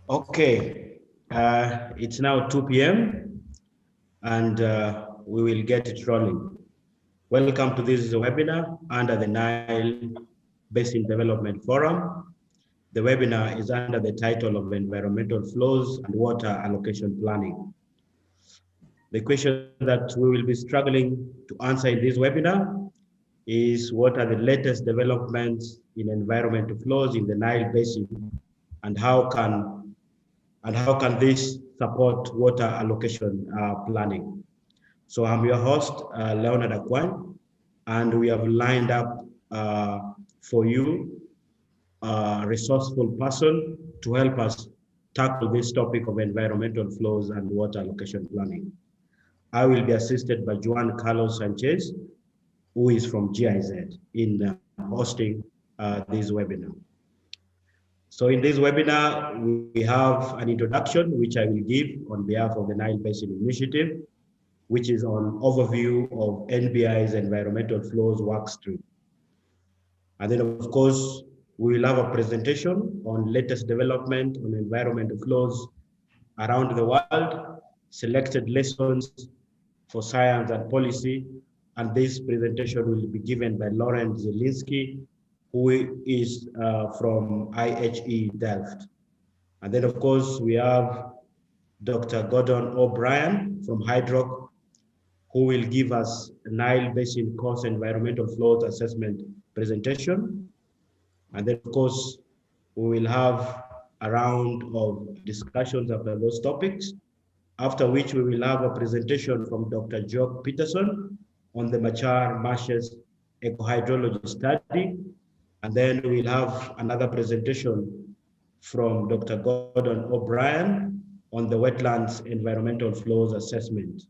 Okay, it's now 2 p.m. and we will get it rolling. Welcome to this webinar under the Nile Basin Development Forum. The webinar is under the title of Environmental Flows and Water Allocation Planning. The question that we will be struggling to answer in this webinar is what are the latest developments in environmental flows in the Nile Basin and how can this support water allocation planning? So I'm your host, Leonard Akwan, and we have lined up for you a resourceful person to help us tackle this topic of environmental flows and water allocation planning. I will be assisted by Juan Carlos Sanchez, who is from GIZ in hosting this webinar. So in this webinar, we have an introduction, which I will give on behalf of the Nile Basin Initiative, which is on overview of NBI's environmental flows workstream. And then of course, we will have a presentation on latest development on environmental flows around the world, selected lessons for science and policy. And this presentation will be given by Lauren Zielinski, who is from IHE Delft. And then of course, we have Dr. Gordon O'Brien from Hydroc, who will give us a Nile Basin Coast Environmental Flows Assessment presentation. And then of course, we will have a round of discussions after those topics, after which we will have a presentation from Dr. Jock Peterson on the Machar Marshes Ecohydrology Study. And then we'll have another presentation from Dr. Gordon O'Brien on the Wetlands Environmental Flows Assessment.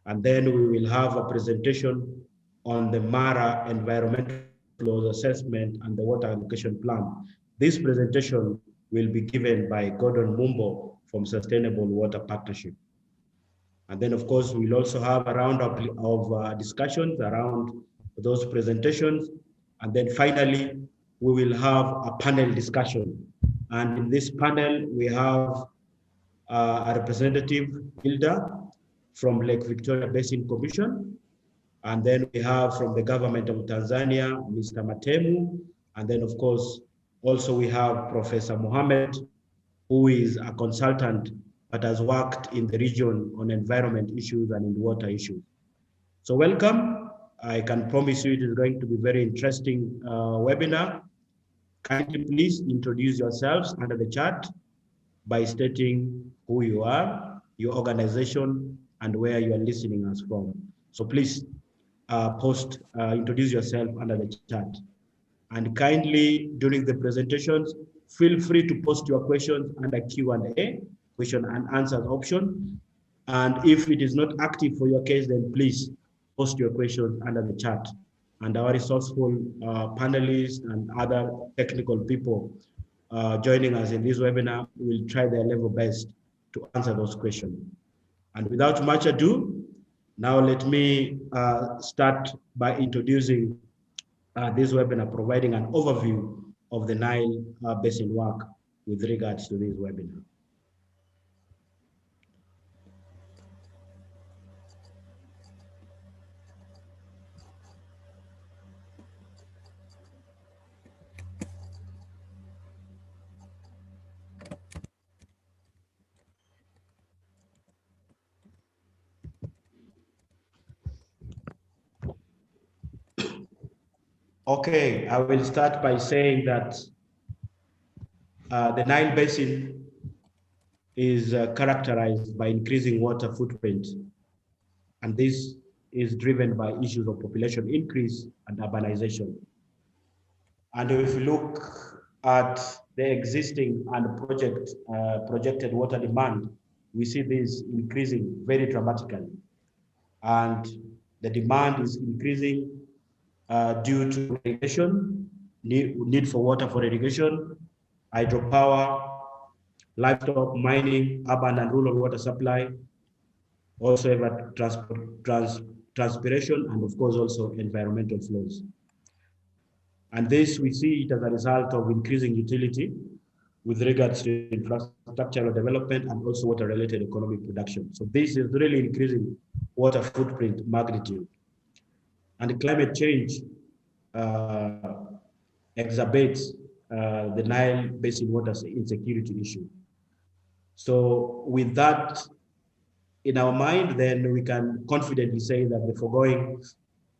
And then we will have a presentation on the Mara Environmental Flows Assessment and the Water Allocation Plan. This presentation will be given by Gordon Mumbo from Sustainable Water Partnership. And then of course, we'll also have a round of discussions around those presentations. And then finally, we will have a panel discussion. And in this panel, we have a representative, Hilda, from Lake Victoria Basin Commission. And then we have from the government of Tanzania, Mr. Matemu. And then of course, also we have Professor Mohammed, who is a consultant, but has worked in the region on environment issues and in water issues. So welcome. I can promise you it is going to be a very interesting webinar. Kindly please introduce yourselves under the chat by stating who you are, your organization, and where you are listening us from. So please introduce yourself under the chat. And kindly, during the presentations, feel free to post your questions under Q&A, question and answer option. And if it is not active for your case, then please post your questions under the chat. And our resourceful panelists and other technical people joining us in this webinar will try their level best to answer those questions. And without much ado, now let me start by introducing this webinar, providing an overview of the Nile Basin work with regards to this webinar. Okay, I will start by saying that the Nile Basin is characterized by increasing water footprint. And this is driven by issues of population increase and urbanization. And if you look at the existing and projected water demand, we see this increasing very dramatically. And the demand is increasing due to irrigation, need for water for irrigation, hydropower, livestock, mining, urban and rural water supply, also evapotranspiration, and of course also environmental flows. And this we see it as a result of increasing utility, with regards to infrastructural development and also water-related economic production. So this is really increasing water footprint magnitude. And climate change exacerbates the Nile Basin water insecurity issue. So with that in our mind, then we can confidently say that the foregoing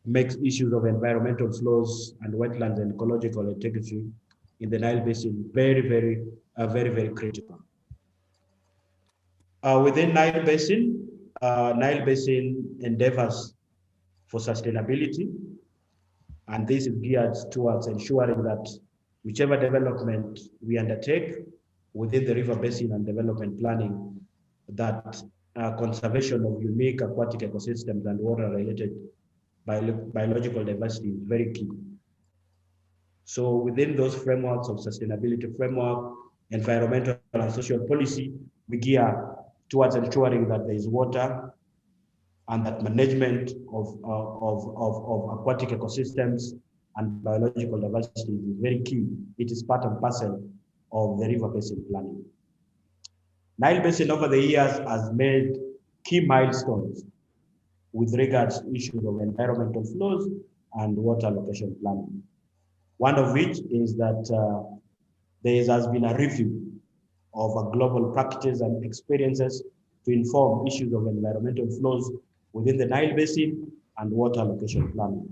makes issues of environmental flows and wetlands and ecological integrity in the Nile Basin very critical. Within Nile Basin endeavors for sustainability, and this is geared towards ensuring that whichever development we undertake within the river basin and development planning, that conservation of unique aquatic ecosystems and water-related biological diversity is very key. So within those frameworks of sustainability framework, environmental and social policy, we gear towards ensuring that there is water and that management of aquatic ecosystems and biological diversity is very key. It is part and parcel of the river basin planning. Nile Basin over the years has made key milestones with regards to issues of environmental flows and water allocation planning. One of which is that there has been a review of global practices and experiences to inform issues of environmental flows within the Nile Basin and water allocation planning.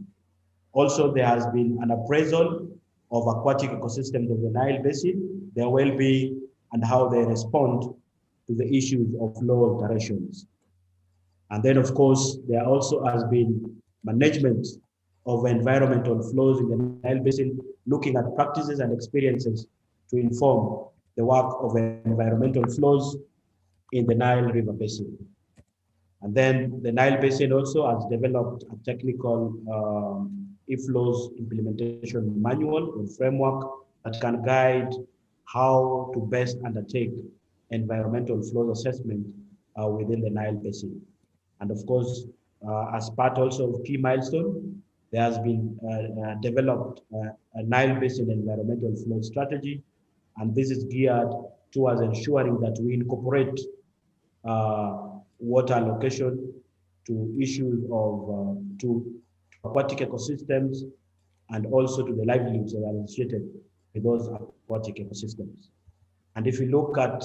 Also, there has been an appraisal of aquatic ecosystems of the Nile Basin, their well-being, and how they respond to the issues of flow alterations. And then, of course, there also has been management of environmental flows in the Nile Basin, looking at practices and experiences to inform the work of environmental flows in the Nile River Basin. And then the Nile Basin also has developed a technical Inflow's implementation manual or framework that can guide how to best undertake environmental flows assessment within the Nile Basin. And of course, as part also of key milestone, there has been developed a Nile Basin environmental flow strategy, and this is geared towards ensuring that we incorporate water allocation to issues of to aquatic ecosystems and also to the livelihoods that are associated with those aquatic ecosystems. And if we look at,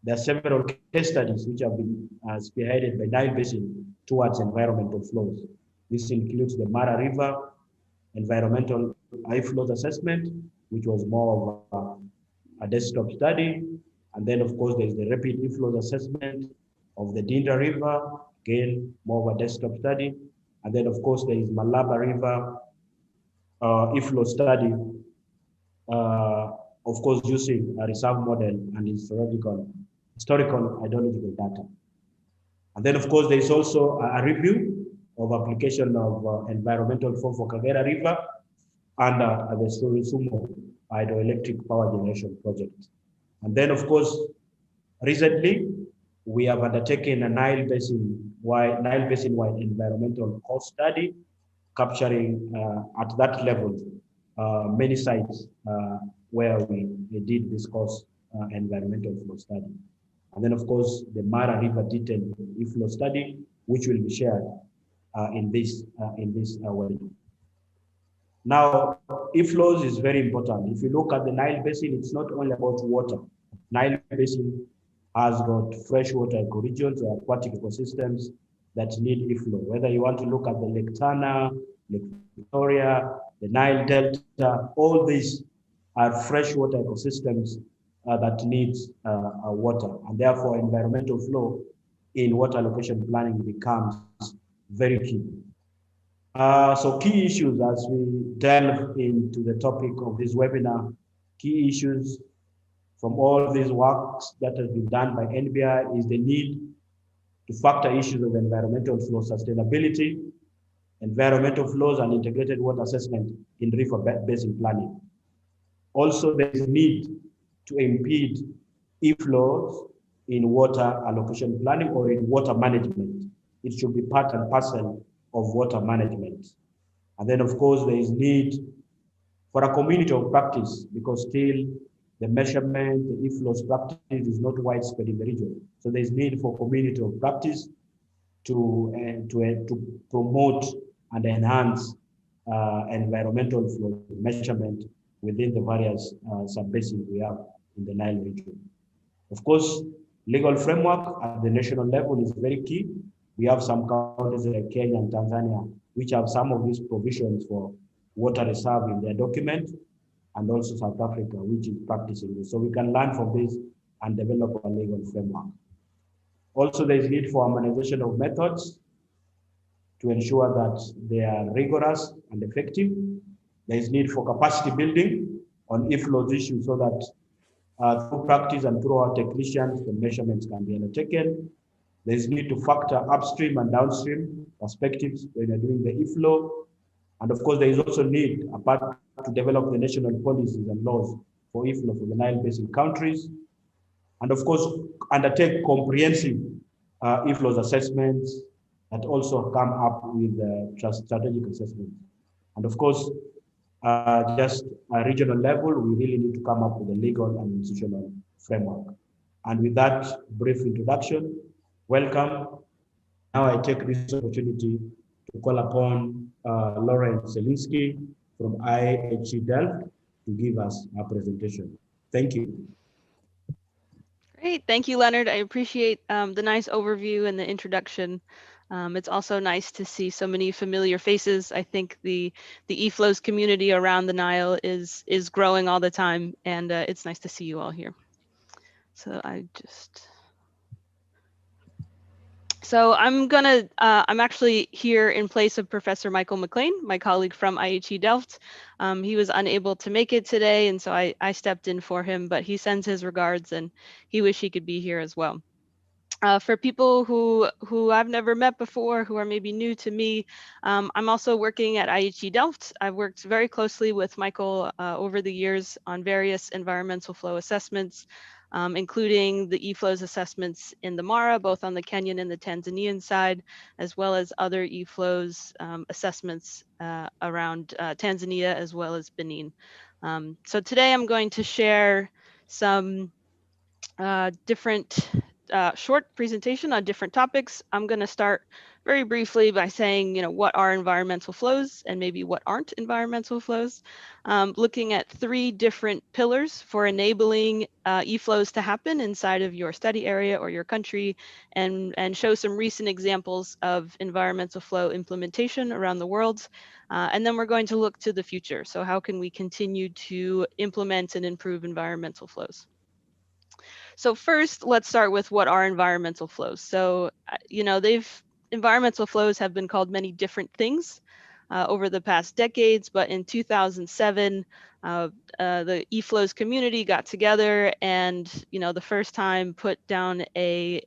there are several case studies which have been spearheaded by Nile Basin towards environmental flows. This includes the Mara River environmental high flows assessment, which was more of a desktop study. And then, of course, there's the rapid inflows assessment of the Dinda River, again, more of a desktop study. And then, of course, there is Malaba River inflow study, of course, using a reserve model and historical hydrological data. And then, of course, there is also a review of application of environmental form for Kagera River under the Sumo hydroelectric power generation project. And then, of course, recently, we have undertaken a Nile Basin-wide environmental cost study, capturing at that level many sites where we did this cost environmental flow study. And then, of course, the Mara River detailed inflow study, which will be shared in this webinar. Now, inflows is very important. If you look at the Nile Basin, it's not only about water. Nile Basin has got freshwater ecoregions or aquatic ecosystems that need inflow. Whether you want to look at the Lake Tana, Lake Victoria, the Nile Delta, all these are freshwater ecosystems that needs water, and therefore environmental flow in water allocation planning becomes very key. So key issues as we delve into the topic of this webinar, key issues from all these works that has been done by NBI is the need to factor issues of environmental flow sustainability, environmental flows and integrated water assessment in river basin planning. Also, there is a need to impede inflows in water allocation planning or in water management. It should be part and parcel of water management. And then, of course, there is need for a community of practice, because still the measurement, the inflows practice is not widespread in the region. So there's need for community of practice to promote and enhance environmental flow measurement within the various sub-basins we have in the Nile region. Of course, legal framework at the national level is very key. We have some countries like Kenya and Tanzania, which have some of these provisions for water reserve in their document, and also South Africa, which is practicing this. So we can learn from this and develop a legal framework. Also, there is need for harmonization of methods to ensure that they are rigorous and effective. There is need for capacity building on inflows issues so that through practice and through our technicians, the measurements can be undertaken. There is need to factor upstream and downstream perspectives when you're doing the inflow. And of course, there is also need, apart to develop the national policies and laws for inflow for the Nile Basin countries. And of course, undertake comprehensive inflows assessments that also come up with strategic assessments. And of course, just at regional level, we really need to come up with a legal and institutional framework. And with that brief introduction, welcome. Now I take this opportunity to call upon Lauren Zelinsky from IHE Delft to give us a presentation. Thank you. Great, thank you, Leonard. I appreciate the nice overview and the introduction. It's also nice to see so many familiar faces. I think the eFlows community around the Nile is growing all the time, and it's nice to see you all here. So I'm actually here in place of Professor Michael McLean, my colleague from IHE Delft. He was unable to make it today, and so I stepped in for him, but he sends his regards and he wished he could be here as well. For people who I've never met before, who are maybe new to me, I'm also working at IHE Delft. I've worked very closely with Michael over the years on various environmental flow assessments, including the eFlows assessments in the Mara, both on the Kenyan and the Tanzanian side, as well as other eFlows assessments around Tanzania as well as Benin. So today I'm going to share some different short presentation on different topics. I'm going to start very briefly by saying, what are environmental flows and maybe what aren't environmental flows, looking at 3 different pillars for enabling eFlows to happen inside of your study area or your country, and show some recent examples of environmental flow implementation around the world. And then we're going to look to the future. So how can we continue to implement and improve environmental flows? So first, let's start with what are environmental flows. So, environmental flows have been called many different things over the past decades, but in 2007, the eFlows community got together and, the first time put down a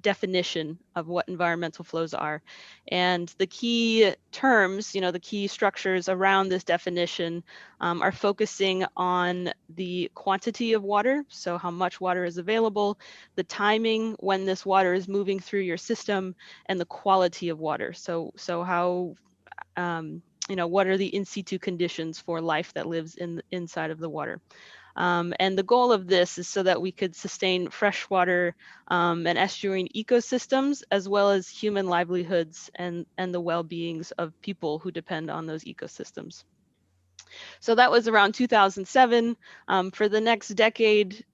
definition of what environmental flows are. And the key terms, the key structures around this definition are focusing on the quantity of water, so how much water is available, the timing when this water is moving through your system, and the quality of water. So how, what are the in situ conditions for life that lives inside of the water. And the goal of this is so that we could sustain freshwater and estuarine ecosystems, as well as human livelihoods and the well-beings of people who depend on those ecosystems. So that was around 2007. For the next decade,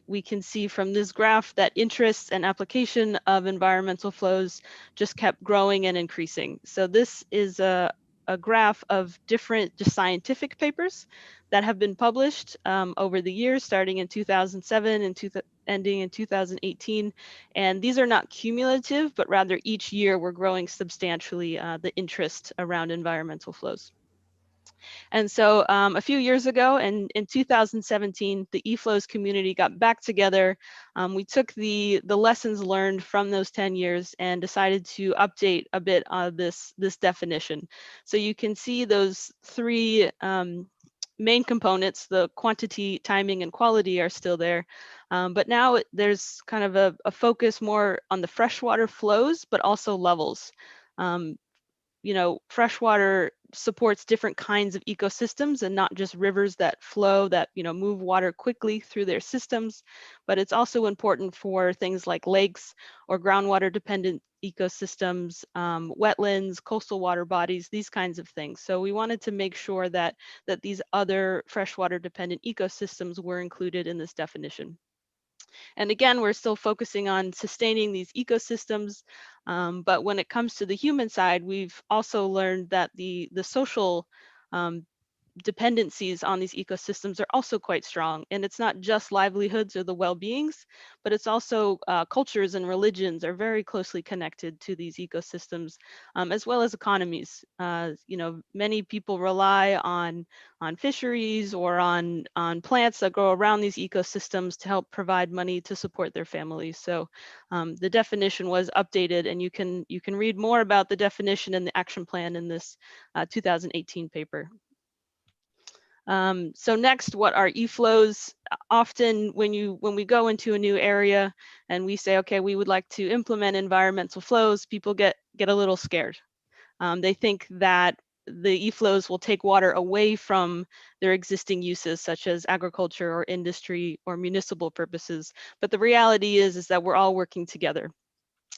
we can see from this graph that interest and application of environmental flows just kept growing and increasing. So this is a graph of different scientific papers that have been published over the years, starting in 2007 and ending in 2018. And these are not cumulative, but rather each year we're growing substantially the interest around environmental flows. And so a few years ago, in 2017, the eFlows community got back together. We took the lessons learned from those 10 years and decided to update a bit on this definition. So you can see those 3 main components, the quantity, timing, and quality are still there. But now there's kind of a focus more on the freshwater flows, but also levels. Freshwater supports different kinds of ecosystems and not just rivers that flow, that move water quickly through their systems, but it's also important for things like lakes or groundwater dependent ecosystems, wetlands, coastal water bodies, these kinds of things. So we wanted to make sure that these other freshwater dependent ecosystems were included in this definition. And again, we're still focusing on sustaining these ecosystems, but when it comes to the human side, we've also learned that the social dependencies on these ecosystems are also quite strong. And it's not just livelihoods or the well-beings, but it's also cultures and religions are very closely connected to these ecosystems, as well as economies. Many people rely on fisheries or on plants that grow around these ecosystems to help provide money to support their families. So the definition was updated, and you can read more about the definition and the action plan in this 2018 paper. So next, what are e-flows? Often when we go into a new area and we say, okay, we would like to implement environmental flows, people get a little scared. They think that the e-flows will take water away from their existing uses, such as agriculture or industry or municipal purposes. But the reality is that we're all working together.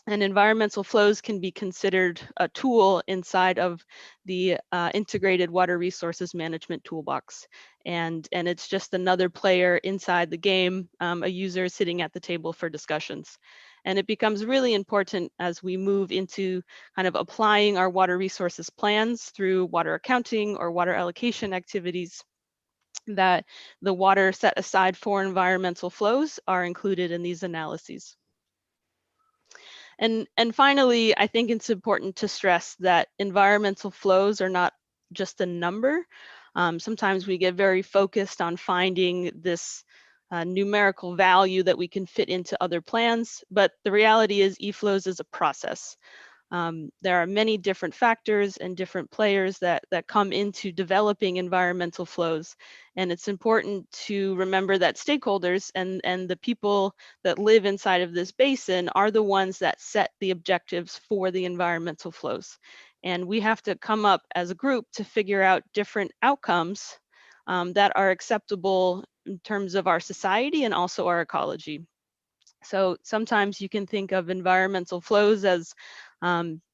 And environmental flows can be considered a tool inside of the integrated water resources management toolbox. And it's just another player inside the game, a user sitting at the table for discussions. And it becomes really important as we move into kind of applying our water resources plans through water accounting or water allocation activities, that the water set aside for environmental flows are included in these analyses. And finally, I think it's important to stress that environmental flows are not just a number. Sometimes we get very focused on finding this numerical value that we can fit into other plans, but the reality is e-flows is a process. There are many different factors and different players that come into developing environmental flows. And it's important to remember that stakeholders and the people that live inside of this basin are the ones that set the objectives for the environmental flows. And we have to come up as a group to figure out different outcomes that are acceptable in terms of our society and also our ecology. So sometimes you can think of environmental flows as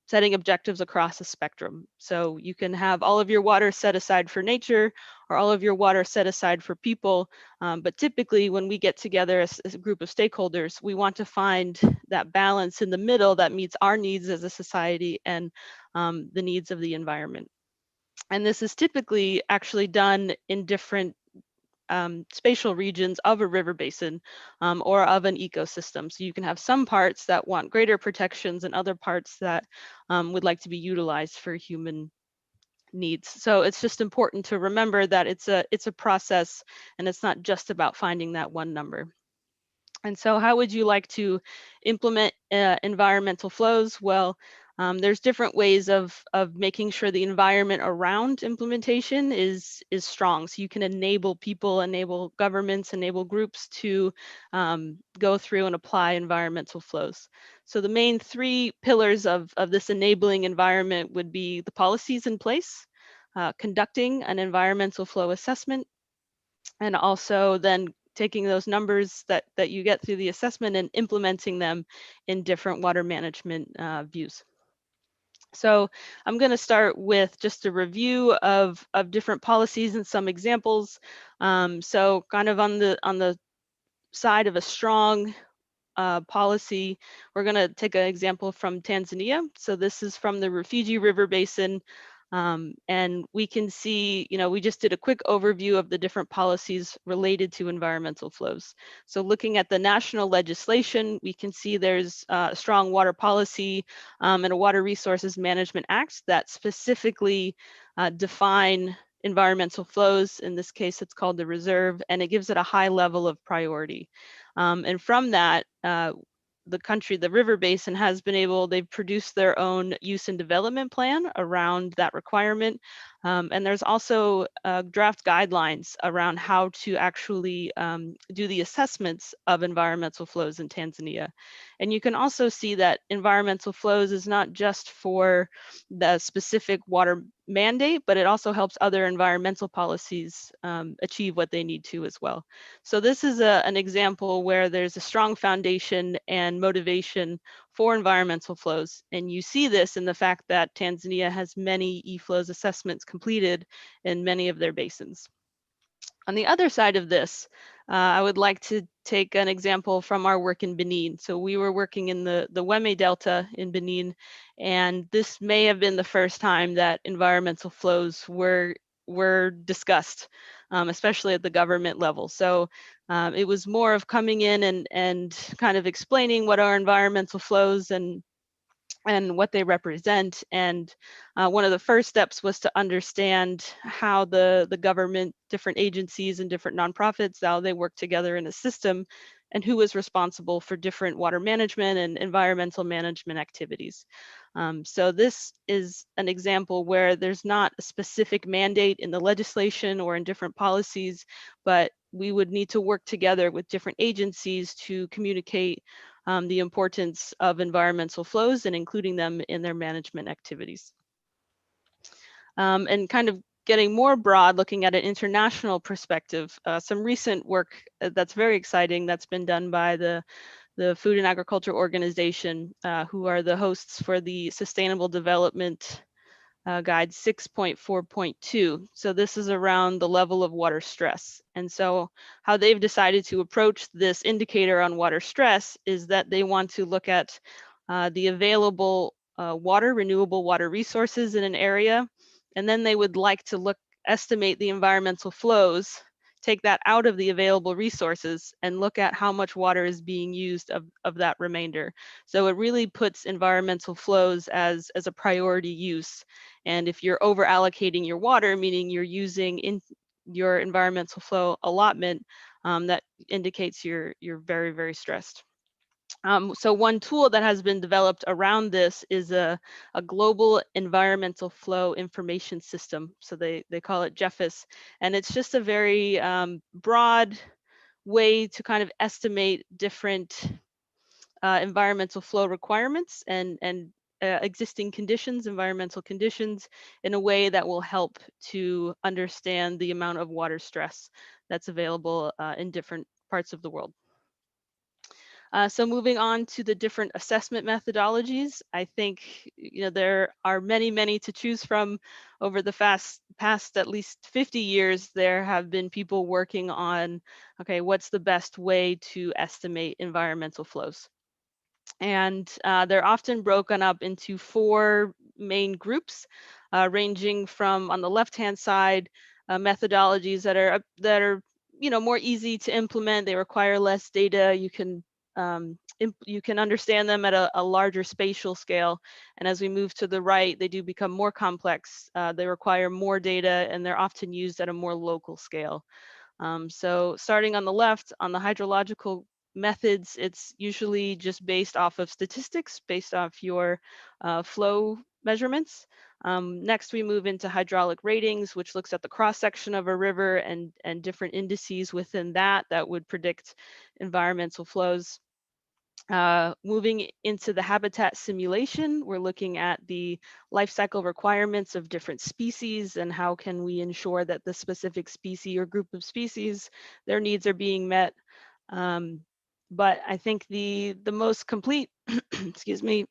setting objectives across a spectrum. So you can have all of your water set aside for nature or all of your water set aside for people. But typically when we get together as a group of stakeholders, we want to find that balance in the middle that meets our needs as a society and the needs of the environment. And this is typically actually done in different spatial regions of a river basin or of an ecosystem. So you can have some parts that want greater protections and other parts that would like to be utilized for human needs. So it's just important to remember that it's a process and it's not just about finding that one number. And so how would you like to implement environmental flows? Well, there's different ways of making sure the environment around implementation is strong. So you can enable people, enable governments, enable groups to go through and apply environmental flows. So the main three pillars of this enabling environment would be the policies in place, conducting an environmental flow assessment, and also then taking those numbers that you get through the assessment and implementing them in different water management views. So I'm going to start with just a review of different policies and some examples. So kind of on the side of a strong policy, we're going to take an example from Tanzania. So this is from the Rufiji River Basin. And we can see, we just did a quick overview of the different policies related to environmental flows. So looking at the national legislation, we can see there's a strong water policy and a Water Resources Management Act that specifically define environmental flows. In this case, it's called the reserve, and it gives it a high level of priority. And from that, the country, the river basin, has been able, they've produced their own use and development plan around that requirement. And there's also draft guidelines around how to actually do the assessments of environmental flows in Tanzania. And you can also see that environmental flows is not just for the specific water mandate, but it also helps other environmental policies achieve what they need to as well. So this is an example where there's a strong foundation and motivation for environmental flows. And you see this in the fact that Tanzania has many e-flows assessments completed in many of their basins. On the other side of this, I would like to take an example from our work in Benin. So we were working in the Weme Delta in Benin, and this may have been the first time that environmental flows were discussed, especially at the government level. So it was more of coming in and kind of explaining what are environmental flows and what they represent. And one of the first steps was to understand how the government, different agencies and different nonprofits, how they work together in a system, and who was responsible for different water management and environmental management activities. So this is an example where there's not a specific mandate in the legislation or in different policies, but we would need to work together with different agencies to communicate the importance of environmental flows and including them in their management activities. And kind of getting more broad, looking at an international perspective, some recent work that's very exciting that's been done by the Food and Agriculture Organization, who are the hosts for the Sustainable Development Guide 6.4.2. So this is around the level of water stress. And so how they've decided to approach this indicator on water stress is that they want to look at the available renewable water resources in an area. And then they would like to estimate the environmental flows, take that out of the available resources and look at how much water is being used of that remainder. So it really puts environmental flows as a priority use. And if you're over allocating your water, meaning you're using in your environmental flow allotment, that indicates you're very, very stressed. So one tool that has been developed around this is a global environmental flow information system. So they call it GEFIS, and it's just a very broad way to kind of estimate different environmental flow requirements and existing conditions, environmental conditions, in a way that will help to understand the amount of water stress that's available in different parts of the world. So moving on to the different assessment methodologies, I think there are many to choose from. Over the past at least 50 years, there have been people working on, okay, what's the best way to estimate environmental flows? And they're often broken up into 4 main groups, ranging from, on the left-hand side, methodologies that are more easy to implement. They require less data. You can understand them at a larger spatial scale. And as we move to the right, they do become more complex. They require more data, and they're often used at a more local scale. So starting on the left, on the hydrological methods, it's usually just based off of statistics, based off your flow measurements. Next, we move into hydraulic ratings, which looks at the cross-section of a river and different indices within that would predict environmental flows. Moving into the habitat simulation, we're looking at the life cycle requirements of different species and how can we ensure that the specific species or group of species, their needs are being met. But I think the most complete, excuse me,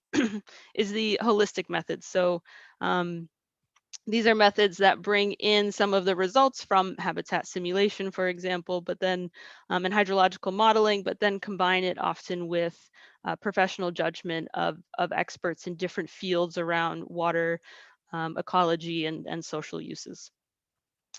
is the holistic methods. So these are methods that bring in some of the results from habitat simulation, for example, but then in hydrological modeling, but then combine it often with professional judgment of experts in different fields around water, ecology, and social uses.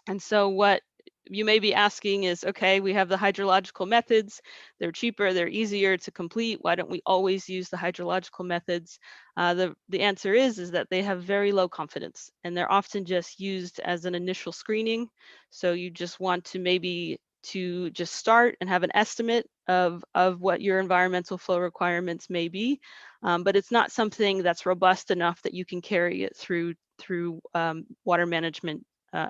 And so what you may be asking is, okay, we have the hydrological methods, they're cheaper, they're easier to complete. Why don't we always use the hydrological methods? The answer is that they have very low confidence, and they're often just used as an initial screening. So you just want to maybe to just start and have an estimate of what your environmental flow requirements may be, but it's not something that's robust enough that you can carry it through water management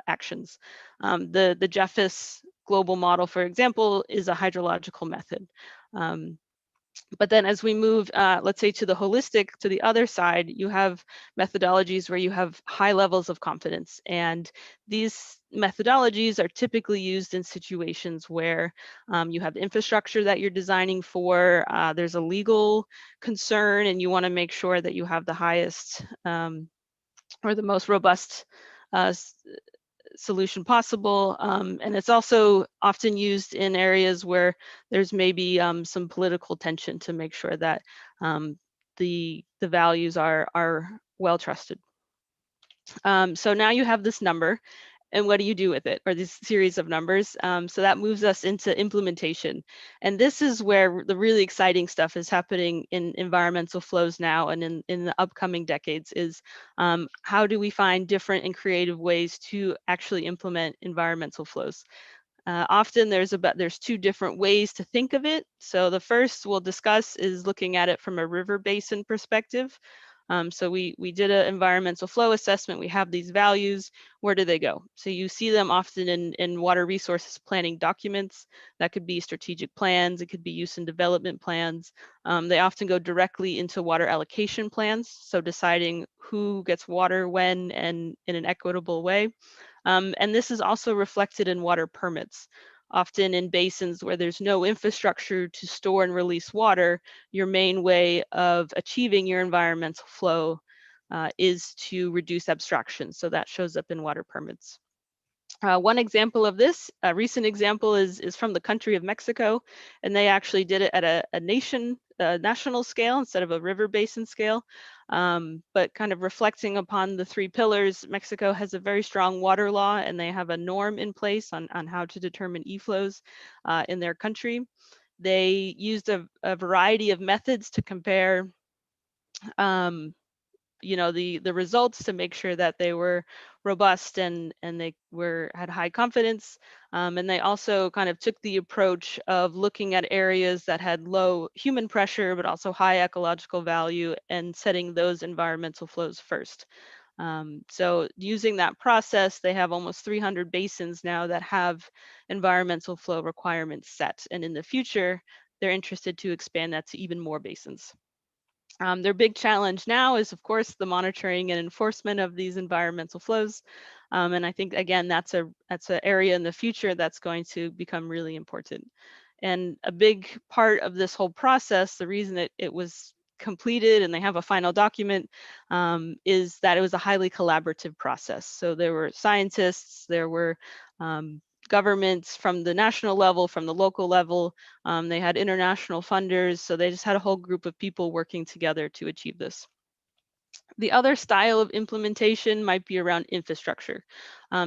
actions. The JEFIS global model, for example, is a hydrological method. But then as we move, let's say to the holistic, to the other side, you have methodologies where you have high levels of confidence. And these methodologies are typically used in situations where you have infrastructure that you're designing for, there's a legal concern, and you want to make sure that you have the highest or the most robust solution possible. And it's also often used in areas where there's maybe some political tension to make sure that the values are well trusted. So now you have this number, and what do you do with it, or this series of numbers? So that moves us into implementation. And this is where the really exciting stuff is happening in environmental flows now and in the upcoming decades is how do we find different and creative ways to actually implement environmental flows? Often there's two different ways to think of it. So the first we'll discuss is looking at it from a river basin perspective. So we did an environmental flow assessment. We have these values. Where do they go? So you see them often in water resources planning documents. That could be strategic plans. It could be use and development plans. They often go directly into water allocation plans. So deciding who gets water when and in an equitable way. And this is also reflected in water permits. Often in basins where there's no infrastructure to store and release water, your main way of achieving your environmental flow is to reduce abstraction. So that shows up in water permits. One example of this, a recent example is from the country of Mexico, and they actually did it at a national scale instead of a river basin scale. But kind of reflecting upon the three pillars, Mexico has a very strong water law, and they have a norm in place on how to determine e-flows in their country. They used a variety of methods to compare the results to make sure that they were robust and they had high confidence. And they also kind of took the approach of looking at areas that had low human pressure, but also high ecological value and setting those environmental flows first. So using that process, they have almost 300 basins now that have environmental flow requirements set. And in the future, they're interested to expand that to even more basins. Their big challenge now is, of course, the monitoring and enforcement of these environmental flows. And I think, again, that's an area in the future that's going to become really important. And a big part of this whole process, the reason it was completed and they have a final document, is that it was a highly collaborative process. So there were scientists, there were governments from the national level, from the local level. They had international funders, so they just had a whole group of people working together to achieve this. The other style of implementation might be around infrastructure.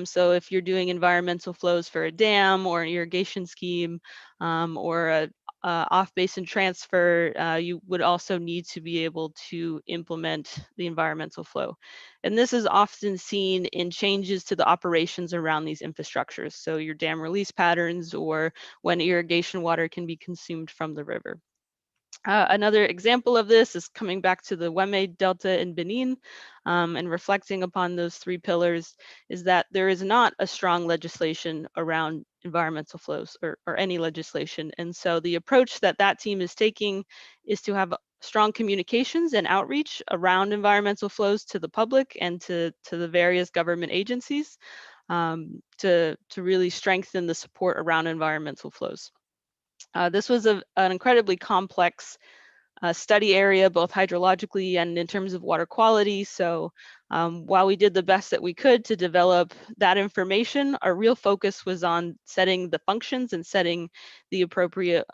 So if you're doing environmental flows for a dam or an irrigation scheme or a off-basin transfer, you would also need to be able to implement the environmental flow. And this is often seen in changes to the operations around these infrastructures. So your dam release patterns or when irrigation water can be consumed from the river. Another example of this is coming back to the Weme Delta in Benin and reflecting upon those three pillars is that there is not a strong legislation around environmental flows or any legislation. And so the approach that team is taking is to have strong communications and outreach around environmental flows to the public and to the various government agencies to really strengthen the support around environmental flows. This was an incredibly complex study area, both hydrologically and in terms of water quality. So while we did the best that we could to develop that information, our real focus was on setting the functions and setting the appropriate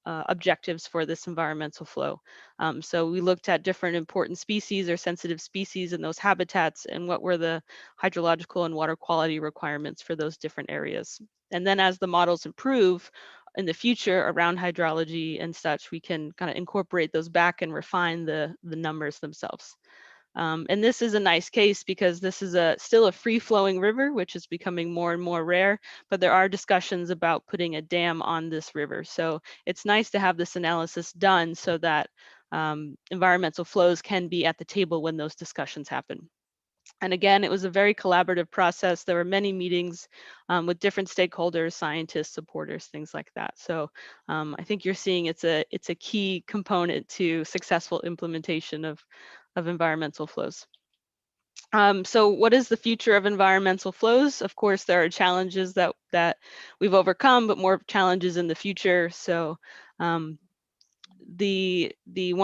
objectives for this environmental flow. So we looked at different important species or sensitive species in those habitats and what were the hydrological and water quality requirements for those different areas. And then as the models improve in the future around hydrology and such, we can kind of incorporate those back and refine the numbers themselves. And this is a nice case because this is still a free-flowing river, which is becoming more and more rare, but there are discussions about putting a dam on this river. So it's nice to have this analysis done so that environmental flows can be at the table when those discussions happen. And again, it was a very collaborative process. There were many meetings with different stakeholders, scientists, supporters, things like that. So I think you're seeing it's a key component to successful implementation of environmental flows. So what is the future of environmental flows? Of course, there are challenges that we've overcome, but more challenges in the future. So one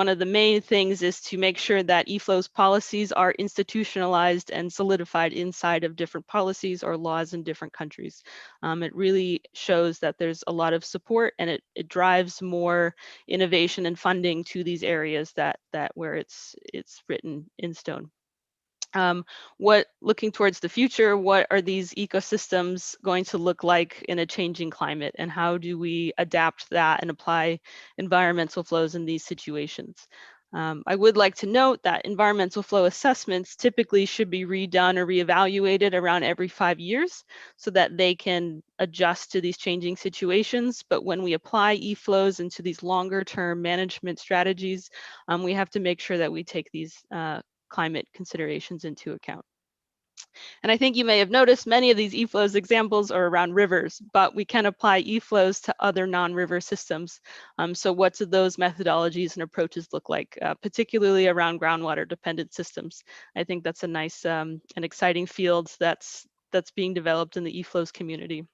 of the main things is to make sure that eFlow's policies are institutionalized and solidified inside of different policies or laws in different countries. It really shows that there's a lot of support, and it drives more innovation and funding to these areas that where it's written in stone. Looking towards the future, what are these ecosystems going to look like in a changing climate, and how do we adapt that and apply environmental flows in these situations? I would like to note that environmental flow assessments typically should be redone or reevaluated around every 5 years so that they can adjust to these changing situations. But when we apply eFlows into these longer term management strategies, we have to make sure that we take these climate considerations into account. And I think you may have noticed many of these eFlows examples are around rivers, but we can apply eFlows to other non-river systems. So what do those methodologies and approaches look like, particularly around groundwater dependent systems? I think that's a nice and exciting field that's being developed in the eFlows community.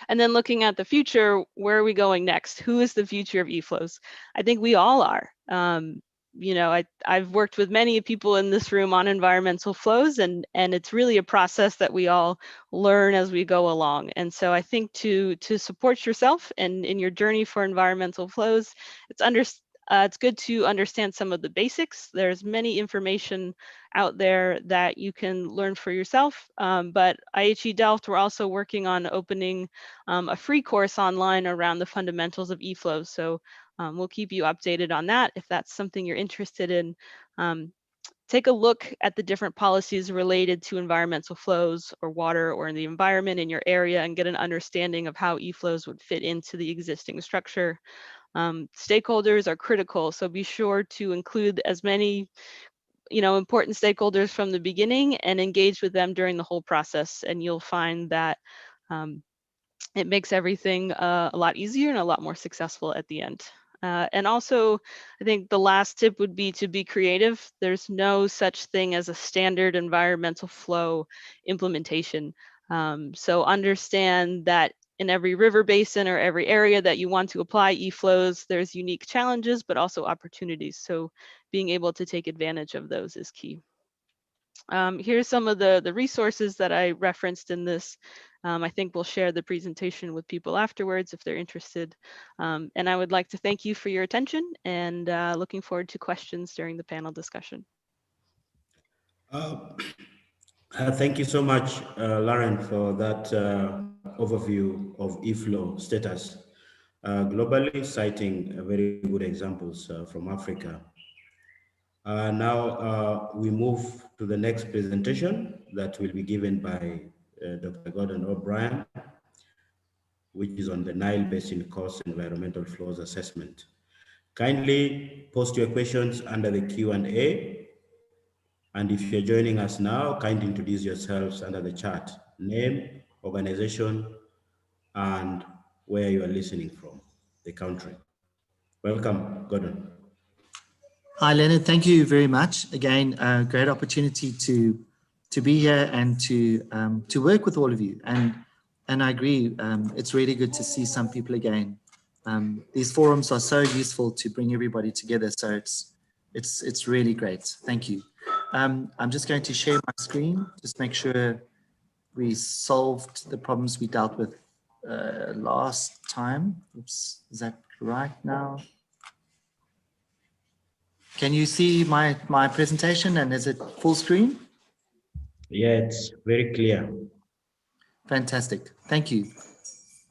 And then looking at the future, where are we going next? Who is the future of eFlows? I think we all are. You know, I've worked with many people in this room on environmental flows, and it's really a process that we all learn as we go along. And so I think to support yourself and in your journey for environmental flows, it's good to understand some of the basics. There's many information out there that you can learn for yourself. But IHE Delft, we're also working on opening a free course online around the fundamentals of eFlows. So we'll keep you updated on that if that's something you're interested in. Take a look at the different policies related to environmental flows or water or in the environment in your area and get an understanding of how eFlows would fit into the existing structure. Stakeholders are critical, so be sure to include as many important stakeholders from the beginning and engage with them during the whole process, and you'll find that it makes everything a lot easier and a lot more successful at the end. And also, I think the last tip would be to be creative. There's no such thing as a standard environmental flow implementation. So understand that in every river basin or every area that you want to apply eFlows, there's unique challenges, but also opportunities. So being able to take advantage of those is key. Here's some of the resources that I referenced in this. I think we'll share the presentation with people afterwards if they're interested. And I would like to thank you for your attention and looking forward to questions during the panel discussion. Thank you so much, Lauren, for that overview of eFlow status globally, citing very good examples from Africa. Now we move to the next presentation that will be given by Dr. Gordon O'Brien, which is on the Nile Basin Coast Environmental Flows Assessment. Kindly post your questions under the Q&A. And if you're joining us now, kindly introduce yourselves under the chat, name, organization, and where you are listening from, the country. Welcome, Gordon. Hi, Leonard. Thank you very much. Again, a great opportunity to be here and to work with all of you. And I agree, it's really good to see some people again. These forums are so useful to bring everybody together. So it's really great. Thank you. I'm just going to share my screen, just make sure we solved the problems we dealt with last time. Oops, is that right now? Can you see my presentation, and is it full screen? Yeah, it's very clear. Fantastic. Thank you.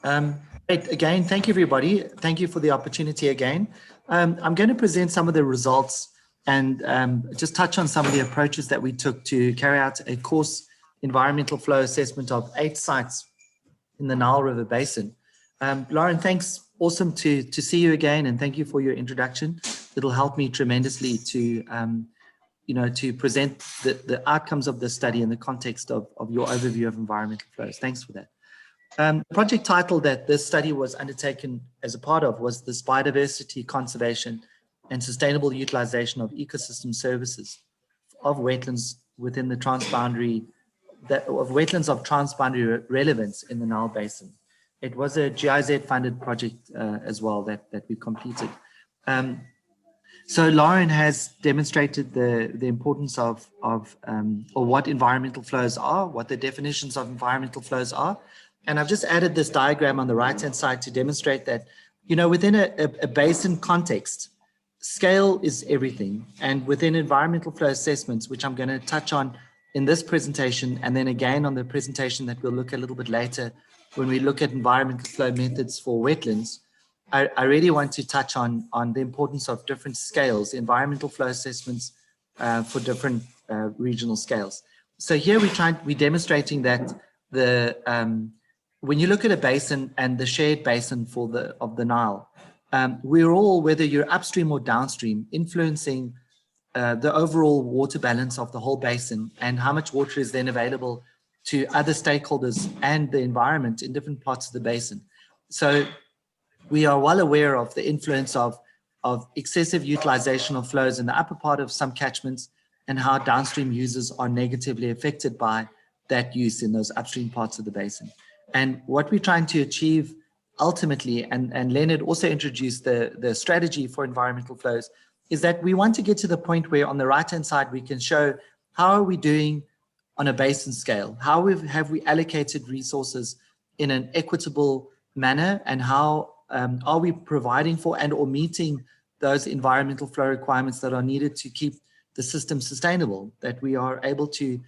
Great. Again, thank you, everybody. Thank you for the opportunity again. I'm going to present some of the results and just touch on some of the approaches that we took to carry out a coarse environmental flow assessment of 8 sites in the Nile River Basin. Lauren, thanks. Awesome to see you again, and thank you for your introduction. It'll help me tremendously to to present the outcomes of this study in the context of your overview of environmental flows. Thanks for that. The project title that this study was undertaken as a part of was this Biodiversity Conservation and Sustainable Utilization of Ecosystem Services of Wetlands within the transboundary, of wetlands of transboundary relevance in the Nile Basin. It was a GIZ-funded project as well that we completed. So Lauren has demonstrated the importance of or what environmental flows are, what the definitions of environmental flows are. And I've just added this diagram on the right-hand side to demonstrate that, within a basin context, scale is everything. And within environmental flow assessments, which I'm going to touch on in this presentation, and then again on the presentation that we'll look a little bit later when we look at environmental flow methods for wetlands, I really want to touch on the importance of different scales, environmental flow assessments for different regional scales. So here we're demonstrating that when you look at a basin and the shared basin of the Nile, we're all, whether you're upstream or downstream, influencing the overall water balance of the whole basin and how much water is then available to other stakeholders and the environment in different parts of the basin. So we are well aware of the influence of excessive utilization of flows in the upper part of some catchments and how downstream users are negatively affected by that use in those upstream parts of the basin. And what we're trying to achieve ultimately, and Leonard also introduced the strategy for environmental flows, is that we want to get to the point where on the right-hand side, we can show how are we doing on a basin scale, how have we allocated resources in an equitable manner, and how are we providing for and or meeting those environmental flow requirements that are needed to keep the system sustainable, that we are able to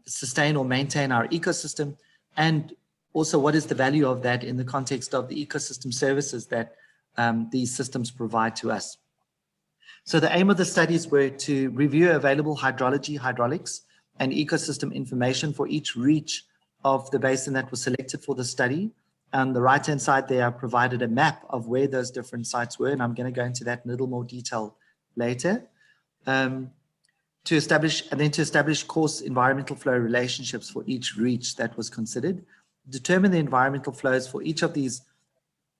sustain or maintain our ecosystem, and also what is the value of that in the context of the ecosystem services that these systems provide to us. So the aim of the studies were to review available hydrology, hydraulics, and ecosystem information for each reach of the basin that was selected for the study. On the right-hand side there, I provided a map of where those different sites were, and I'm going to go into that in a little more detail later. To establish coarse environmental flow relationships for each reach that was considered, determine the environmental flows for each of these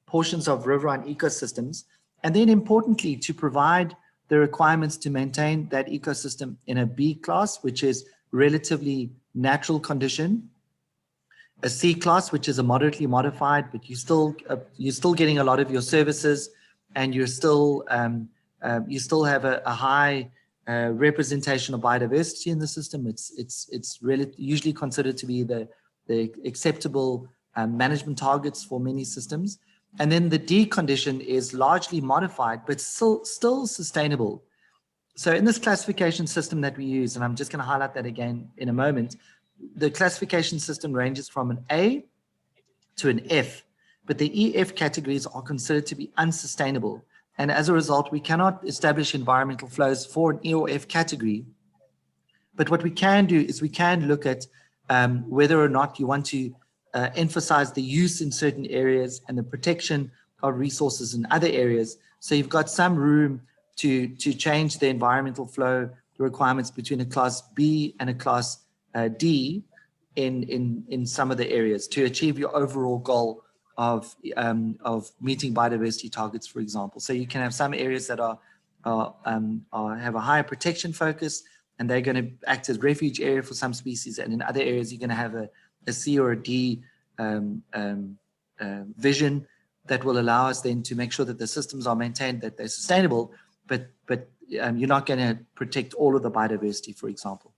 portions of riverine ecosystems, and then importantly, to provide the requirements to maintain that ecosystem in a B class, which is relatively natural condition, a C class, which is a moderately modified, but you're still getting a lot of your services, and you still have a high representation of biodiversity in the system. It's really usually considered to be the acceptable management targets for many systems. And then the D condition is largely modified, but still sustainable. So in this classification system that we use, and I'm just going to highlight that again in a moment, the classification system ranges from an A to an F, but the EF categories are considered to be unsustainable. And as a result, we cannot establish environmental flows for an E or F category. But what we can do is we can look at whether or not you want to emphasize the use in certain areas and the protection of resources in other areas. So you've got some room to change the environmental flow requirements between a class B and a class D in some of the areas to achieve your overall goal of meeting biodiversity targets, for example. So you can have some areas that have a higher protection focus, and they're going to act as refuge area for some species, and in other areas you're going to have a C or a D vision that will allow us then to make sure that the systems are maintained, that they're sustainable, but you're not going to protect all of the biodiversity, for example.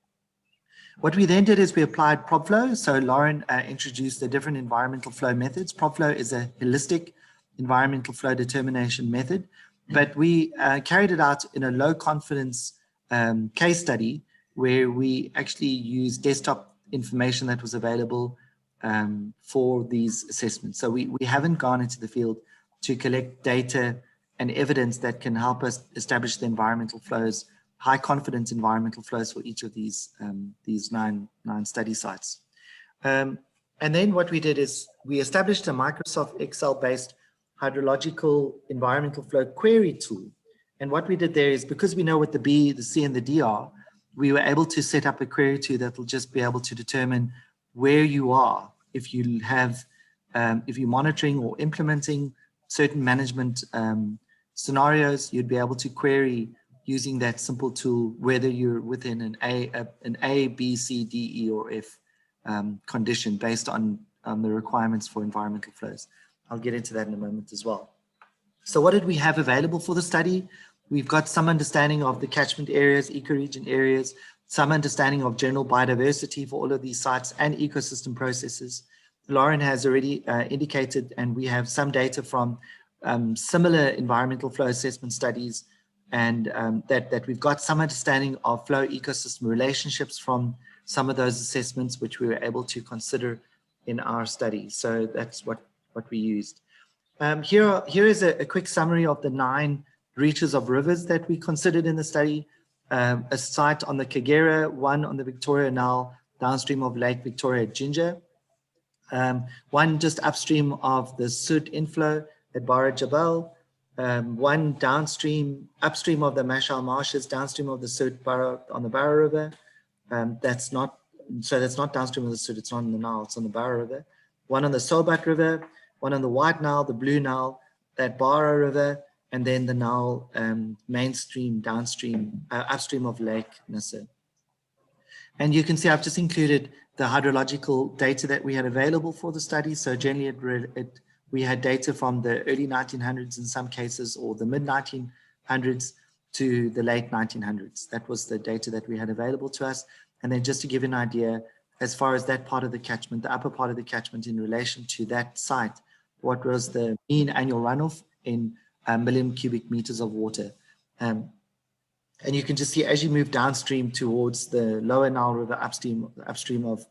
What we then did is we applied ProbFlow. So Lauren introduced the different environmental flow methods. ProbFlow is a holistic environmental flow determination method, but we carried it out in a low confidence case study where we actually used desktop information that was available for these assessments. So we haven't gone into the field to collect data and evidence that can help us establish the environmental flows high confidence environmental flows for each of these nine study sites. And then what we did is we established a Microsoft Excel based hydrological environmental flow query tool. And what we did there is, because we know what the B, the C, and the D are, we were able to set up a query tool that will just be able to determine where you are. If you have, if you're monitoring or implementing certain management scenarios, you'd be able to query using that simple tool whether you're within an A, B, C, D, E, or F condition based on the requirements for environmental flows. I'll get into that in a moment as well. So what did we have available for the study? We've got some understanding of the catchment areas, ecoregion areas, some understanding of general biodiversity for all of these sites and ecosystem processes. Lauren has already indicated, and we have some data from similar environmental flow assessment studies, and that we've got some understanding of flow ecosystem relationships from some of those assessments, which we were able to consider in our study. So that's what we used. Here is a quick summary of the 9 reaches of rivers that we considered in the study. A site on the Kagera, one on the Victoria Nile, downstream of Lake Victoria at Ginger. One just upstream of the Sud inflow at Barra Jabal. One upstream of the Mashal Marshes, downstream of the Sud Barra on the Barra River. That's not downstream of the Sud, it's not in the Nile, it's on the Barra River. One on the Sobat River, one on the White Nile, the Blue Nile, that Barra River, and then the Nile mainstream, downstream, upstream of Lake Nasser. And you can see I've just included the hydrological data that we had available for the study. So generally we had data from the early 1900s in some cases, or the mid 1900s to the late 1900s. That was the data that we had available to us. And then just to give you an idea, as far as that part of the catchment, the upper part of the catchment in relation to that site, what was the mean annual runoff in million cubic meters of water. And you can just see as you move downstream towards the lower Nile River upstream of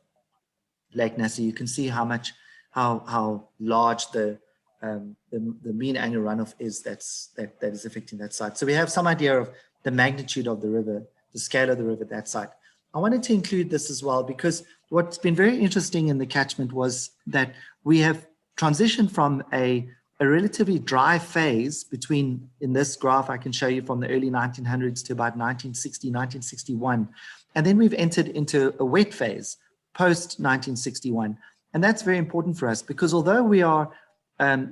Lake Nasser, you can see how large the mean annual runoff is that is affecting that site. So we have some idea of the magnitude of the river, the scale of the river at that site. I wanted to include this as well because what's been very interesting in the catchment was that we have transitioned from a relatively dry phase between, in this graph I can show you from the early 1900s to about 1960, 1961. And then we've entered into a wet phase post 1961. And that's very important for us because although we are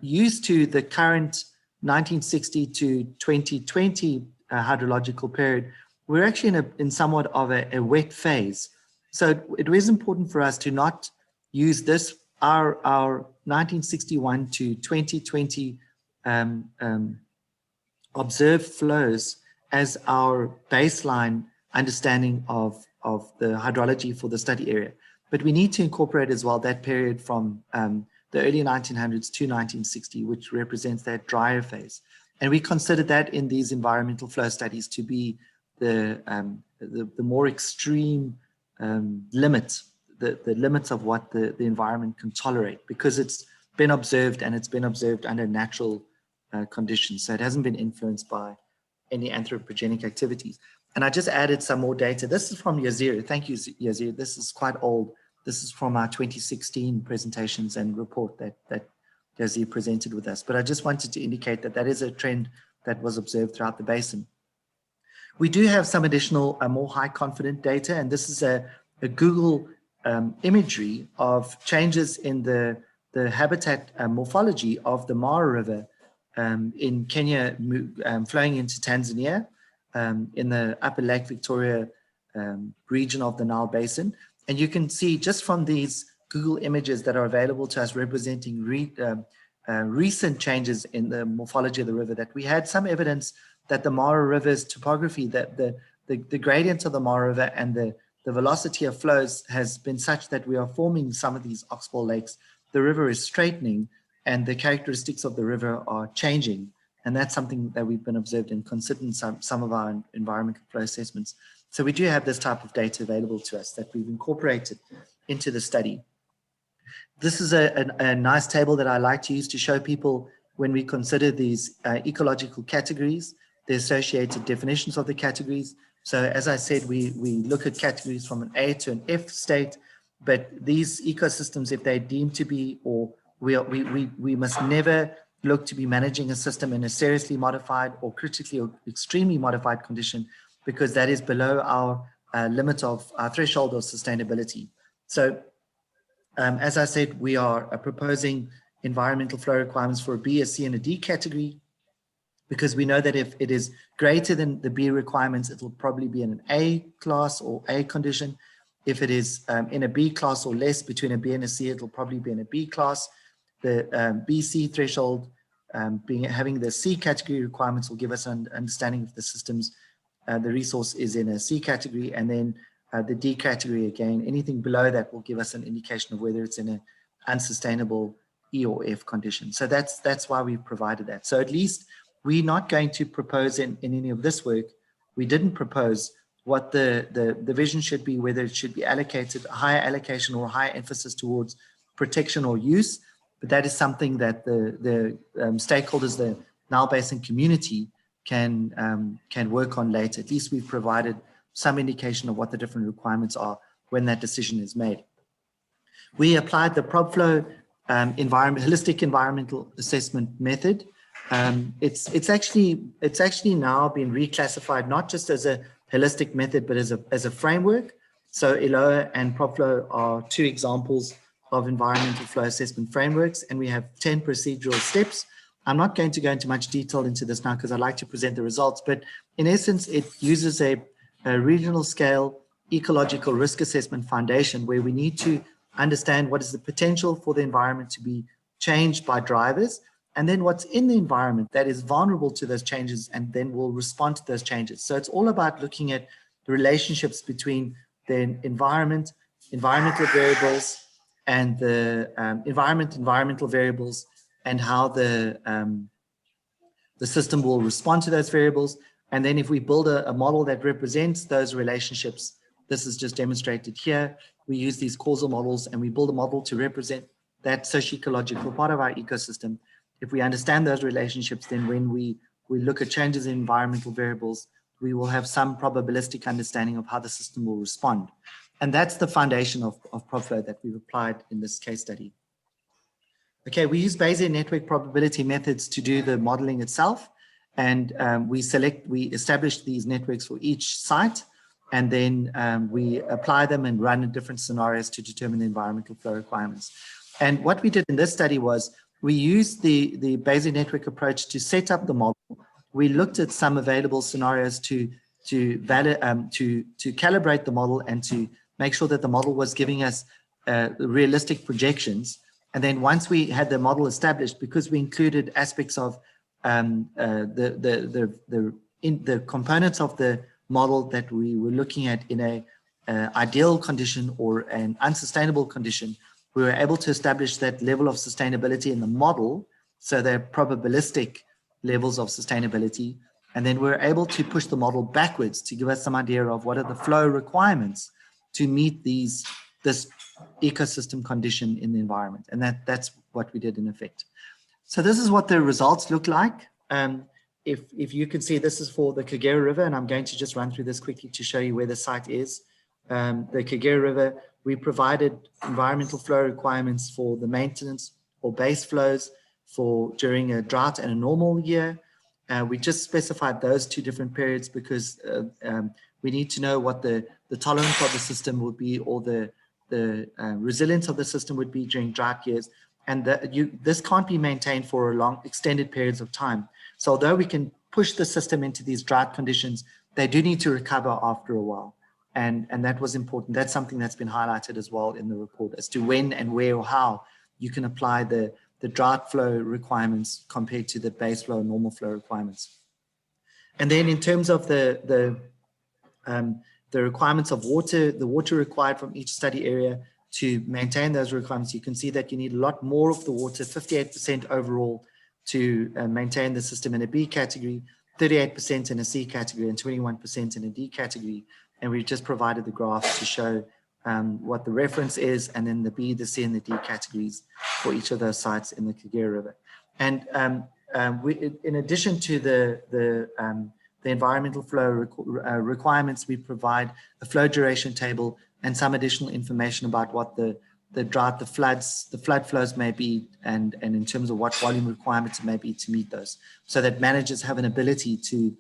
used to the current 1960 to 2020 hydrological period, we're actually in somewhat of a wet phase. So it was important for us to not use this, our 1961 to 2020 observed flows as our baseline understanding of the hydrology for the study area. But we need to incorporate as well that period from the early 1900s to 1960, which represents that drier phase. And we considered that in these environmental flow studies to be the more extreme limit, the limits of what the environment can tolerate, because it's been observed and it's been observed under natural conditions. So it hasn't been influenced by any anthropogenic activities. And I just added some more data. This is from Yazir. Thank you, Yazir. This is quite old. This is from our 2016 presentations and report that Yazir presented with us. But I just wanted to indicate that that is a trend that was observed throughout the basin. We do have some additional more high confident data, and this is a Google imagery of changes in the habitat morphology of the Mara River in Kenya, flowing into Tanzania, in the upper Lake Victoria region of the Nile Basin. And you can see just from these Google images that are available to us representing recent changes in the morphology of the river, that we had some evidence that the Mara River's topography, that the gradient of the Mara River and the velocity of flows has been such that we are forming some of these oxbow lakes. The river is straightening and the characteristics of the river are changing. And that's something that we've been observed and considered in some of our environmental flow assessments. So we do have this type of data available to us that we've incorporated into the study. This is a nice table that I like to use to show people when we consider these ecological categories, the associated definitions of the categories. So as I said, we look at categories from an A to an F state, but these ecosystems, if they're deemed to be, or we must never look to be managing a system in a seriously modified or critically or extremely modified condition, because that is below our limit of our threshold of sustainability. So as I said, we are proposing environmental flow requirements for a B, a C, and a D category, because we know that if it is greater than the B requirements, it will probably be in an A class or A condition. If it is in a B class or less, between a B and a C, it will probably be in a B class. The BC threshold having the C category requirements will give us an understanding of the systems, the resource is in a C category, and then the D category, again, anything below that will give us an indication of whether it's in an unsustainable E or F condition. So that's why we've provided that. So at least we're not going to propose in any of this work, we didn't propose what the vision should be, whether it should be allocated, a higher allocation or a higher emphasis towards protection or use. But that is something that the stakeholders, the Nile Basin community can work on later. At least we've provided some indication of what the different requirements are when that decision is made. We applied the ProbFlow holistic environmental assessment method. It's actually now been reclassified not just as a holistic method, but as a framework. So ELOA and ProbFlow are two examples of environmental flow assessment frameworks, and we have 10 procedural steps. I'm not going to go into much detail into this now because I'd like to present the results, but in essence, it uses a regional scale ecological risk assessment foundation where we need to understand what is the potential for the environment to be changed by drivers, and then what's in the environment that is vulnerable to those changes and then will respond to those changes. So it's all about looking at the relationships between the environmental variables, and the environmental variables, and how the system will respond to those variables. And then if we build a model that represents those relationships, this is just demonstrated here. We use these causal models and we build a model to represent that socio-ecological part of our ecosystem. If we understand those relationships, then when we look at changes in environmental variables, we will have some probabilistic understanding of how the system will respond. And that's the foundation of ProbFlow that we've applied in this case study. Okay, we use Bayesian network probability methods to do the modeling itself. And we establish these networks for each site. And then we apply them and run in different scenarios to determine the environmental flow requirements. And what we did in this study was we used the Bayesian network approach to set up the model. We looked at some available scenarios to calibrate the model and to make sure that the model was giving us realistic projections. And then once we had the model established, because we included aspects of the components of the model that we were looking at in a ideal condition or an unsustainable condition, we were able to establish that level of sustainability in the model. So they're probabilistic levels of sustainability. And then we're able to push the model backwards to give us some idea of what are the flow requirements to meet this ecosystem condition in the environment. And that's what we did in effect. So this is what the results look like. If you can see, this is for the Kagera River, and I'm going to just run through this quickly to show you where the site is. The Kagera River, we provided environmental flow requirements for the maintenance or base flows during a drought and a normal year. We just specified those two different periods because we need to know what the tolerance of the system would be, or the resilience of the system would be during drought years. And this can't be maintained for long extended periods of time. So although we can push the system into these drought conditions, they do need to recover after a while. And that was important. That's something that's been highlighted as well in the report as to when and where or how you can apply the drought flow requirements compared to the base flow and normal flow requirements. And then in terms of the requirements of water, the water required from each study area to maintain those requirements, you can see that you need a lot more of the water, 58% overall, to maintain the system in a B category, 38% in a C category, and 21% in a D category. And we've just provided the graph to show what the reference is, and then the B, the C, and the D categories for each of those sites in the Kagera River. And in addition to the the environmental flow requirements, we provide a flow duration table and some additional information about what the drought, the flood flows may be, and in terms of what volume requirements it may be to meet those, so that managers have an ability to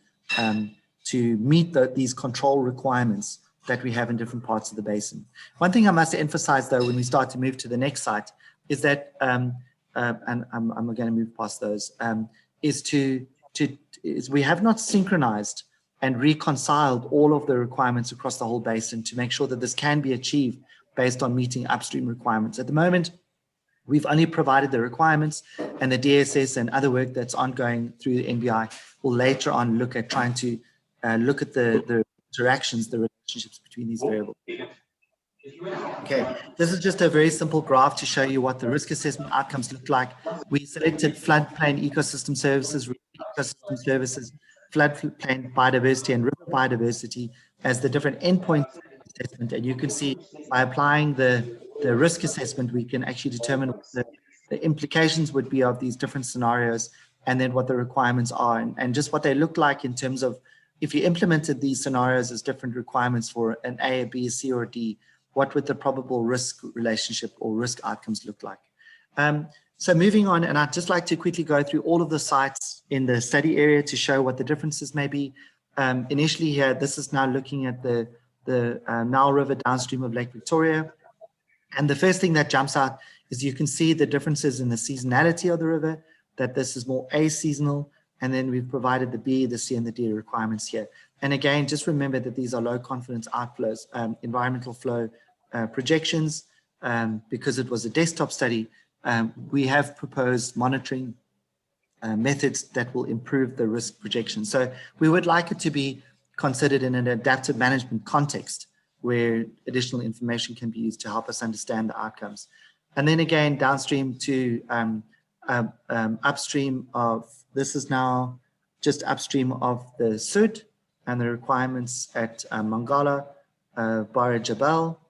meet these control requirements that we have in different parts of the basin. One thing I must emphasize, though, when we start to move to the next site, is that, and I'm going to move past those, is we have not synchronized and reconciled all of the requirements across the whole basin to make sure that this can be achieved based on meeting upstream requirements. At the moment, we've only provided the requirements, and the DSS and other work that's ongoing through the NBI will later on look at trying to look at the interactions, the relationships between these variables. Okay, this is just a very simple graph to show you what the risk assessment outcomes look like. We selected floodplain ecosystem services, floodplain biodiversity, and river biodiversity as the different endpoints assessment. And you can see by applying the risk assessment, we can actually determine what the implications would be of these different scenarios, and then what the requirements are, and just what they look like in terms of if you implemented these scenarios as different requirements for an A, a B, a C, or a D, what would the probable risk relationship or risk outcomes look like? So moving on, and I'd just like to quickly go through all of the sites in the study area to show what the differences may be. Initially here, this is now looking at the Nile River downstream of Lake Victoria. And the first thing that jumps out is you can see the differences in the seasonality of the river, that this is more aseasonal, and then we've provided the B, the C, and the D requirements here. And again, just remember that these are low confidence outflows, environmental flow projections. Because it was a desktop study, we have proposed monitoring methods that will improve the risk projection. So we would like it to be considered in an adaptive management context where additional information can be used to help us understand the outcomes. And then again, downstream to upstream of, this is now just upstream of the Sud and the requirements at Mangala, Bara Jabal,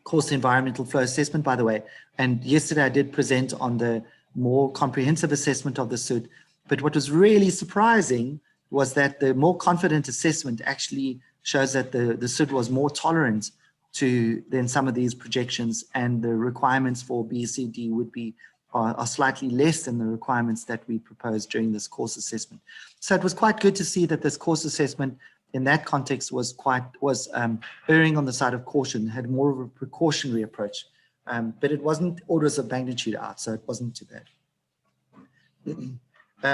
course environmental flow assessment, by the way. And yesterday I did present on the more comprehensive assessment of the Sud. But what was really surprising was that the more confident assessment actually shows that the Sud was more tolerant than some of these projections, and the requirements for B, C, D would be are slightly less than the requirements that we proposed during this course assessment. So it was quite good to see that this course assessment in that context was erring on the side of caution, had more of a precautionary approach, but it wasn't orders of magnitude out, so it wasn't too bad.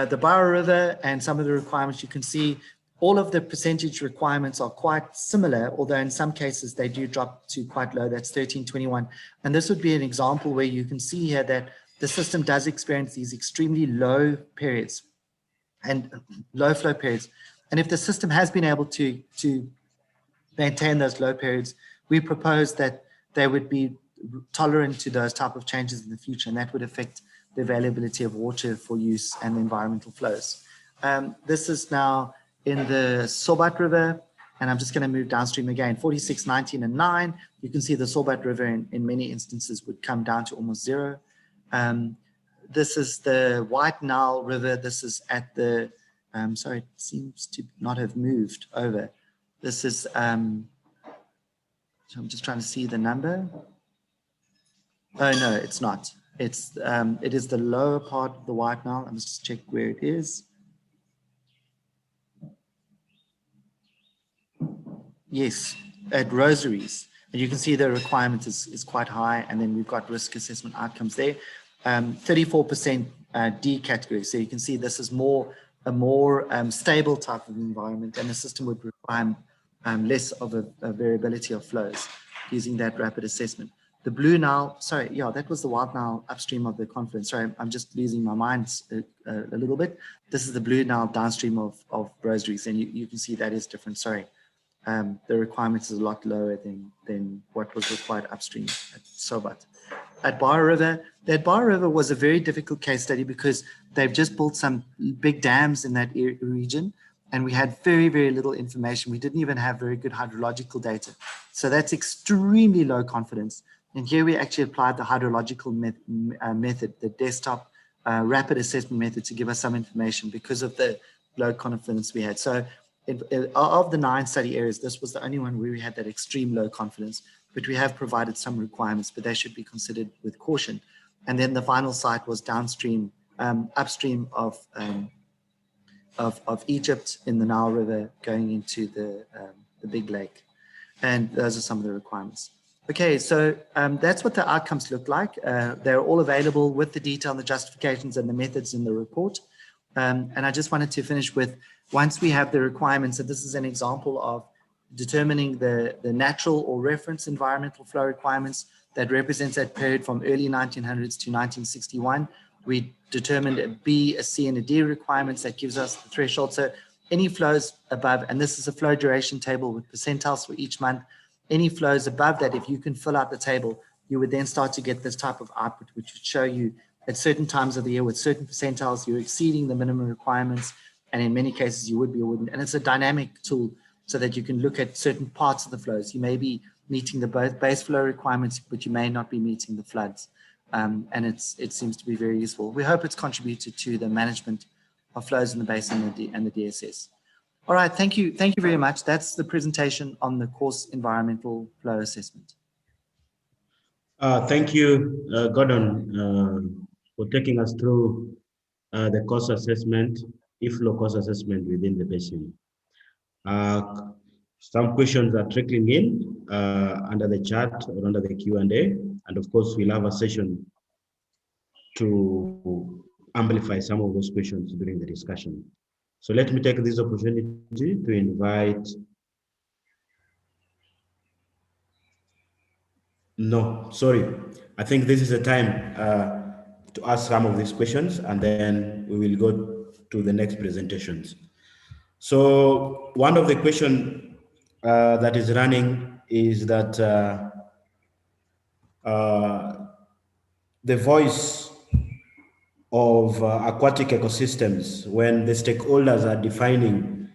The Bara River and some of the requirements, you can see all of the percentage requirements are quite similar, although in some cases they do drop to quite low. That's 1321. And this would be an example where you can see here that the system does experience these extremely low periods and low flow periods. And if the system has been able to maintain those low periods, we propose that they would be tolerant to those type of changes in the future, and that would affect the availability of water for use and environmental flows. This is now in the Sobat River, and I'm just going to move downstream again, 46, 19, and 9. You can see the Sobat River in many instances would come down to almost zero. This is the White Nile River. This is at the, sorry, it seems to not have moved over. This is, so I'm just trying to see the number. Oh, no, it's not. It's, it is the lower part of the White Nile. I must just check where it is. Yes, at Rosaries. And you can see the requirement is quite high, and then we've got risk assessment outcomes there. 34% D category. So you can see this is a more stable type of environment, and the system would require less of a variability of flows using that rapid assessment. The Blue Nile, sorry, yeah, that was the White Nile upstream of the confluence. Sorry, I'm just losing my mind a little bit. This is the Blue Nile downstream of Rosaries, and you can see that is different, sorry. The requirements is a lot lower than what was required upstream at Sobat. At Bara River, that Bara River was a very difficult case study because they've just built some big dams in that region, and we had very, very little information. We didn't even have very good hydrological data. So that's extremely low confidence. And here we actually applied the hydrological method, the desktop rapid assessment method, to give us some information because of the low confidence we had. So of the 9 study areas, this was the only one where we had that extreme low confidence, but we have provided some requirements, but they should be considered with caution. And then the final site was downstream, upstream of Egypt in the Nile River going into the big lake. And those are some of the requirements. Okay, so that's what the outcomes look like. They're all available with the detail and the justifications and the methods in the report. And I just wanted to finish with, once we have the requirements, and this is an example of determining the natural or reference environmental flow requirements that represents that period from early 1900s to 1961. We determined a B, a C, and a D requirements that gives us the threshold. So any flows above, and this is a flow duration table with percentiles for each month, any flows above that, if you can fill out the table, you would then start to get this type of output, which would show you at certain times of the year with certain percentiles, you're exceeding the minimum requirements. And in many cases you would be or wouldn't. And it's a dynamic tool so that you can look at certain parts of the flows. You may be meeting the base flow requirements, but you may not be meeting the floods. And it seems to be very useful. We hope it's contributed to the management of flows in the basin and the DSS. All right, thank you. Thank you very much. That's the presentation on the course environmental flow assessment. Thank you, Gordon, for taking us through the course assessment, Inflow course assessment within the basin. Some questions are trickling in under the chat or under the Q&A, and of course we'll have a session to amplify some of those questions during the discussion. So let me take this opportunity to invite. No, sorry. I think this is the time to ask some of these questions, and then we will go to the next presentations. So one of the questions that is running is that the voice of aquatic ecosystems when the stakeholders are defining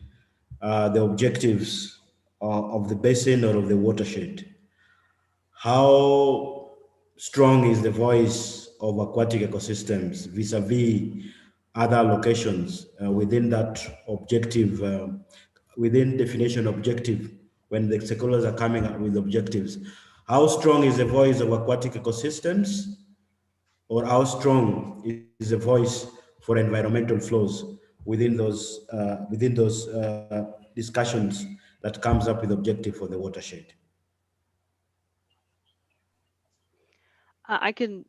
the objectives of the basin or of the watershed. How strong is the voice of aquatic ecosystems vis-a-vis other locations within that objective, within definition objective, when the stakeholders are coming up with objectives? How strong is the voice of aquatic ecosystems, or how strong is the voice for environmental flows within those discussions that comes up with objective for the watershed? I can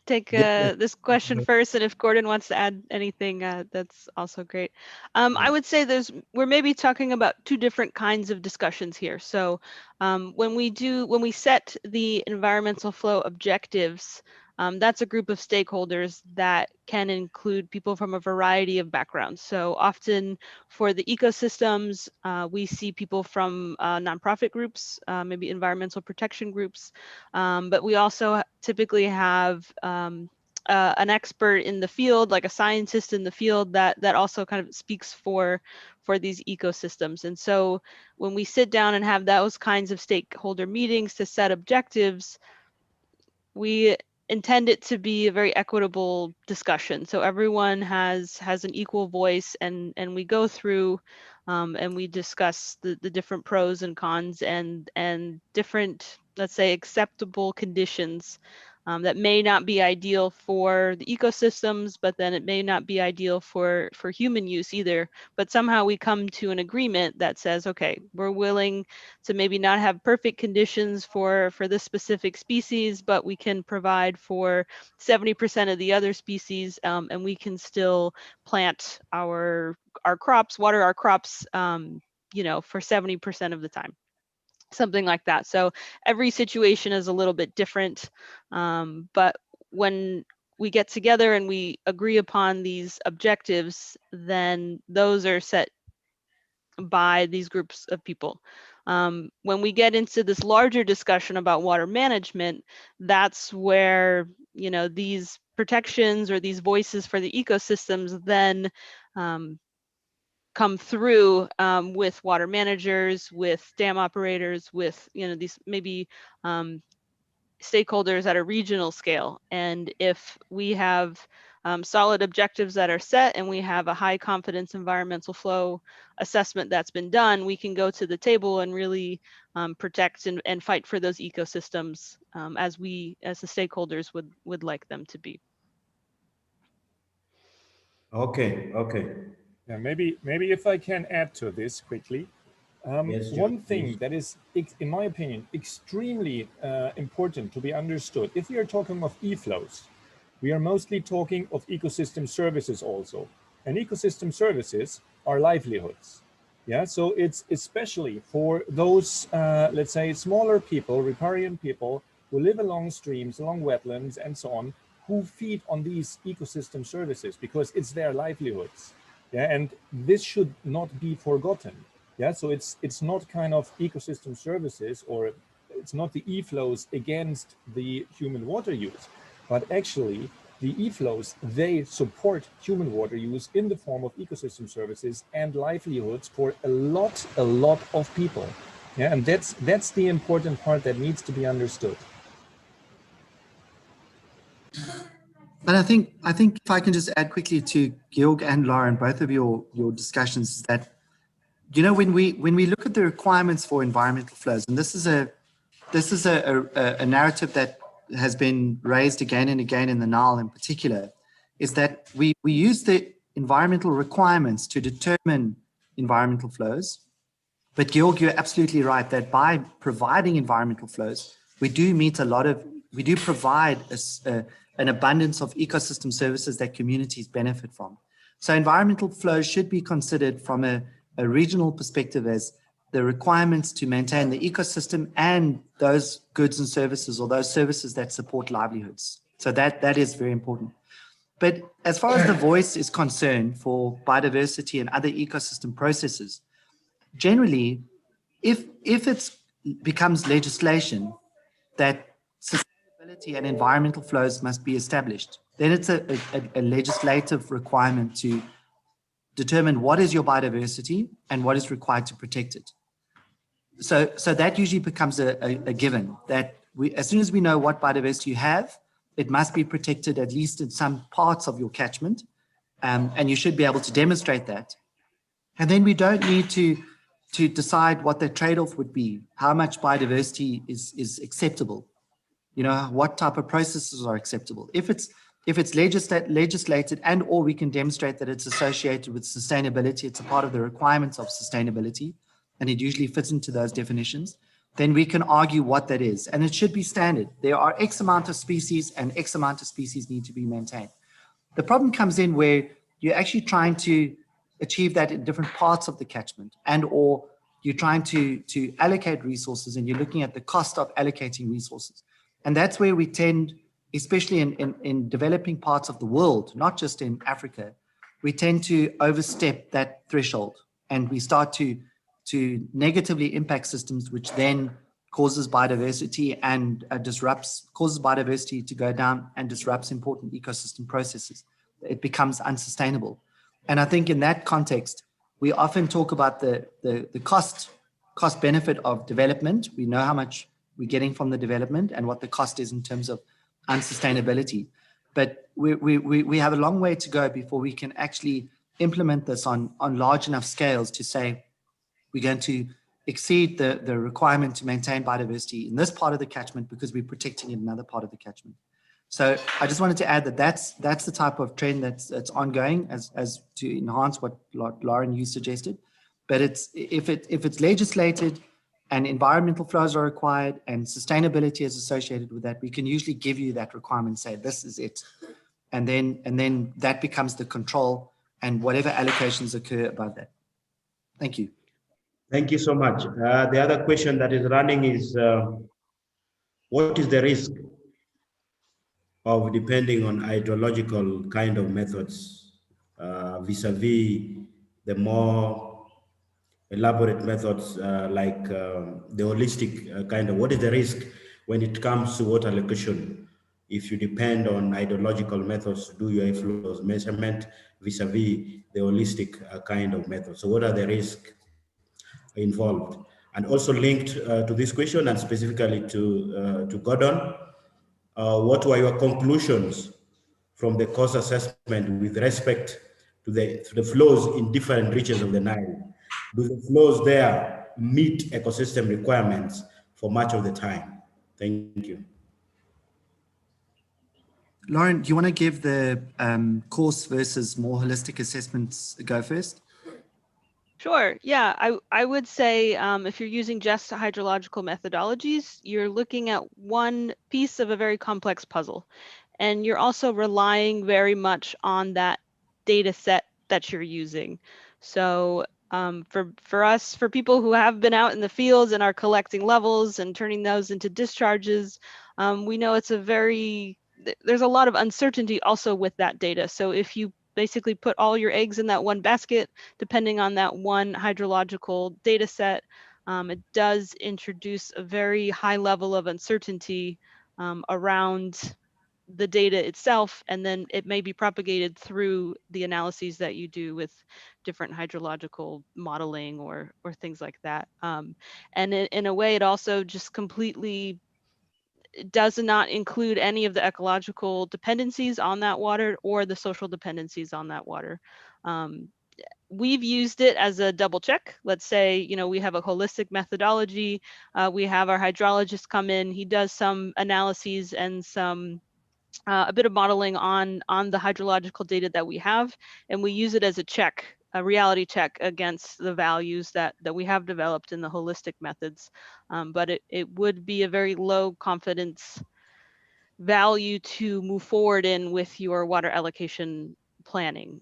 take this question first, and if Gordon wants to add anything, that's also great. I would say we're maybe talking about two different kinds of discussions here. So when we set the environmental flow objectives, that's a group of stakeholders that can include people from a variety of backgrounds. So often for the ecosystems, we see people from nonprofit groups, maybe environmental protection groups, but we also typically have an expert in the field, like a scientist in the field that also kind of speaks for these ecosystems. And so when we sit down and have those kinds of stakeholder meetings to set objectives, we intend it to be a very equitable discussion. So everyone has an equal voice, and we go through and we discuss the different pros and cons and different, let's say, acceptable conditions that may not be ideal for the ecosystems, but then it may not be ideal for human use either. But somehow we come to an agreement that says, okay, we're willing to maybe not have perfect conditions for this specific species, but we can provide for 70% of the other species, and we can still plant our crops, water our crops, you know, for 70% of the time. Something like that. So every situation is a little bit different, but when we get together and we agree upon these objectives, then those are set by these groups of people. When we get into this larger discussion about water management, that's where, you know, these protections or these voices for the ecosystems then come through with water managers, with dam operators, with, you know, these maybe stakeholders at a regional scale. And if we have solid objectives that are set and we have a high confidence environmental flow assessment that's been done, we can go to the table and really protect and fight for those ecosystems as the stakeholders would like them to be. Okay, okay. Yeah, maybe if I can add to this quickly. Yes, one John, thing please. that is, in my opinion, extremely important to be understood, if we are talking of e-flows, we are mostly talking of ecosystem services also. And ecosystem services are livelihoods. Yeah, so it's especially for those, let's say, smaller people, riparian people, who live along streams, along wetlands, and so on, who feed on these ecosystem services because it's their livelihoods. Yeah, and this should not be forgotten. Yeah, so it's not kind of ecosystem services, or it's not the e-flows against the human water use, but actually the e-flows, they support human water use in the form of ecosystem services and livelihoods for a lot of people. Yeah, and that's the important part that needs to be understood. But I think if I can just add quickly to Georg and Lauren, both of your discussions, is that, you know, when we look at the requirements for environmental flows, and this is a narrative that has been raised again and again in the Nile in particular, is that we use the environmental requirements to determine environmental flows. But Georg, you're absolutely right that by providing environmental flows, we do provide an abundance of ecosystem services that communities benefit from. So environmental flows should be considered from a regional perspective as the requirements to maintain the ecosystem and those goods and services, or those services that support livelihoods. So that is very important. But as far as the voice is concerned for biodiversity and other ecosystem processes, generally, if it becomes legislation that sustainability and environmental flows must be established, then it's a legislative requirement to determine what is your biodiversity and what is required to protect it. So that usually becomes a given, that as soon as we know what biodiversity you have, it must be protected at least in some parts of your catchment, and you should be able to demonstrate that. And then we don't need to decide what the trade-off would be, how much biodiversity is acceptable, you know, what type of processes are acceptable. If it's legislated and or we can demonstrate that it's associated with sustainability, it's a part of the requirements of sustainability, and it usually fits into those definitions, then we can argue what that is. And it should be standard. There are X amount of species and X amount of species need to be maintained. The problem comes in where you're actually trying to achieve that in different parts of the catchment, and or you're trying to allocate resources and you're looking at the cost of allocating resources. And that's where we tend, especially in developing parts of the world, not just in Africa, we tend to overstep that threshold and we start to negatively impact systems, which then causes biodiversity and causes biodiversity to go down and disrupts important ecosystem processes. It becomes unsustainable. And I think in that context, we often talk about the cost benefit of development. We know how much we're getting from the development and what the cost is in terms of unsustainability. But we have a long way to go before we can actually implement this on large enough scales to say we're going to exceed the requirement to maintain biodiversity in this part of the catchment because we're protecting it in another part of the catchment. So I just wanted to add that that's the type of trend that's ongoing as to enhance what Lauren, you suggested. But if it's legislated and environmental flows are required and sustainability is associated with that, we can usually give you that requirement and say this is it, and then that becomes the control and whatever allocations occur above that. Thank you. Thank you so much. The other question that is running is, what is the risk of depending on hydrological kind of methods vis-a-vis the more elaborate methods like the holistic kind of, what is the risk when it comes to water allocation if you depend on hydrological methods to do your inflows measurement vis-a-vis the holistic kind of method? So what are the risks involved? And also linked to this question and specifically to Gordon, What were your conclusions from the cost assessment with respect to the flows in different reaches of the Nile? Do the flows there meet ecosystem requirements for much of the time? Thank you. Lauren, do you want to give the course versus more holistic assessments a go first? Sure. Yeah, I would say if you're using just hydrological methodologies, you're looking at one piece of a very complex puzzle. And you're also relying very much on that data set that you're using. So for us, for people who have been out in the fields and are collecting levels and turning those into discharges, we know it's there's a lot of uncertainty also with that data. So if you basically put all your eggs in that one basket, depending on that one hydrological data set, it does introduce a very high level of uncertainty around the data itself, and then it may be propagated through the analyses that you do with different hydrological modeling or things like that. And in a way, it also just completely does not include any of the ecological dependencies on that water or the social dependencies on that water. We've used it as a double check. Let's say, you know, we have a holistic methodology. We have our hydrologist come in. He does some analyses and some a bit of modeling on the hydrological data that we have, and we use it as a check, a reality check against the values that we have developed in the holistic methods. But it would be a very low confidence value to move forward in with your water allocation planning.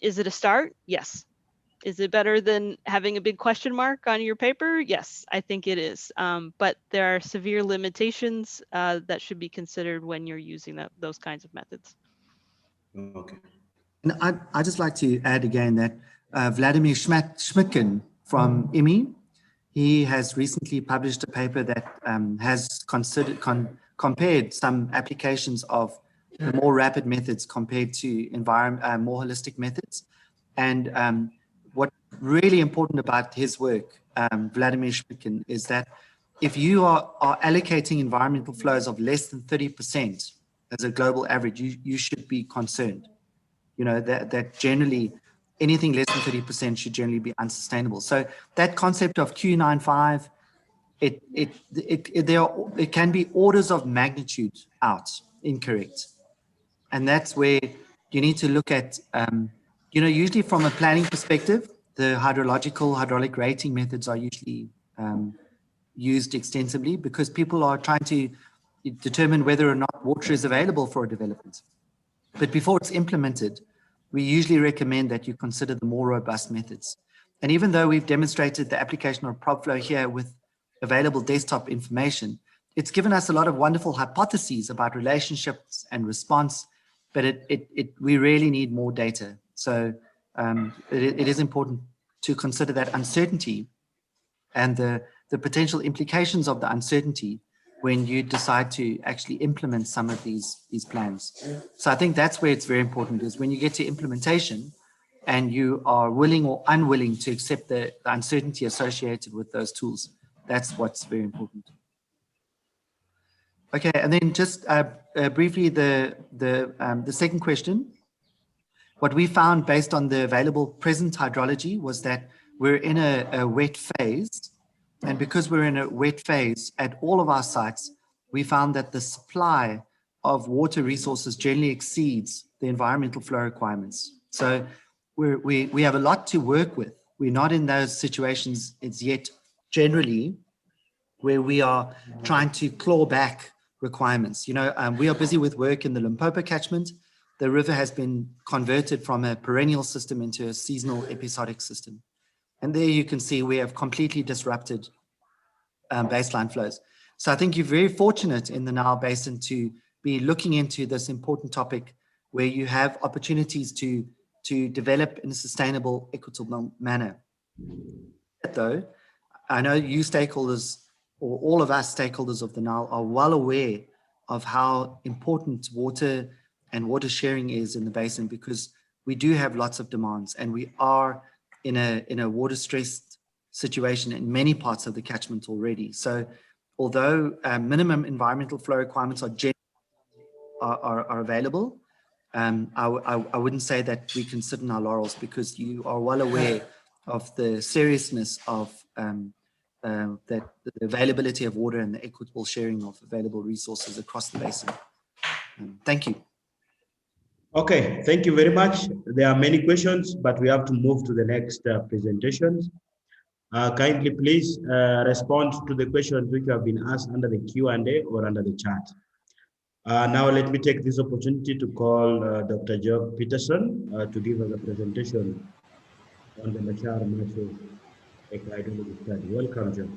Is it a start? Yes. Is it better than having a big question mark on your paper? Yes, I think it is. But there are severe limitations that should be considered when you're using those kinds of methods. Okay. And I'd just like to add again that Vladimir Schmidtken from IMI, he has recently published a paper that has compared some applications of the more rapid methods compared to more holistic methods. And what's really important about his work, Vladimir Schmidtken, is that if you are allocating environmental flows of less than 30% as a global average, you should be concerned. You know, that generally anything less than 30% should generally be unsustainable. So that concept of Q95, it can be orders of magnitude out incorrect. And that's where you need to look at, you know, usually from a planning perspective, the hydraulic rating methods are usually used extensively because people are trying to determine whether or not water is available for a development. But before it's implemented, we usually recommend that you consider the more robust methods. And even though we've demonstrated the application of ProbFlow here with available desktop information, it's given us a lot of wonderful hypotheses about relationships and response, but we really need more data. So it is important to consider that uncertainty and the potential implications of the uncertainty when you decide to actually implement some of these plans. So I think that's where it's very important, is when you get to implementation and you are willing or unwilling to accept the uncertainty associated with those tools. That's what's very important. Okay, and then just briefly the second question. What we found based on the available present hydrology was that we're in a wet phase. And because we're in a wet phase at all of our sites, we found that the supply of water resources generally exceeds the environmental flow requirements. So we have a lot to work with. We're not in those situations as yet generally where we are trying to claw back requirements. You know, we are busy with work in the Limpopo catchment. The river has been converted from a perennial system into a seasonal episodic system. And there you can see we have completely disrupted baseline flows. So I think you're very fortunate in the Nile Basin to be looking into this important topic where you have opportunities to develop in a sustainable, equitable manner. Though, I know you stakeholders, or all of us stakeholders of the Nile, are well aware of how important water and water sharing is in the basin, because we do have lots of demands and we are in a water stressed situation in many parts of the catchment already. So although minimum environmental flow requirements are generally are available. I wouldn't say that we can sit in our laurels, because you are well aware of the seriousness of the availability of water and the equitable sharing of available resources across the basin. Thank you. Okay, thank you very much. There are many questions, but we have to move to the next presentations. Kindly please respond to the questions which have been asked under the Q&A or under the chat. Now let me take this opportunity to call Dr. Geoff Peterson to give us a presentation on the Machar Marshes hydrology study. Welcome, Geoff.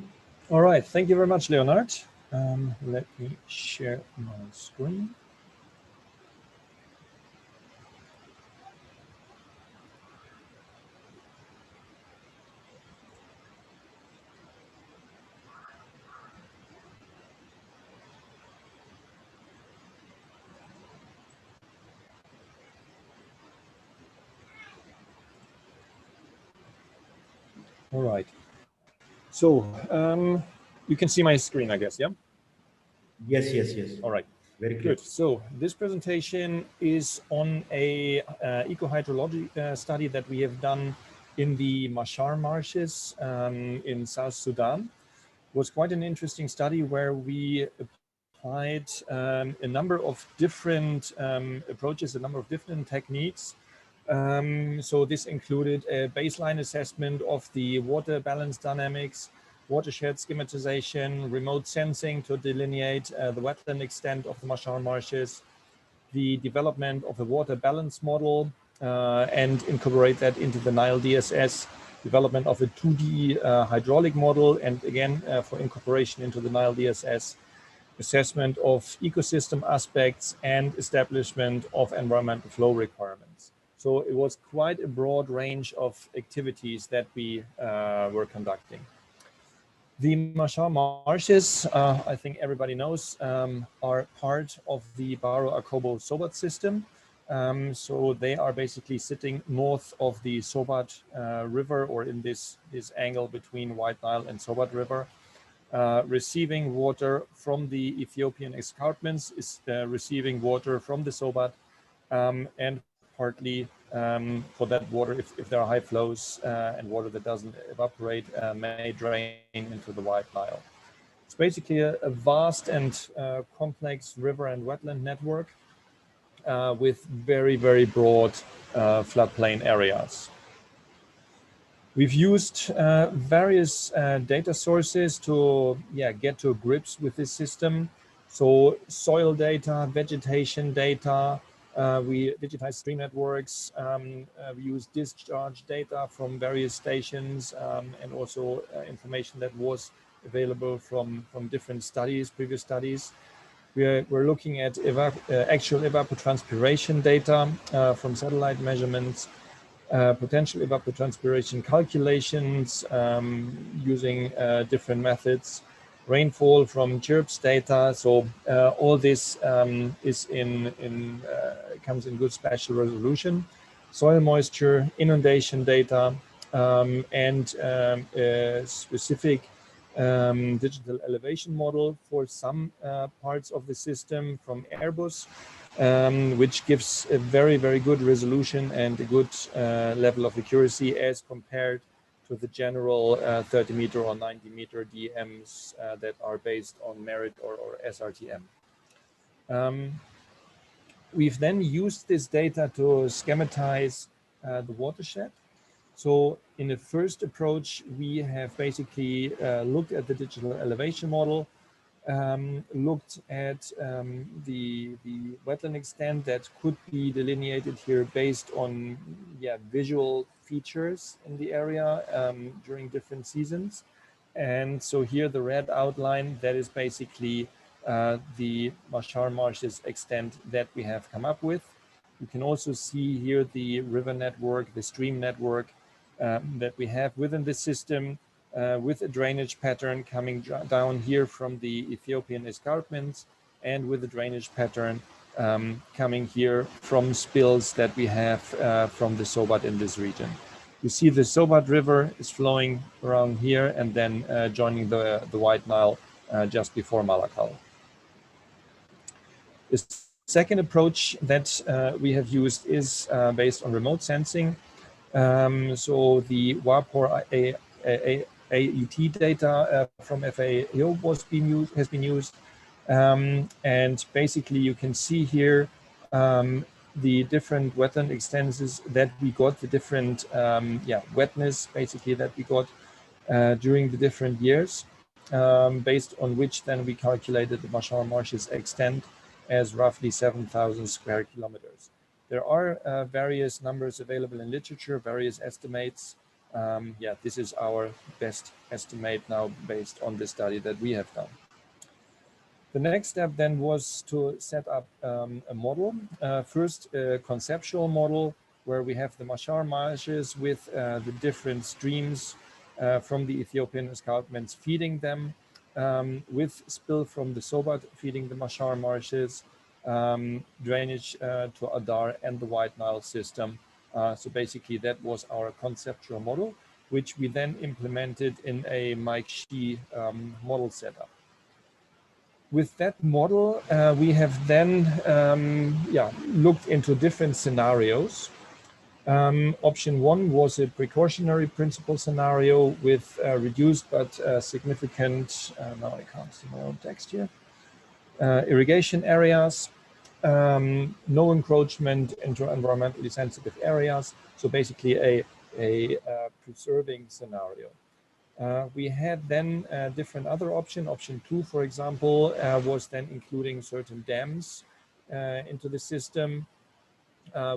All right, thank you very much, Leonard. Let me share my screen. All right. So you can see my screen, I guess, yeah? Yes, yes, yes. All right. Very clear. Good. So this presentation is on a eco-hydrology study that we have done in the Machar Marshes in South Sudan. It was quite an interesting study where we applied a number of different approaches, a number of different techniques. So this included a baseline assessment of the water balance dynamics, watershed schematization, remote sensing to delineate the wetland extent of the Machar Marshes, the development of a water balance model, and incorporate that into the Nile DSS, development of a 2D hydraulic model, and again, for incorporation into the Nile DSS, assessment of ecosystem aspects and establishment of environmental flow requirements. So it was quite a broad range of activities that we were conducting. The Machar Marshes, I think everybody knows, are part of the Baro-Akobo-Sobat system. So they are basically sitting north of the Sobat River, or in this angle between White Nile and Sobat River, receiving water from the Ethiopian escarpments, is receiving water from the Sobat, and partly for that water, if there are high flows and water that doesn't evaporate, may drain into the White Nile. It's basically a vast and complex river and wetland network with very, very broad floodplain areas. We've used various data sources to get to grips with this system. So soil data, vegetation data, we digitize stream networks, we use discharge data from various stations, and also information that was available from different studies, previous studies. We're looking at actual evapotranspiration data from satellite measurements, potential evapotranspiration calculations using different methods, rainfall from GIRPS data. So all this comes in good spatial resolution, soil moisture, inundation data, and a specific digital elevation model for some parts of the system from Airbus, which gives a very, very good resolution and a good level of accuracy as compared to the general 30 meter or 90 meter DMs that are based on merit or SRTM. We've then used this data to schematize the watershed. So in the first approach, we have basically looked at the digital elevation model, looked at the wetland extent that could be delineated here based on visual features in the area during different seasons. And so here the red outline, that is basically the Machar Marshes extent that we have come up with. You can also see here the river network, the stream network that we have within the system, with a drainage pattern coming down here from the Ethiopian escarpments, and with a drainage pattern coming here from spills that we have from the Sobat in this region. You see the Sobat River is flowing around here and then joining the White Nile just before Malakal. A second approach that we have used is based on remote sensing. So the WAPOR AET data from FAO has been used. And basically you can see here the different wetland extensions that we got, the different wetness basically that we got during the different years, based on which then we calculated the Machar Marshes extent as roughly 7,000 square kilometers. There are various numbers available in literature, various estimates. This is our best estimate now based on the study that we have done. The next step then was to set up a model. First, a conceptual model where we have the Machar Marshes with the different streams from the Ethiopian escarpments feeding them, with spill from the Sobat feeding the Machar Marshes, drainage to Adar and the White Nile system. So basically that was our conceptual model, which we then implemented in a Mike Shee model setup. With that model, we have then looked into different scenarios. Option one was a precautionary principle scenario with reduced but significant, now I can't see my own text here, irrigation areas, no encroachment into environmentally sensitive areas. So basically a preserving scenario. We had then different other option. Option two, for example, was then including certain dams into the system.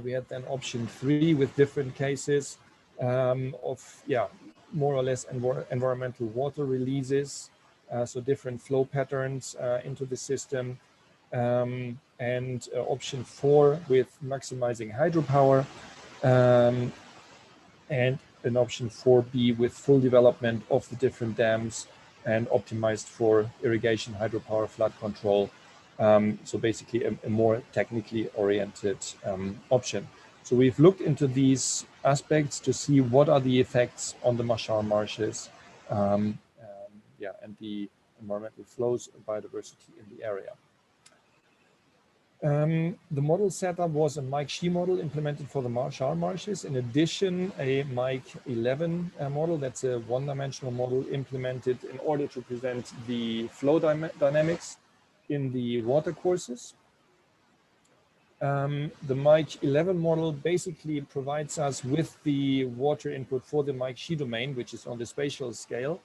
We had then option three with different cases of more or less environmental water releases, so different flow patterns into the system. And option four with maximizing hydropower, and an option 4B with full development of the different dams and optimized for irrigation, hydropower, flood control. So basically a more technically oriented option. So we've looked into these aspects to see what are the effects on the Machar Marshes and the environmental flows and biodiversity in the area. The model setup was a Mike Shee model implemented for the Machar Marshes. In addition, a Mike 11 model, that's a one-dimensional model implemented in order to present the flow dynamics in the water courses. The Mike 11 model basically provides us with the water input for the Mike Shee domain, which is on the spatial scale.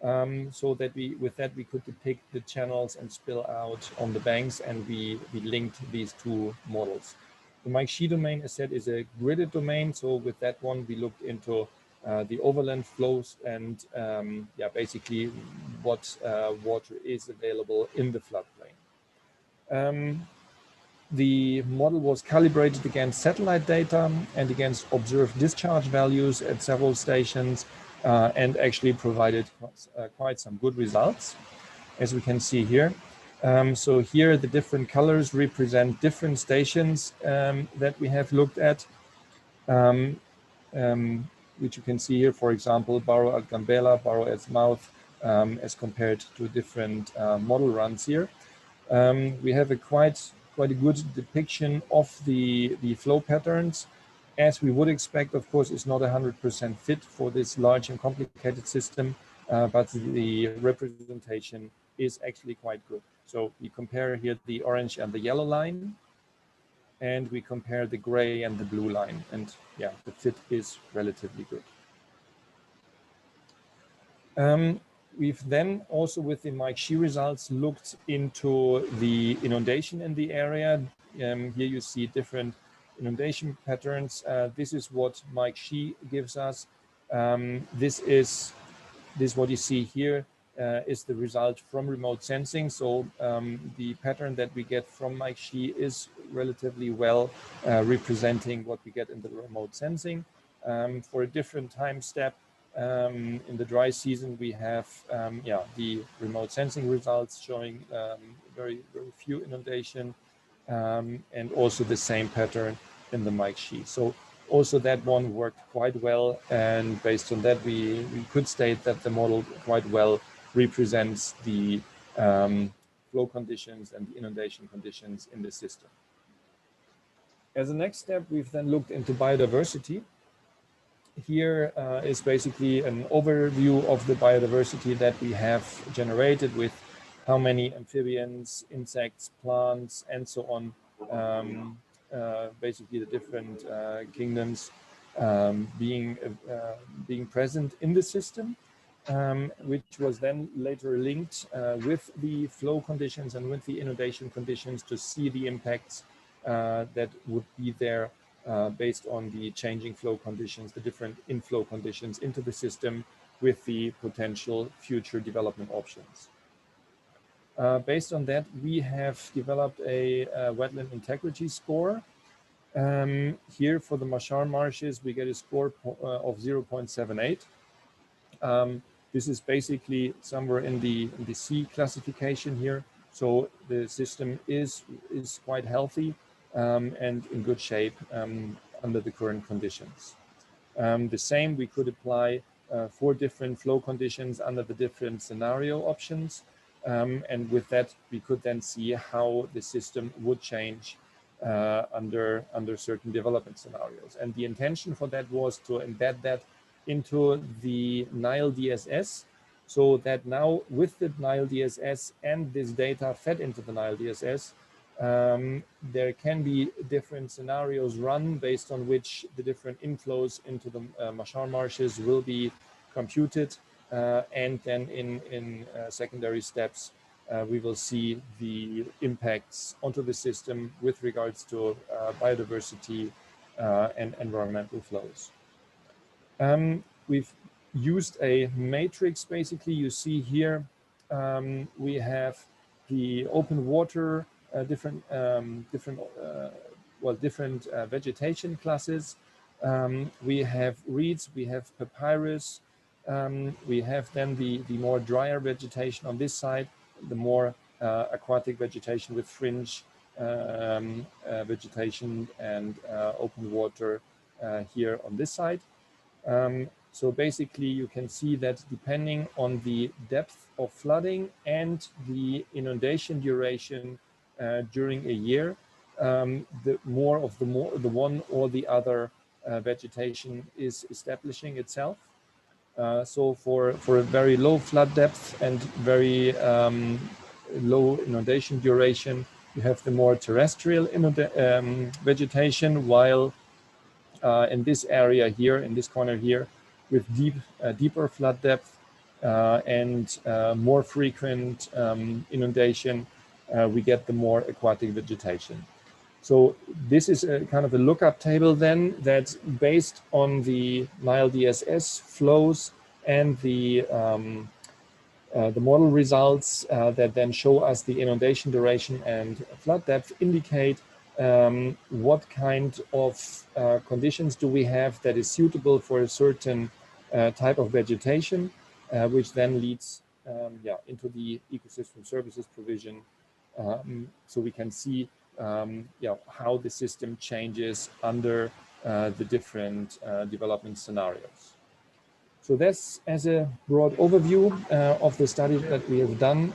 So that we could depict the channels and spill out on the banks, and we linked these two models. The Mike Shee domain, as said, is a gridded domain. So with that one, we looked into the overland flows and basically what water is available in the floodplain. The model was calibrated against satellite data and against observed discharge values at several stations. And actually provided quite some good results, as we can see here. So here the different colors represent different stations that we have looked at, which you can see here, for example, Barrow at Gambela, Barrow at Mouth, as compared to different model runs here. We have a quite a good depiction of the flow patterns. As we would expect, of course, it's not 100% fit for this large and complicated system, but the representation is actually quite good. So we compare here the orange and the yellow line, and we compare the gray and the blue line, and yeah, the fit is relatively good. We've then also, with the Mike Shee results, looked into the inundation in the area. Here you see different inundation patterns. This is what Mike Shee gives us. This what you see here is the result from remote sensing. So the pattern that we get from Mike Shee is relatively well representing what we get in the remote sensing. For a different time step, in the dry season, we have the remote sensing results showing very few inundation, and also the same pattern in the Mike Shee. So also that one worked quite well, and based on that we could state that the model quite well represents the flow conditions and the inundation conditions in the system. As a next step, we've then looked into biodiversity. Here is basically an overview of the biodiversity that we have generated with how many amphibians, insects, plants, and so on, basically the different kingdoms being present in the system, which was then later linked with the flow conditions and with the inundation conditions to see the impacts that would be there based on the changing flow conditions, the different inflow conditions into the system with the potential future development options. Based on that, we have developed a wetland integrity score. Here for the Machar marshes, we get a score of 0.78. This is basically somewhere in the C classification here. So the system is quite healthy and in good shape under the current conditions. The same we could apply for different flow conditions under the different scenario options. And with that, we could then see how the system would change under certain development scenarios. And the intention for that was to embed that into the Nile DSS, so that now with the Nile DSS and this data fed into the Nile DSS, there can be different scenarios run based on which the different inflows into the Machar marshes will be computed. And then in secondary steps, we will see the impacts onto the system with regards to biodiversity and environmental flows. We've used a matrix. Basically, you see here, we have the open water, different vegetation classes. We have reeds, we have papyrus, we have then the more drier vegetation on this side, the more aquatic vegetation with fringe vegetation and open water here on this side. So basically you can see that depending on the depth of flooding and the inundation duration during a year, the more of the one or the other vegetation is establishing itself. So for a very low flood depth and very low inundation duration, you have the more terrestrial vegetation, while in this area here, in this corner here, with deeper flood depth and more frequent inundation, we get the more aquatic vegetation. So this is a kind of a lookup table then that's based on the Nile DSS flows and the model results that then show us the inundation duration and flood depth indicate what kind of conditions do we have that is suitable for a certain type of vegetation, which then leads into the ecosystem services provision. So we can see how the system changes under the different development scenarios. So that's as a broad overview of the study that we have done.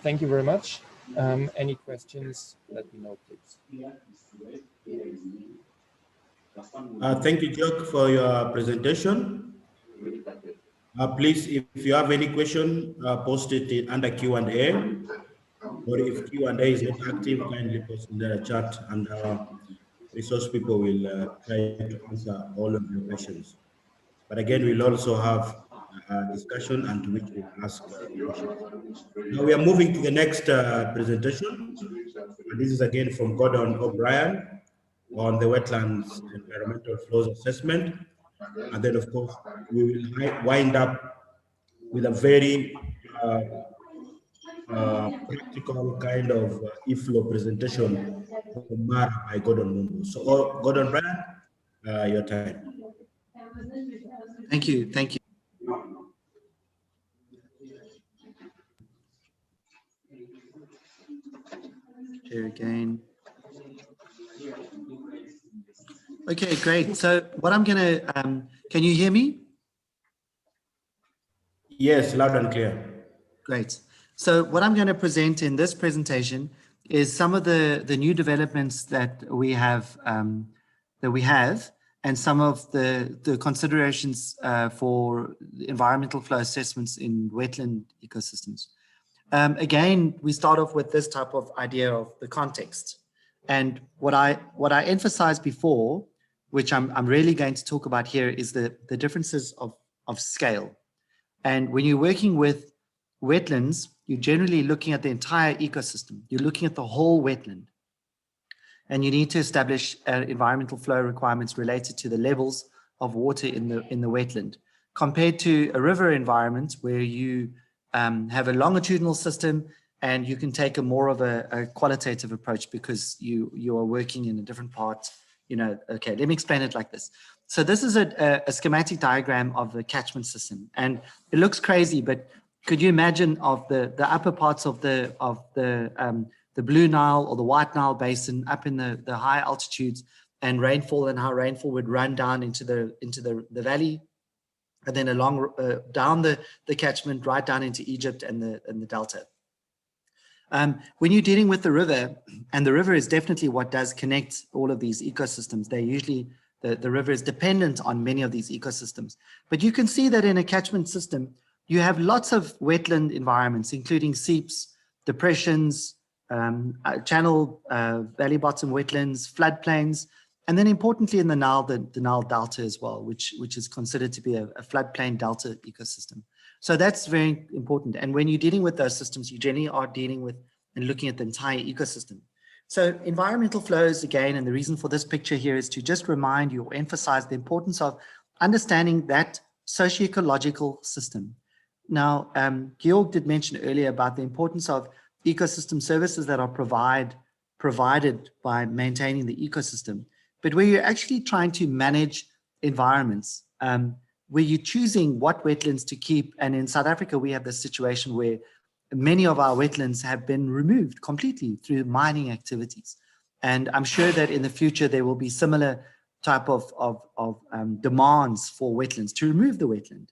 Thank you very much. Any questions, let me know, please. Thank you, Jörg, for your presentation. Please, if you have any question, post it under Q&A. Or if Q&A is not active, kindly post in the chat, and our resource people will try to answer all of your questions. But again, we'll also have a discussion and to which we'll ask questions. Now we are moving to the next presentation. And this is again from Gordon O'Brien on the Wetlands Environmental Flows Assessment. And then, of course, we will wind up with a very practical kind of inflow presentation from Mara by Gordon Mumbo. So, Gordon Bryan, your time. Thank you. Thank you. Share again. Okay, great. So what I'm going to, can you hear me? Yes, loud and clear. Great. So what I'm going to present in this presentation is some of the new developments that we have, and some of the considerations for environmental flow assessments in wetland ecosystems. Again, we start off with this type of idea of the context. And what I emphasized before, which I'm really going to talk about here, is the differences of scale. And when you're working with wetlands, you're generally looking at the entire ecosystem. You're looking at the whole wetland. And you need to establish environmental flow requirements related to the levels of water in the wetland, compared to a river environment where you have a longitudinal system and you can take a more of a qualitative approach because you are working in a different part. Okay, let me explain it like this. So this is a schematic diagram of the catchment system, and it looks crazy, but could you imagine of the upper parts of the Blue Nile or the White Nile Basin up in the high altitudes, and rainfall, and how rainfall would run down into the valley, and then along down the catchment right down into Egypt and the delta. When you're dealing with the river, and the river is definitely what does connect all of these ecosystems, they usually, the river is dependent on many of these ecosystems. But you can see that in a catchment system, you have lots of wetland environments, including seeps, depressions, channel, valley bottom wetlands, floodplains, and then importantly in the Nile, the Nile Delta as well, which is considered to be a floodplain delta ecosystem. So that's very important. And when you're dealing with those systems, you generally are dealing with and looking at the entire ecosystem. So environmental flows, again, and the reason for this picture here is to just remind you or emphasize the importance of understanding that socio-ecological system. Now, Georg did mention earlier about the importance of ecosystem services that are provided by maintaining the ecosystem, but where you're actually trying to manage environments, where you're choosing what wetlands to keep. And in South Africa, we have this situation where many of our wetlands have been removed completely through mining activities. And I'm sure that in the future, there will be similar type of demands for wetlands to remove the wetland.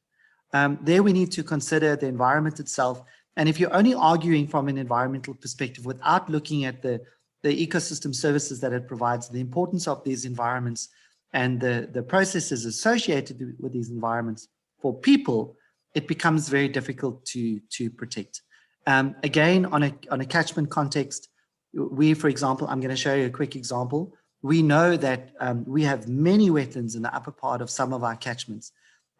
There we need to consider the environment itself. And if you're only arguing from an environmental perspective without looking at the ecosystem services that it provides, the importance of these environments and the processes associated with these environments for people, it becomes very difficult to protect. Again, on a catchment context, we, for example, I'm going to show you a quick example. We know that we have many wetlands in the upper part of some of our catchments,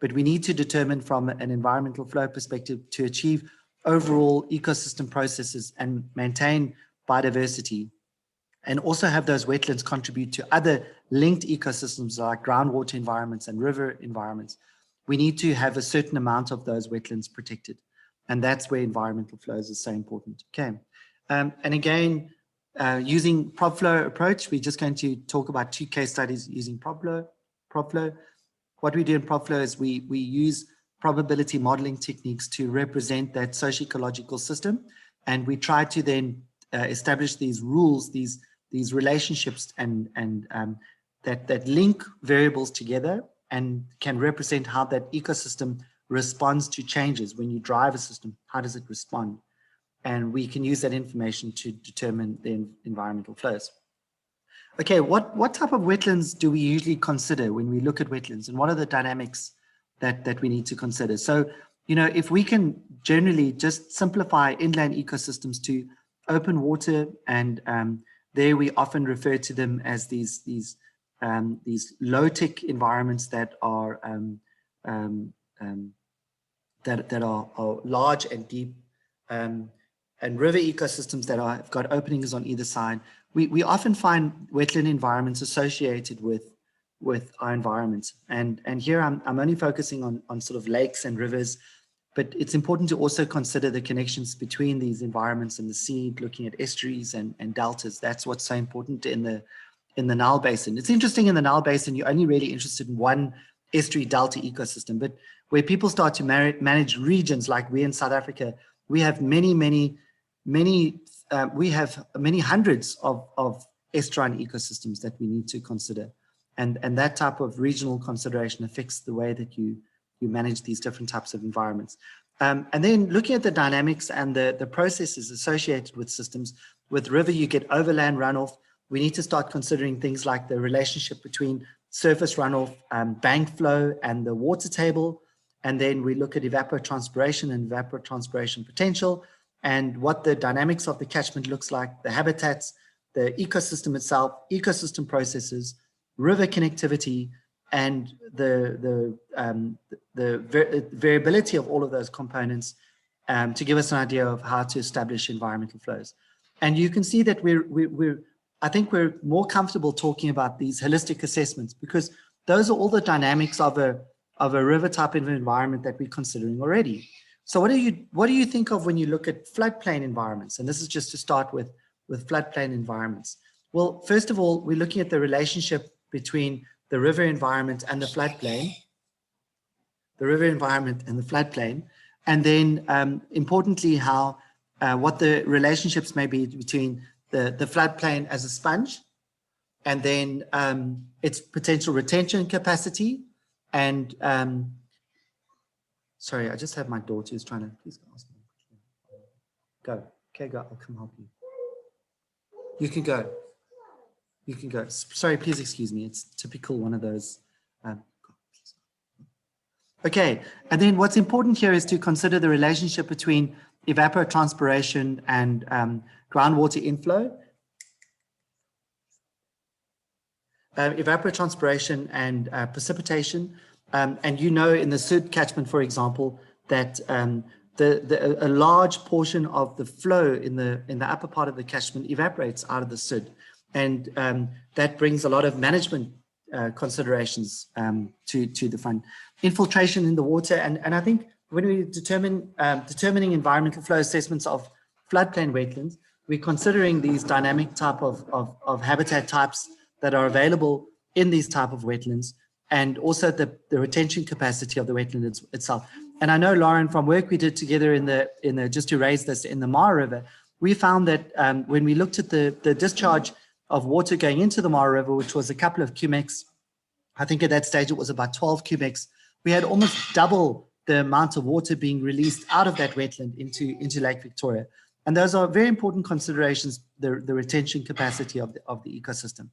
but we need to determine from an environmental flow perspective to achieve overall ecosystem processes and maintain biodiversity, and also have those wetlands contribute to other linked ecosystems like groundwater environments and river environments. We need to have a certain amount of those wetlands protected. And that's where environmental flows is so important. Okay. And again, using ProbFlow approach, we're just going to talk about 2 case studies using ProbFlow. What we do in ProbFlow is we use probability modeling techniques to represent that socio-ecological system. And we try to then establish these rules, these relationships that link variables together and can represent how that ecosystem responds to changes. When you drive a system, how does it respond? And we can use that information to determine the environmental flows. Okay, what type of wetlands do we usually consider when we look at wetlands, and what are the dynamics that we need to consider? So, if we can generally just simplify inland ecosystems to open water, and there we often refer to them as these low-tech environments that are that are large and deep, and river ecosystems that have got openings on either side. We often find wetland environments associated with our environments, and here I'm only focusing on sort of lakes and rivers. But it's important to also consider the connections between these environments and the sea, looking at estuaries and deltas. That's what's so important in the Nile Basin. It's interesting, in the Nile Basin, you're only really interested in one estuary delta ecosystem, but where people start to manage regions like we in South Africa, we have many hundreds of estuarine ecosystems that we need to consider. And that type of regional consideration affects the way that you manage these different types of environments. And then looking at the dynamics and the processes associated with systems, With river, you get overland runoff. We need to start considering things like the relationship between surface runoff, bank flow, and the water table. And then we look at evapotranspiration and evapotranspiration potential, and what the dynamics of the catchment looks like, the habitats, the ecosystem itself, ecosystem processes, river connectivity, and the variability of all of those components to give us an idea of how to establish environmental flows. And you can see that I think we're more comfortable talking about these holistic assessments, because those are all the dynamics of a river type of environment that we're considering already. So what do you think of when you look at floodplain environments? And this is just to start with floodplain environments. Well, first of all, we're looking at the relationship between the river environment and the floodplain, and then importantly, how what the relationships may be between the floodplain as a sponge, and then its potential retention capacity. And sorry, I just have my daughter who's trying to, please ask me. Go. Okay, go. I'll come help you. You can go. You can go. Sorry, please excuse me. It's typical one of those. Okay, and then what's important here is to consider the relationship between evapotranspiration and groundwater inflow. Evapotranspiration and precipitation. And you know, in the Sud catchment, for example, that a large portion of the flow in the upper part of the catchment evaporates out of the Sud. And that brings a lot of management considerations to the front. Infiltration in the water, and I think when we determining environmental flow assessments of floodplain wetlands, we're considering these dynamic type of habitat types that are available in these type of wetlands, and also the retention capacity of the wetland itself. And I know, Lauren, from work we did together in the just to raise this in the Mara River, we found that when we looked at the discharge of water going into the Mara River, which was a couple of cubics, I think at that stage it was about 12 cubics, we had almost double the amount of water being released out of that wetland into Lake Victoria. And those are very important considerations, the retention capacity of the ecosystem.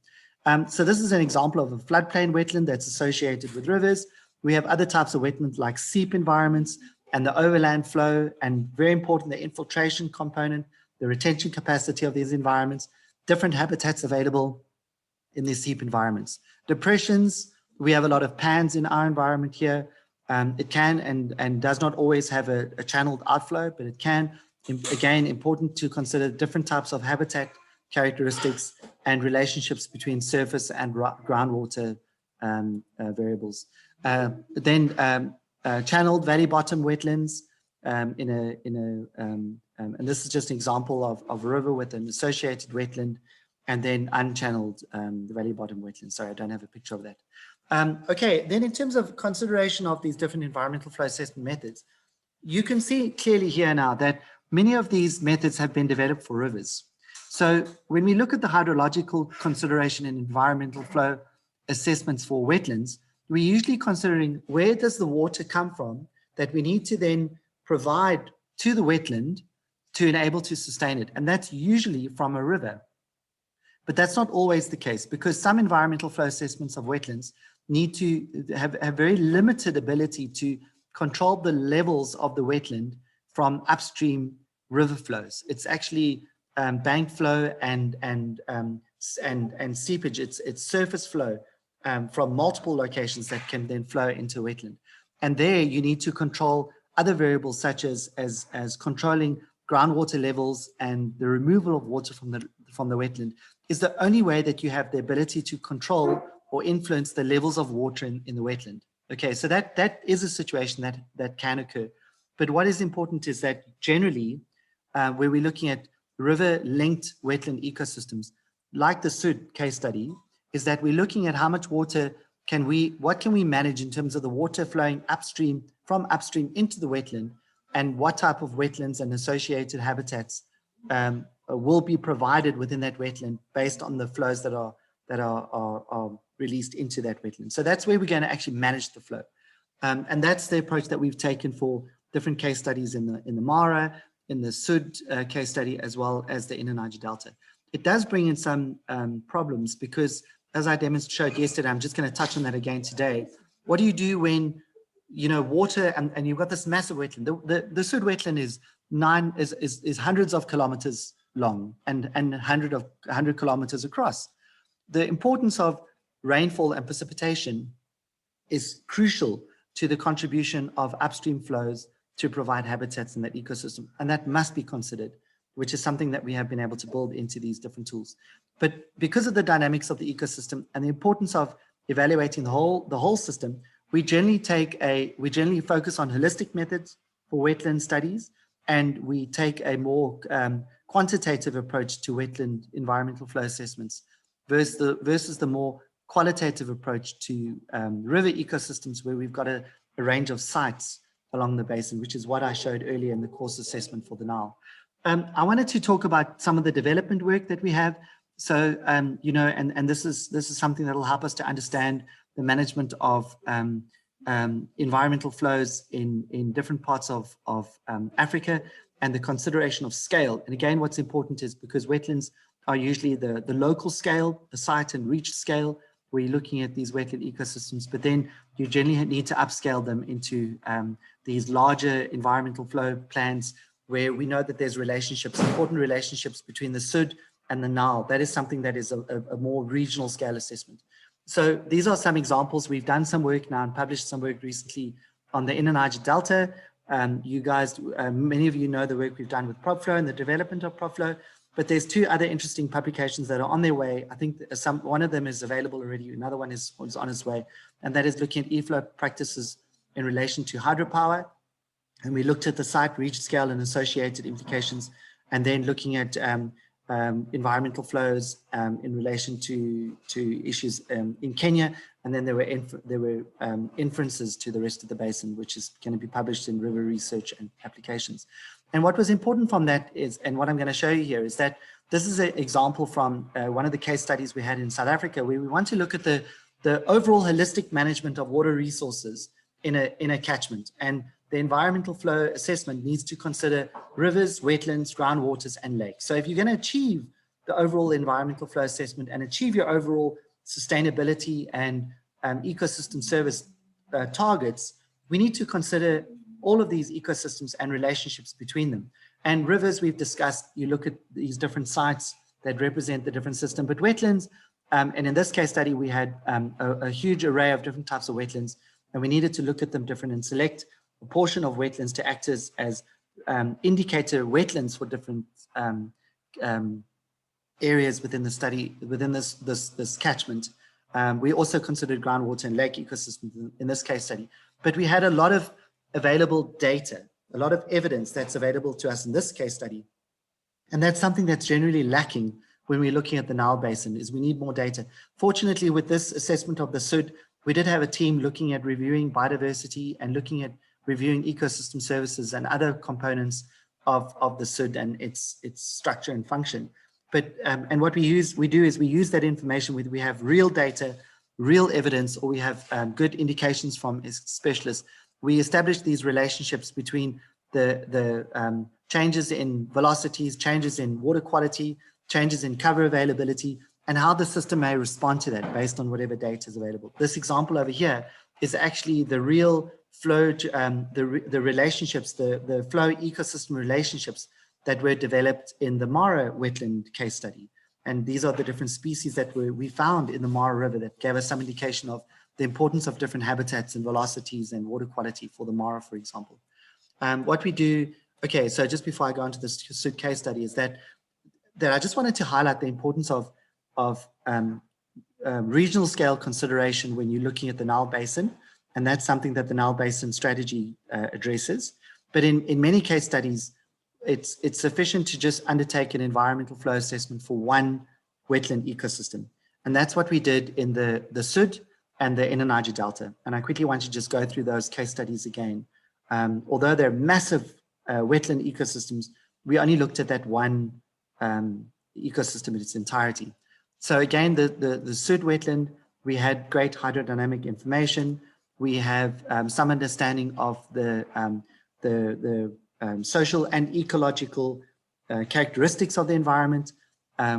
So this is an example of a floodplain wetland that's associated with rivers. We have other types of wetlands like seep environments and the overland flow, and very important, the infiltration component, the retention capacity of these environments, different habitats available in these seep environments. Depressions, we have a lot of pans in our environment here. It can and does not always have a channeled outflow, but it can. Again, important to consider different types of habitat characteristics and relationships between surface and groundwater variables. Then channeled valley bottom wetlands and this is just an example of a river with an associated wetland, and then unchanneled the valley bottom wetlands. Sorry, I don't have a picture of that. Okay, then in terms of consideration of these different environmental flow assessment methods, you can see clearly here now that many of these methods have been developed for rivers. So when we look at the hydrological consideration and environmental flow assessments for wetlands, we're usually considering where does the water come from that we need to then provide to the wetland to enable to sustain it. And that's usually from a river. But that's not always the case, because some environmental flow assessments of wetlands need to have very limited ability to control the levels of the wetland from upstream river flows. It's actually bank flow and seepage. It's surface flow from multiple locations that can then flow into a wetland. And there you need to control other variables such as controlling groundwater levels, and the removal of water from the wetland is the only way that you have the ability to control or influence the levels of water in the wetland. Okay, so that is a situation that can occur. But what is important is that generally, where we're looking at river-linked wetland ecosystems, like the Sud case study, is that we're looking at how much water what can we manage in terms of the water flowing upstream, from upstream into the wetland, and what type of wetlands and associated habitats will be provided within that wetland based on the flows that are released into that wetland. So that's where we're going to actually manage the flow. And that's the approach that we've taken for different case studies in the Mara, the Sud case study, as well as the Inner Niger Delta. It does bring in some problems because, as I showed yesterday, I'm just going to touch on that again today. What do you do when, you know, water and you've got this massive wetland? The Sud wetland is hundreds of kilometers long and 100 kilometers across. The importance of rainfall and precipitation is crucial to the contribution of upstream flows to provide habitats in that ecosystem, and that must be considered, which is something that we have been able to build into these different tools. But because of the dynamics of the ecosystem and the importance of evaluating the whole system, we generally focus on holistic methods for wetland studies, and we take a more quantitative approach to wetland environmental flow assessments versus the more qualitative approach to river ecosystems, where we've got a range of sites along the basin, which is what I showed earlier in the course assessment for the Nile. I wanted to talk about some of the development work that we have. So, you know, and this is something that will help us to understand the management of environmental flows in different parts of Africa, and the consideration of scale. And again, what's important is because wetlands are usually the local scale, the site and reach scale, where you're looking at these wetland ecosystems, but then you generally need to upscale them into these larger environmental flow plans, where we know that there's important relationships between the Sud and the Nile. That is something that is a more regional scale assessment. So these are some examples. We've done some work now and published some work recently on the Inner Niger Delta. You guys, many of you know the work we've done with PropFlow and the development of PropFlow, but there's two other interesting publications that are on their way. I think one of them is available already. Another one is on its way, and that is looking at e-flow practices in relation to hydropower. And we looked at the site, reach scale, and associated implications, and then looking at environmental flows in relation to issues in Kenya. And then there were inferences to the rest of the basin, which is going to be published in River Research and Applications. And what was important from that is, and what I'm going to show you here, is that this is an example from one of the case studies we had in South Africa, where we want to look at the overall holistic management of water resources in a catchment. And the environmental flow assessment needs to consider rivers, wetlands, groundwaters, and lakes. So if you're going to achieve the overall environmental flow assessment and achieve your overall sustainability and ecosystem service targets, we need to consider all of these ecosystems and relationships between them. And rivers, we've discussed, you look at these different sites that represent the different system, but wetlands, and in this case study, we had a huge array of different types of wetlands, and we needed to look at them different and select a portion of wetlands to act as indicator wetlands for different areas within the study, within this catchment. We also considered groundwater and lake ecosystems in this case study, but we had a lot of available data, a lot of evidence that's available to us in this case study. And that's something that's generally lacking when we're looking at the Nile Basin, is we need more data. Fortunately, with this assessment of the Sud, we did have a team looking at reviewing biodiversity and looking at reviewing ecosystem services and other components of the Sud and its structure and function. But and what we do is we use that information with, we have real data, real evidence, or we have good indications from specialists. We establish these relationships between the changes in velocities, changes in water quality, changes in cover availability, and how the system may respond to that based on whatever data is available. This example over here is actually the real flow, the relationships, the flow ecosystem relationships that were developed in the Mara wetland case study. And these are the different species that we found in the Mara River that gave us some indication of the importance of different habitats and velocities and water quality for the Mara, for example. What we do, okay, so just before I go into this Sud case study, is that I just wanted to highlight the importance of regional scale consideration when you're looking at the Nile Basin. And that's something that the Nile Basin strategy addresses. But in many case studies, it's sufficient to just undertake an environmental flow assessment for one wetland ecosystem. And that's what we did in the Sud and the Inner Niger Delta. And I quickly want to just go through those case studies again. Although they're massive wetland ecosystems, we only looked at that one ecosystem in its entirety. So again, the Sud wetland, we had great hydrodynamic information. We have some understanding of the social and ecological characteristics of the environment.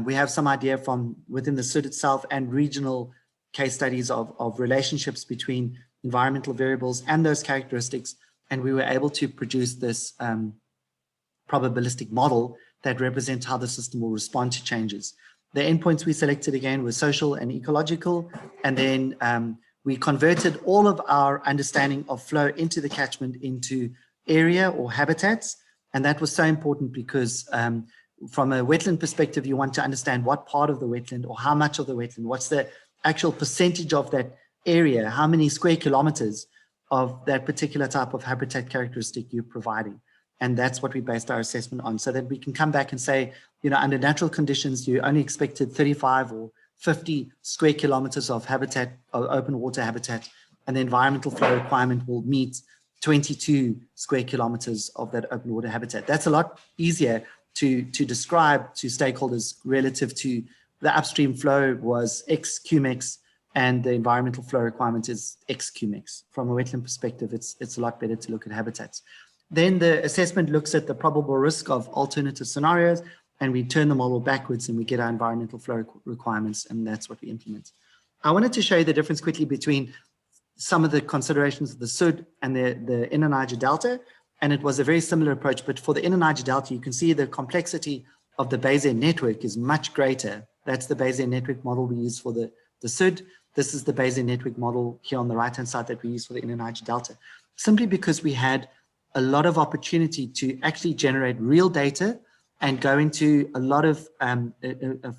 We have some idea from within the SUD itself and regional case studies of relationships between environmental variables and those characteristics. And we were able to produce this probabilistic model that represents how the system will respond to changes. The endpoints we selected again were social and ecological, and then we converted all of our understanding of flow into the catchment into area or habitats. And that was so important because from a wetland perspective, you want to understand what part of the wetland or how much of the wetland, what's the actual percentage of that area, how many square kilometers of that particular type of habitat characteristic you're providing. And that's what we based our assessment on, so that we can come back and say, you know, under natural conditions, you only expected 35 or 50 square kilometers of habitat, or open water habitat, and the environmental flow requirement will meet 22 square kilometers of that open water habitat. That's a lot easier to describe to stakeholders relative to the upstream flow was X cumex and the environmental flow requirement is X cumex. From a wetland perspective, it's a lot better to look at habitats. Then the assessment looks at the probable risk of alternative scenarios, and we turn the model backwards and we get our environmental flow requirements, and that's what we implement. I wanted to show you the difference quickly between some of the considerations of the SUD and the inner Niger Delta, and it was a very similar approach, but for the inner Niger Delta, you can see the complexity of the Basin network is much greater. That's the Basin network model we use for the SUD. This is the Basin network model here on the right-hand side that we use for the inner Niger Delta, simply because we had a lot of opportunity to actually generate real data and go into a lot of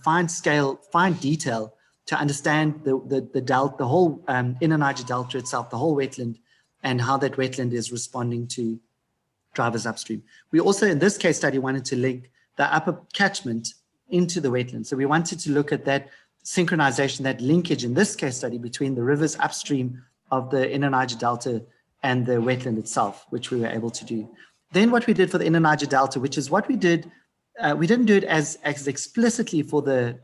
fine scale, fine detail to understand the whole inner Niger Delta itself, the whole wetland, and how that wetland is responding to drivers upstream. We also, in this case study, wanted to link the upper catchment into the wetland. So we wanted to look at that synchronization, that linkage in this case study between the rivers upstream of the inner Niger Delta and the wetland itself, which we were able to do. Then what we did for the inner Niger Delta, which is what we did, we didn't do it as explicitly for the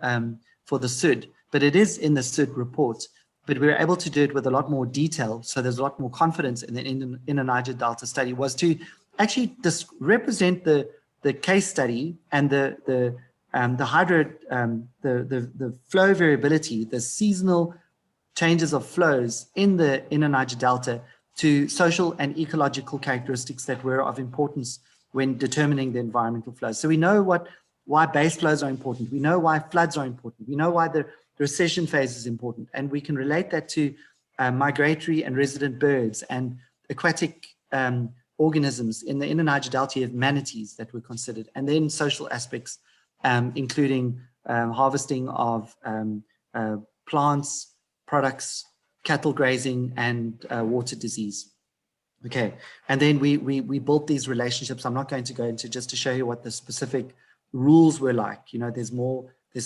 SUD, but it is in the SUD report. But we were able to do it with a lot more detail, so there's a lot more confidence in the inner Niger Delta study, was to actually represent the case study and the flow variability, the seasonal changes of flows in the inner Niger Delta to social and ecological characteristics that were of importance when determining the environmental flows. So we know why base flows are important. We know why floods are important. We know why the recession phase is important. And we can relate that to migratory and resident birds and aquatic organisms. In the inner Niger Delta, you have manatees that were considered. And then social aspects, including harvesting of plants, products, cattle grazing, and water disease. Okay, and then we built these relationships. I'm not going to go into just to show you what the specific rules were like. You know, there's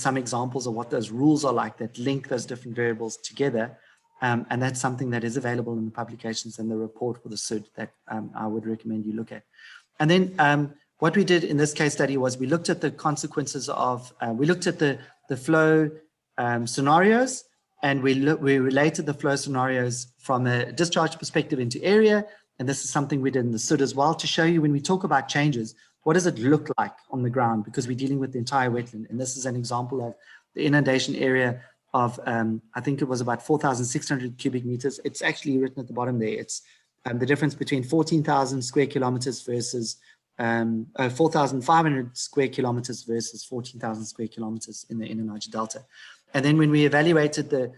some examples of what those rules are like that link those different variables together. And that's something that is available in the publications and the report for the SUD that I would recommend you look at. And then what we did in this case study was we looked at the consequences of, we looked at the flow scenarios, and we related the flow scenarios from a discharge perspective into area. And this is something we did in the SUD as well to show you when we talk about changes, what does it look like on the ground? Because we're dealing with the entire wetland. And this is an example of the inundation area of, I think it was about 4,600 cubic meters. It's actually written at the bottom there. It's the difference between 14,000 square kilometers versus 4,500 square kilometers versus 14,000 square kilometers in the inner Niger Delta. And then when we evaluated the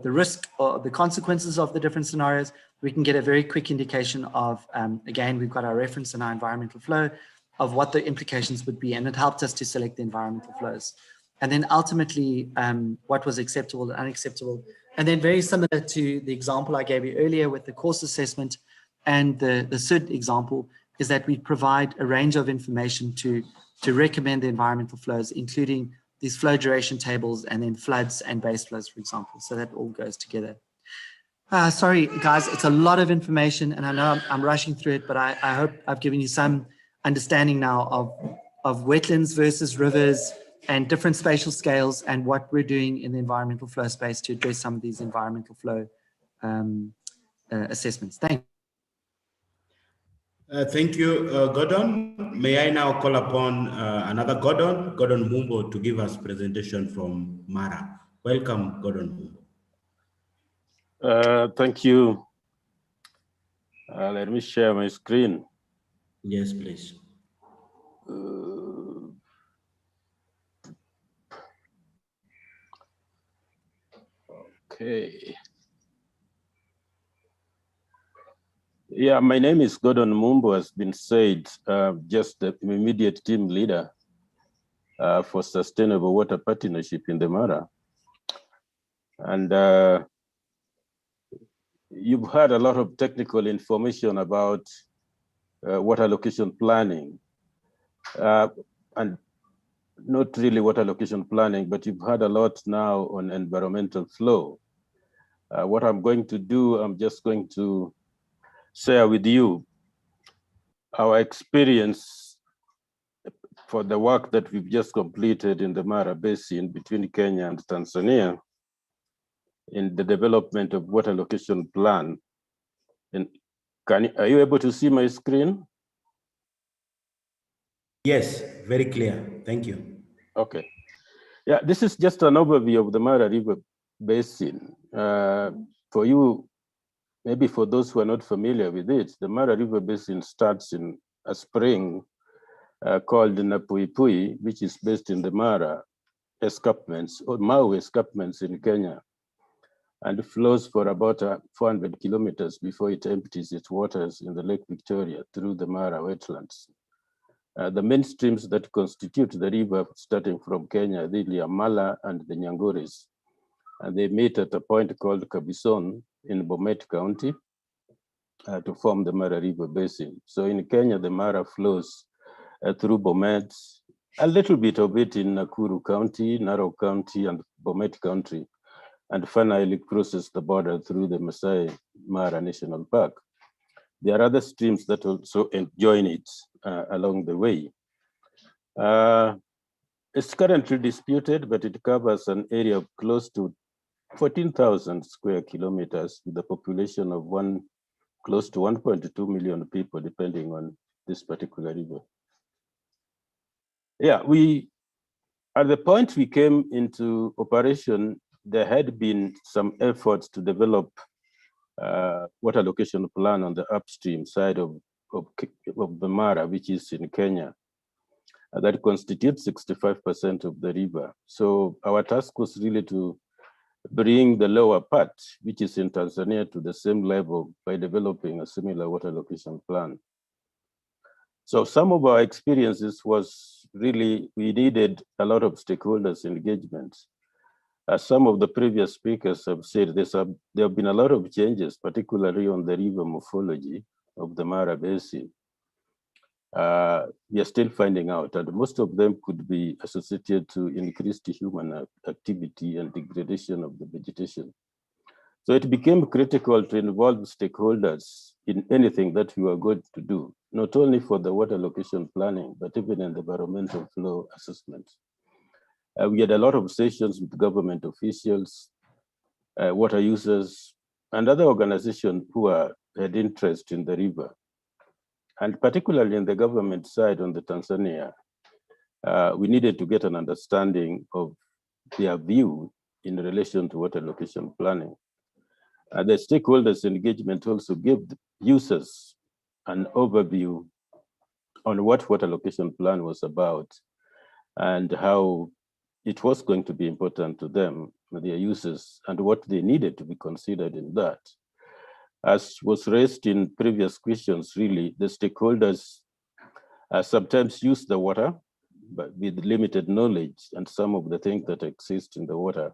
risk or the consequences of the different scenarios, we can get a very quick indication of, again, we've got our reference and our environmental flow of what the implications would be. And it helped us to select the environmental flows. And then ultimately, what was acceptable and unacceptable. And then very similar to the example I gave you earlier with the course assessment and the SUD example, is that we provide a range of information to recommend the environmental flows, including these flow duration tables and then floods and base flows, for example. So that all goes together. Sorry, guys, it's a lot of information and I know I'm rushing through it, but I hope I've given you some understanding now of wetlands versus rivers and different spatial scales and what we're doing in the environmental flow space to address some of these environmental flow assessments. Thank you. Thank you, Gordon. May I now call upon another Gordon Mumbo, to give us presentation from Mara. Welcome, Gordon Mumbo. Thank you. Let me share my screen. Yes, please. Okay. Yeah, my name is Gordon Mumbo, has been said, just the immediate team leader for Sustainable Water Partnership in the Mara. And you've heard a lot of technical information about water allocation planning, and not really water allocation planning, but you've heard a lot now on environmental flow. What I'm going to do, I'm just going to share with you our experience for the work that we've just completed in the Mara Basin between Kenya and Tanzania in the development of water allocation plan. And are you able to see my screen? Yes, very clear. Thank you. Okay. Yeah, this is just an overview of the Mara River Basin. For you, maybe for those who are not familiar with it, the Mara River Basin starts in a spring called Napuipui, which is based in the Mara escarpments or Mau escarpments in Kenya, and flows for about 400 kilometers before it empties its waters in the Lake Victoria through the Mara wetlands. The main streams that constitute the river starting from Kenya, the Liamala and the Nyanguris, and they meet at a point called Kabison in Bomet County to form the Mara River Basin. So in Kenya, the Mara flows through Bomet, a little bit of it in Nakuru County, Narok County, and Bomet County, and finally crosses the border through the Masai Mara National Park. There are other streams that also join it along the way. It's currently disputed, but it covers an area of close to 14,000 square kilometers with a population of close to 1.2 million people, depending on this particular river. Yeah, at the point we came into operation, there had been some efforts to develop water allocation plan on the upstream side of the Mara, which is in Kenya, that constitutes 65% of the river. So our task was really to bring the lower part, which is in Tanzania, to the same level by developing a similar water allocation plan. So some of our experiences was really, we needed a lot of stakeholders engagement. As some of the previous speakers have said, there have been a lot of changes, particularly on the river morphology of the Mara Basin. We are still finding out, and most of them could be associated to increased human activity and degradation of the vegetation. So it became critical to involve stakeholders in anything that we were going to do, not only for the water allocation planning, but even in the environmental flow assessment. We had a lot of sessions with government officials, water users, and other organizations who had interest in the river. And particularly in the government side on the Tanzania, we needed to get an understanding of their view in relation to water allocation planning. The stakeholders engagement also gave the users an overview on what water allocation plan was about and how it was going to be important to them, their users, and what they needed to be considered in that. As was raised in previous questions, really, the stakeholders sometimes use the water, but with limited knowledge and some of the things that exist in the water.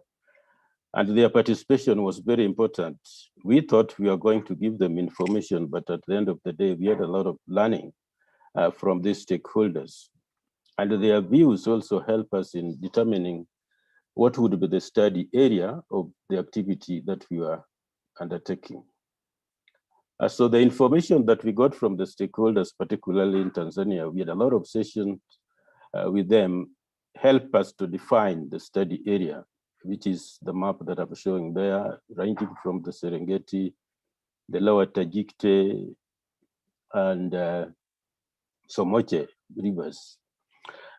And their participation was very important. We thought we were going to give them information, but at the end of the day, we had a lot of learning from these stakeholders. And their views also help us in determining what would be the study area of the activity that we were undertaking. So the information that we got from the stakeholders, particularly in Tanzania, we had a lot of sessions with them, help us to define the study area, which is the map that I'm showing there, ranging from the Serengeti, the lower Tajikte, and Somoche rivers.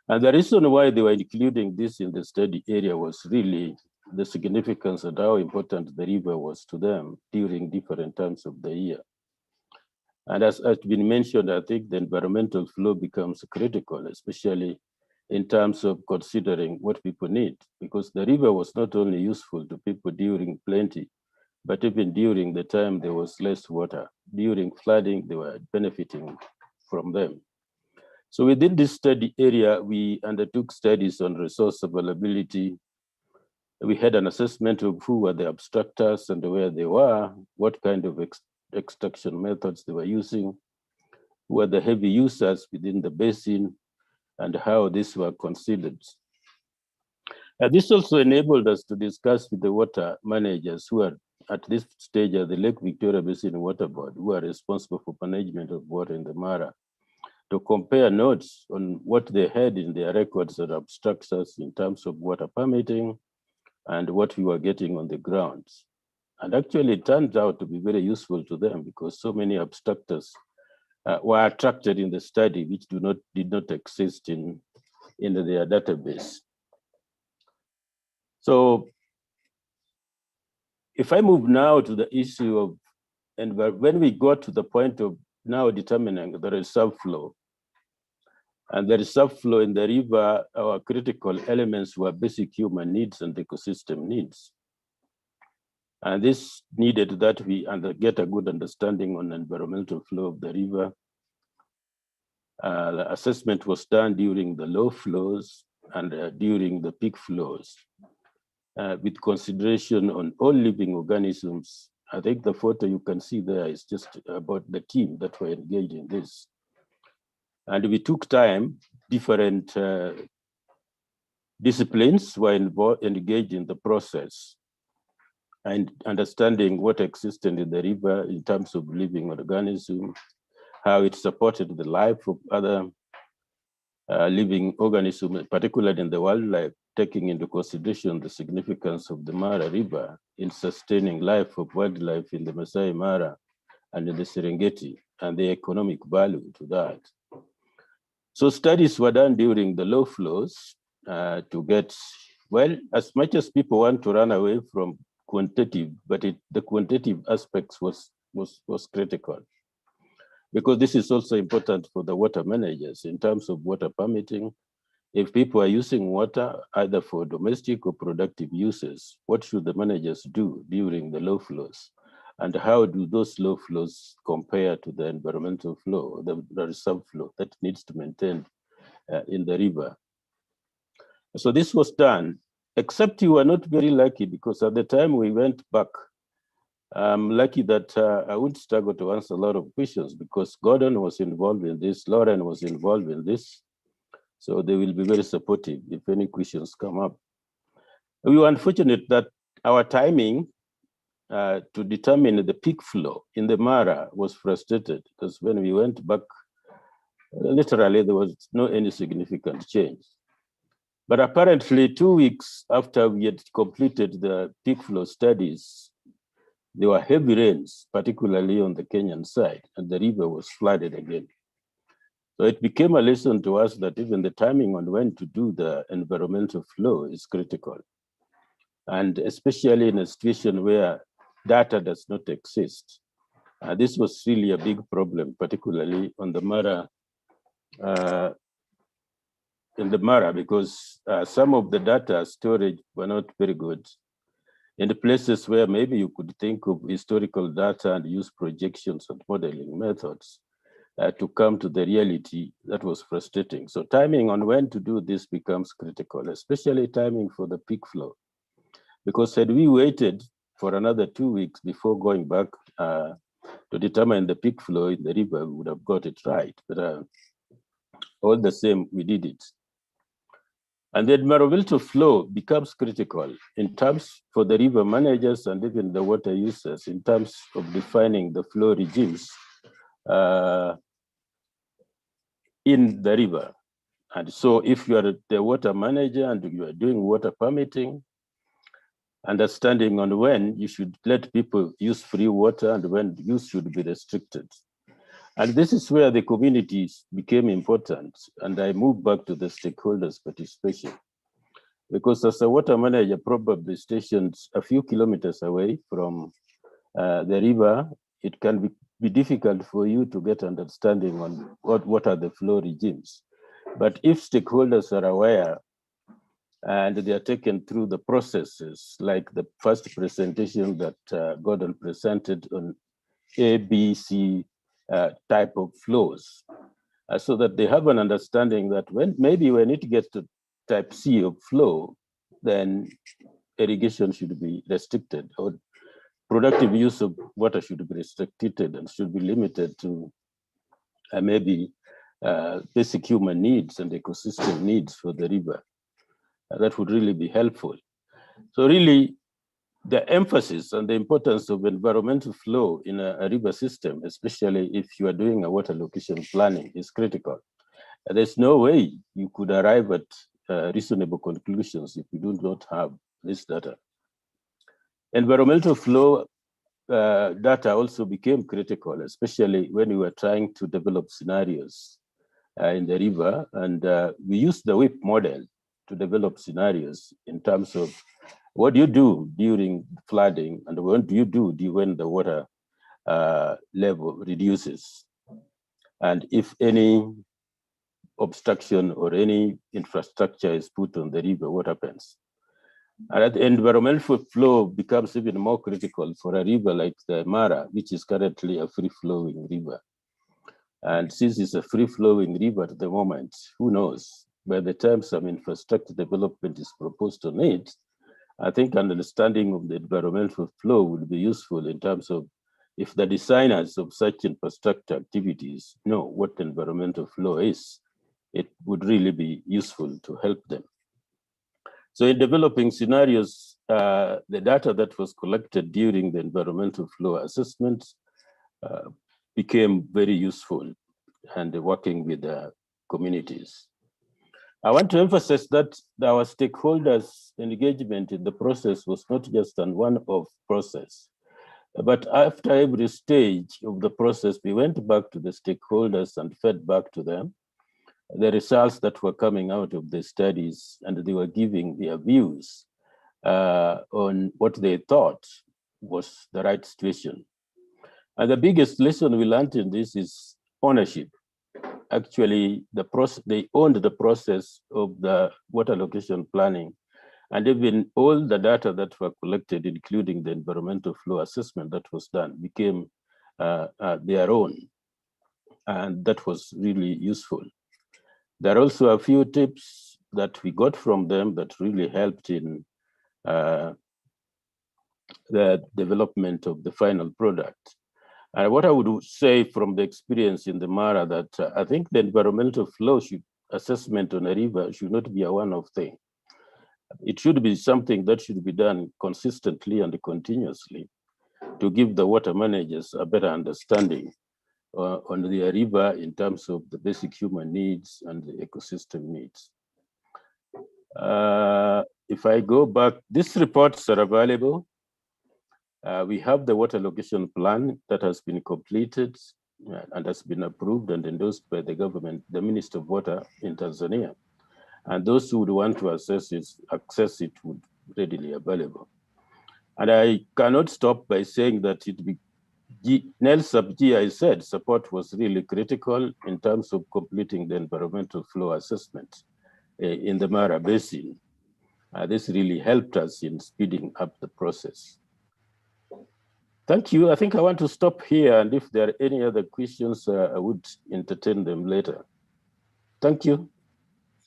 And the reason why they were including this in the study area was really the significance and how important the river was to them during different times of the year. And as has been mentioned, I think the environmental flow becomes critical, especially in terms of considering what people need, because the river was not only useful to people during plenty, but even during the time there was less water. During flooding, they were benefiting from them. So within this study area, we undertook studies on resource availability. We had an assessment of who were the obstructors and where they were, what kind of extraction methods they were using, who were the heavy users within the basin, and how these were considered. And this also enabled us to discuss with the water managers who are at this stage at the Lake Victoria Basin Water Board, who are responsible for management of water in the Mara, to compare notes on what they had in their records that obstructs us in terms of water permitting and what we were getting on the ground. And actually it turned out to be very useful to them because so many obstructors were attracted in the study which did not exist in their database. So if I move now to the issue of, and when we got to the point of now determining the reserve flow, and the reserve flow in the river, our critical elements were basic human needs and ecosystem needs. And this needed that we get a good understanding on the environmental flow of the river. The assessment was done during the low flows and during the peak flows with consideration on all living organisms. I think the photo you can see there is just about the team that were engaged in this. And we took time, different disciplines were engaged in the process and understanding what existed in the river in terms of living organisms, how it supported the life of other living organisms, particularly in the wildlife, taking into consideration the significance of the Mara River in sustaining life of wildlife in the Masai Mara and in the Serengeti, and the economic value to that. So studies were done during the low flows to get, well, as much as people want to run away from quantitative, but the quantitative aspects was critical. Because this is also important for the water managers in terms of water permitting. If people are using water either for domestic or productive uses, what should the managers do during the low flows? And how do those low flows compare to the environmental flow, the reserve flow that needs to maintain in the river? So this was done, except you were not very lucky because at the time we went back, I'm lucky that I would struggle to answer a lot of questions because Gordon was involved in this, Lauren was involved in this. So they will be very supportive if any questions come up. We were unfortunate that our timing to determine the peak flow in the Mara was frustrated because when we went back, literally there was no any significant change. But apparently 2 weeks after we had completed the peak flow studies, there were heavy rains, particularly on the Kenyan side, and the river was flooded again. So it became a lesson to us that even the timing on when to do the environmental flow is critical. And especially in a situation where data does not exist. This was really a big problem, particularly on the Mara, in the Mara, because some of the data storage were not very good. In the places where maybe you could think of historical data and use projections and modeling methods to come to the reality, that was frustrating. So timing on when to do this becomes critical, especially timing for the peak flow. Because had we waited for another 2 weeks before going back to determine the peak flow in the river, we would have got it right. But all the same, we did it. And the environmental flow becomes critical in terms for the river managers and even the water users in terms of defining the flow regimes in the river. And so if you are the water manager and you are doing water permitting, understanding on when you should let people use free water and when use should be restricted. And this is where the communities became important. And I moved back to the stakeholders' participation. Because as a water manager, probably stationed a few kilometers away from the river, it can be difficult for you to get understanding on what are the flow regimes. But if stakeholders are aware and they are taken through the processes, like the first presentation that Gordon presented on A, B, C type of flows, so that they have an understanding that maybe when it gets to type C of flow, then irrigation should be restricted, or productive use of water should be restricted and should be limited to maybe basic human needs and ecosystem needs for the river. That would really be helpful. So really, the emphasis on the importance of environmental flow in a river system, especially if you are doing a water location planning, is critical. There's no way you could arrive at reasonable conclusions if you do not have this data. Environmental flow data also became critical, especially when we were trying to develop scenarios in the river. And we used the WIP model to develop scenarios in terms of what do you do during flooding and what do you do when the water level reduces? And if any obstruction or any infrastructure is put on the river, what happens? And the environmental flow becomes even more critical for a river like the Mara, which is currently a free-flowing river. And since it's a free-flowing river at the moment, who knows? By the time some infrastructure development is proposed on it, I think an understanding of the environmental flow would be useful in terms of if the designers of such infrastructure activities know what environmental flow is, it would really be useful to help them. So in developing scenarios, the data that was collected during the environmental flow assessment became very useful and working with the communities. I want to emphasize that our stakeholders' engagement in the process was not just an one-off process, but after every stage of the process, we went back to the stakeholders and fed back to them the results that were coming out of the studies, and they were giving their views on what they thought was the right situation. And the biggest lesson we learned in this is ownership. Actually, they owned the process of the water location planning, and even all the data that were collected, including the environmental flow assessment that was done, became their own. And that was really useful. There are also a few tips that we got from them that really helped in the development of the final product. And what I would say from the experience in the Mara that I think the environmental flow assessment on a river should not be a one-off thing. It should be something that should be done consistently and continuously to give the water managers a better understanding on the river in terms of the basic human needs and the ecosystem needs. If I go back, these reports are available. We have the water location plan that has been completed and has been approved and endorsed by the government, the Minister of Water in Tanzania. And those who would want to access it would readily available. And I cannot stop by saying that NEL sub-G, I said, support was really critical in terms of completing the environmental flow assessment in the Mara Basin. This really helped us in speeding up the process. Thank you. I think I want to stop here, and if there are any other questions, I would entertain them later. Thank you.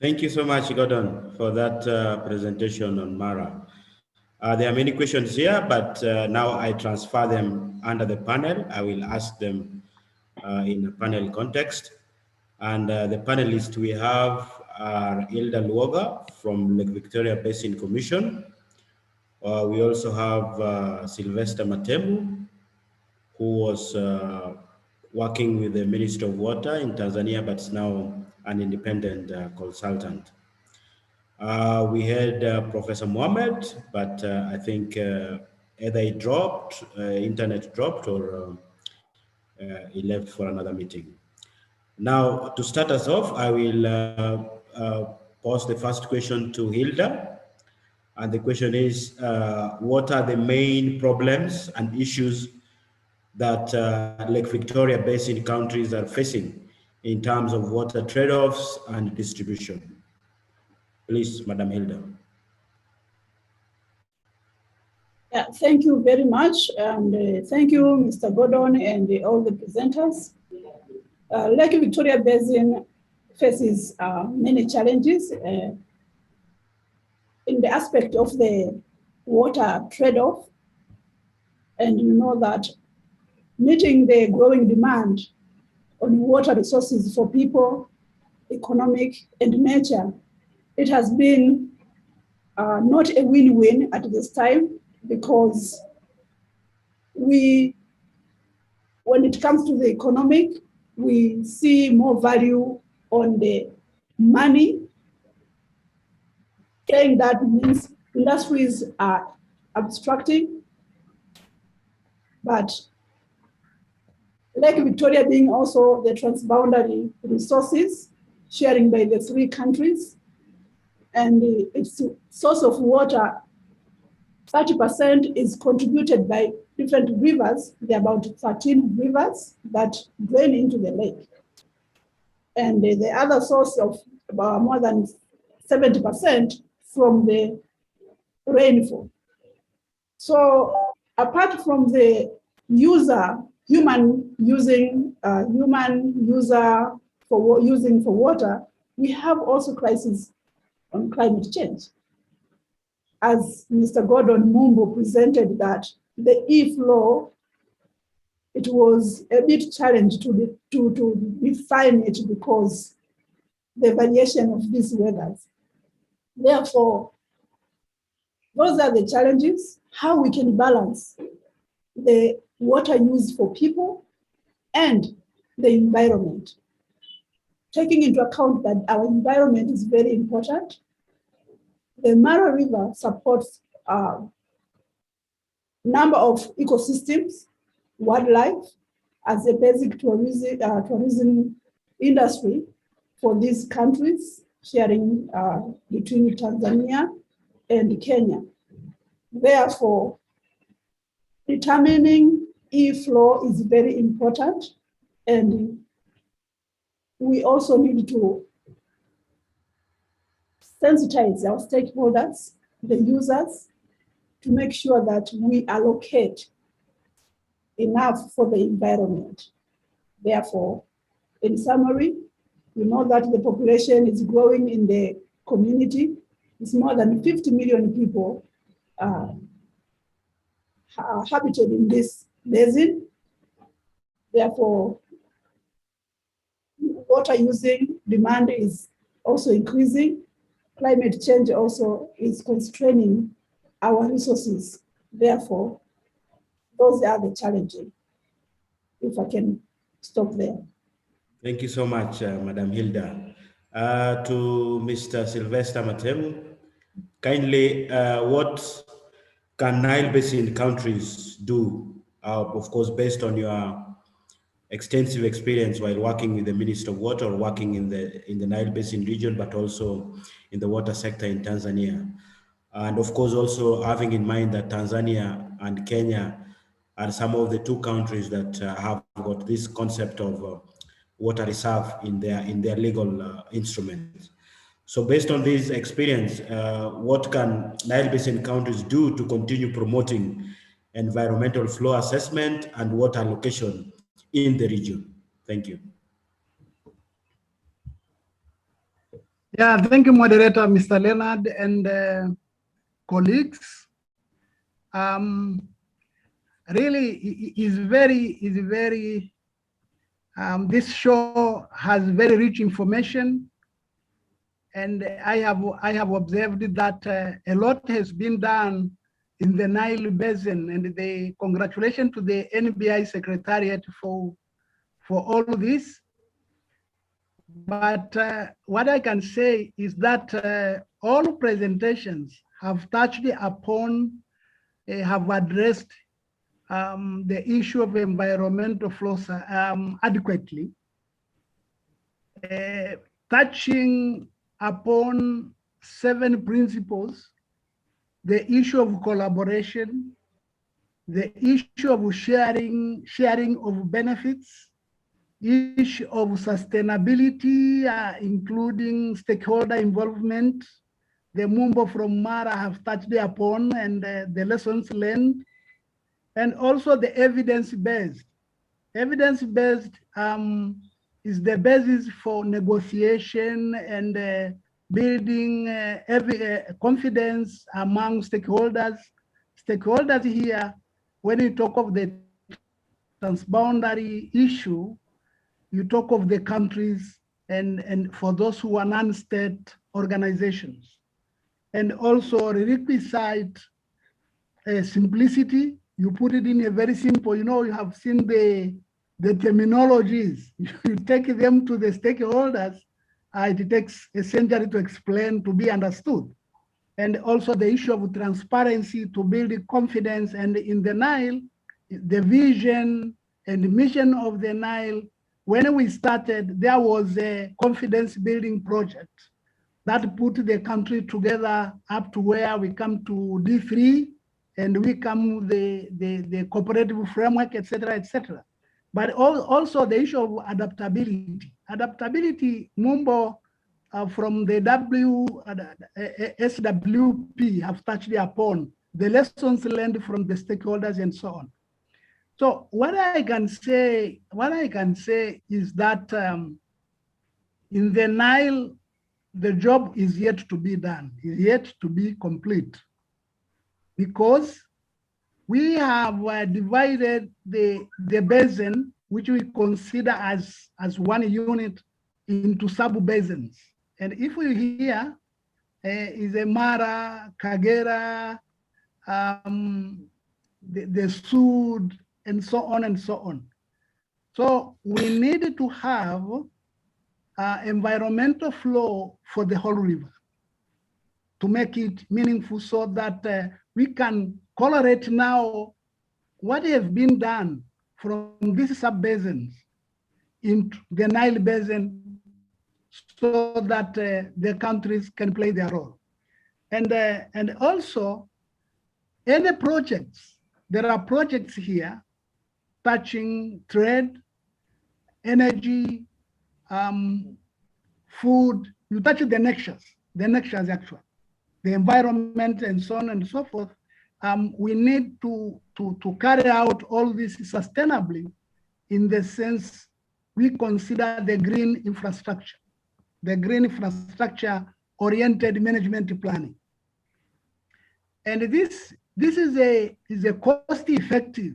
Thank you so much, Gordon, for that presentation on Mara. There are many questions here, but now I transfer them under the panel. I will ask them in a panel context. And the panelists we have are Hilda Luoga from Lake Victoria Basin Commission. We also have Sylvester Matemu, who was working with the Ministry of Water in Tanzania, but is now an independent consultant. We had Professor Mohammed, but I think either he dropped, internet dropped, or he left for another meeting. Now, to start us off, I will pose the first question to Hilda. And the question is, what are the main problems and issues that Lake Victoria Basin countries are facing in terms of water trade-offs and distribution? Please, Madam Hilda. Yeah, thank you very much. And thank you, Mr. Gordon, and all the presenters. Lake Victoria Basin faces many challenges in the aspect of the water trade-off. And you know that meeting the growing demand on water resources for people, economic, and nature, it has been not a win-win at this time, because when it comes to the economic, we see more value on the money, saying that means industries are abstracting, but Lake Victoria being also the transboundary resources sharing by the three countries, and its source of water, 30% is contributed by different rivers. There are about 13 rivers that drain into the lake. And the other source of about more than 70% from the rainfall. So apart from the human user for using for water, we have also crisis on climate change. As Mr. Gordon Mumbo presented that the Inflow, it was a bit challenged to define it because the variation of these weathers. Therefore, those are the challenges, how we can balance the water use for people and the environment. Taking into account that our environment is very important. The Mara River supports a number of ecosystems, wildlife, as a basic tourism industry for these countries, sharing between Tanzania and Kenya. Therefore, determining e-flow is very important, and we also need to sensitize our stakeholders, the users, to make sure that we allocate enough for the environment. Therefore, in summary, we know that the population is growing in the community. It's more than 50 million people are habited in this basin. Therefore, water using demand is also increasing. Climate change also is constraining our resources. Therefore, those are the challenges. If I can stop there. Thank you so much, Madam Hilda. To Mr. Sylvester Matemu, kindly, what can Nile Basin countries do, of course, based on your extensive experience while working with the Minister of Water or working in the Nile Basin region, but also in the water sector in Tanzania. And of course, also having in mind that Tanzania and Kenya are some of the two countries that have got this concept of water reserve in their legal instruments. So based on this experience, what can Nile Basin countries do to continue promoting environmental flow assessment and water allocation in the region? Thank you. Yeah, thank you, moderator, Mr. Leonard, and colleagues. Really, this show has very rich information, and I have observed that a lot has been done in the Nile Basin, and the congratulations to the NBI Secretariat for all this. But what I can say is that all presentations have touched upon, have addressed the issue of environmental flows adequately, touching upon 7 principles: the issue of collaboration, the issue of sharing of benefits, issue of sustainability, including stakeholder involvement. The Mumbo from Mara have touched upon, and the lessons learned, and also the evidence-based. Evidence-based is the basis for negotiation and building confidence among stakeholders. Stakeholders here, when you talk of the transboundary issue, you talk of the countries and for those who are non-state organizations. And also requisite simplicity. You put it in a very simple, you have seen the terminologies. You take them to the stakeholders, it takes a century to explain, to be understood. And also the issue of transparency to build confidence. And in the Nile, the vision and the mission of the Nile, when we started, there was a confidence building project that put the country together up to where we come to D3, and we come the cooperative framework, et cetera, but also the issue of adaptability. Adaptability, Mumbo from the SWP have touched upon the lessons learned from the stakeholders and so on. So what I can say is that in the Nile, the job is yet to be done, is yet to be complete, because we have divided the basin, which we consider as one unit, into sub-basins. And if we hear is a Mara, Kagera, the Sud, and so on and so on. So we need to have environmental flow for the whole river to make it meaningful, so that we can correlate now what has been done from these sub-basins into the Nile Basin, so that the countries can play their role. And also, any projects, there are projects here touching trade, energy, food. You touch the nexus actually, the environment and so on and so forth. We need to carry out all this sustainably, in the sense we consider the green infrastructure oriented management planning. And this is a cost-effective,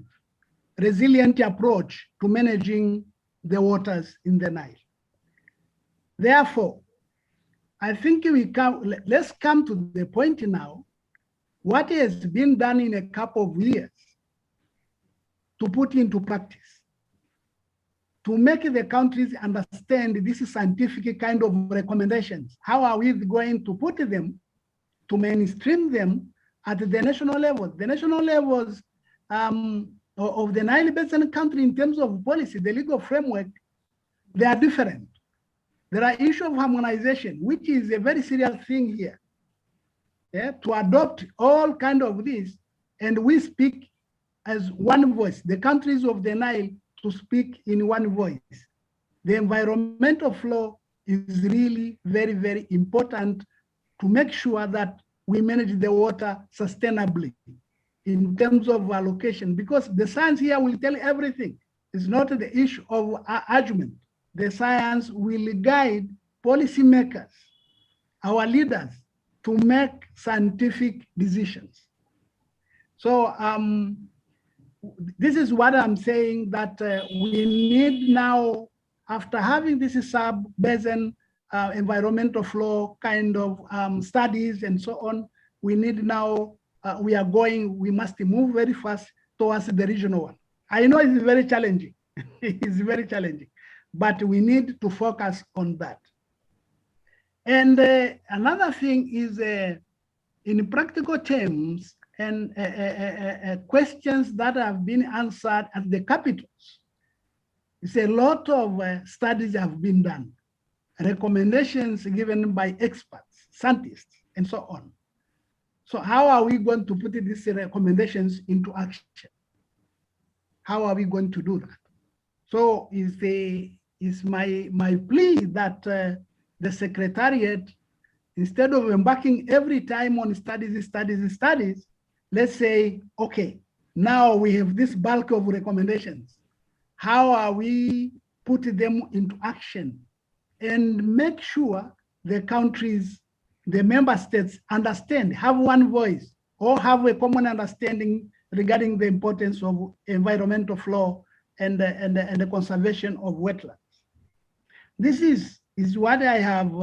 resilient approach to managing the waters in the Nile. Therefore, I think let's come to the point now, what has been done in a couple of years to put into practice, to make the countries understand this is scientific kind of recommendations. How are we going to put them, to mainstream them at the national level? The national levels of the Nile Basin country in terms of policy, the legal framework, they are different. There are issues of harmonization, which is a very serious thing here. Yeah, to adopt all kind of this, and we speak as one voice, the countries of the Nile to speak in one voice. The environmental flow is really very, very important to make sure that we manage the water sustainably in terms of allocation, because the science here will tell everything. It's not the issue of argument. The science will guide policymakers, our leaders, to make scientific decisions. So this is what I'm saying, that we need now, after having this sub-basin environmental flow kind of studies and so on, we need now, we must move very fast towards the regional one. I know it's very challenging, it's very challenging, but we need to focus on that. And another thing is, in practical terms, and questions that have been answered at the capitals. It's a lot of studies have been done, recommendations given by experts, scientists, and so on. So how are we going to put these recommendations into action? How are we going to do that? So is my plea that the Secretariat, instead of embarking every time on studies, let's say, okay, now we have this bulk of recommendations. How are we putting them into action and make sure the countries, the member states understand, have one voice, or have a common understanding regarding the importance of environmental flow and the conservation of wetlands. This is what I have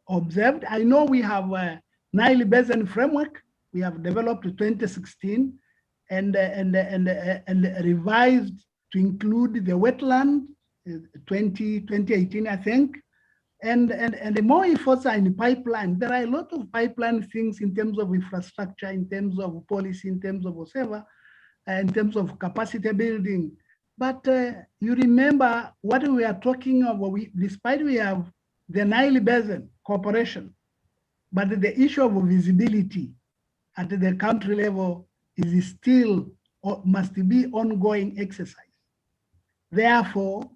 observed. I know we have a Nile-Basin framework we have developed in 2016 and revised to include the wetland 2018, I think. And the more efforts are in the pipeline. There are a lot of pipeline things in terms of infrastructure, in terms of policy, in terms of whatever, in terms of capacity building. But you remember what we are talking about, despite we have the Nile Basin Corporation, but the issue of visibility at the country level is still, or must be ongoing exercise. Therefore,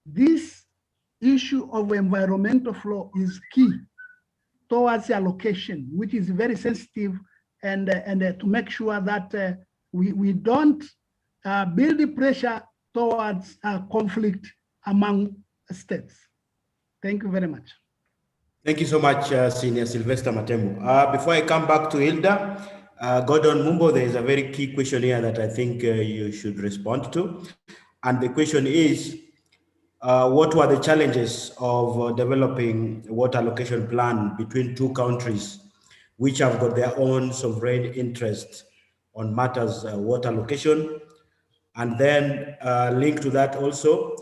this issue of environmental flow is key towards the allocation, which is very sensitive, and to make sure that we don't build the pressure towards conflict among states. Thank you very much. Thank you so much, Senior Sylvester Matemu. Before I come back to Hilda, Gordon Mumbo, there is a very key question here that I think you should respond to. And the question is, what were the challenges of developing a water allocation plan between two countries which have got their own sovereign interest on matters water allocation? And then linked to that also,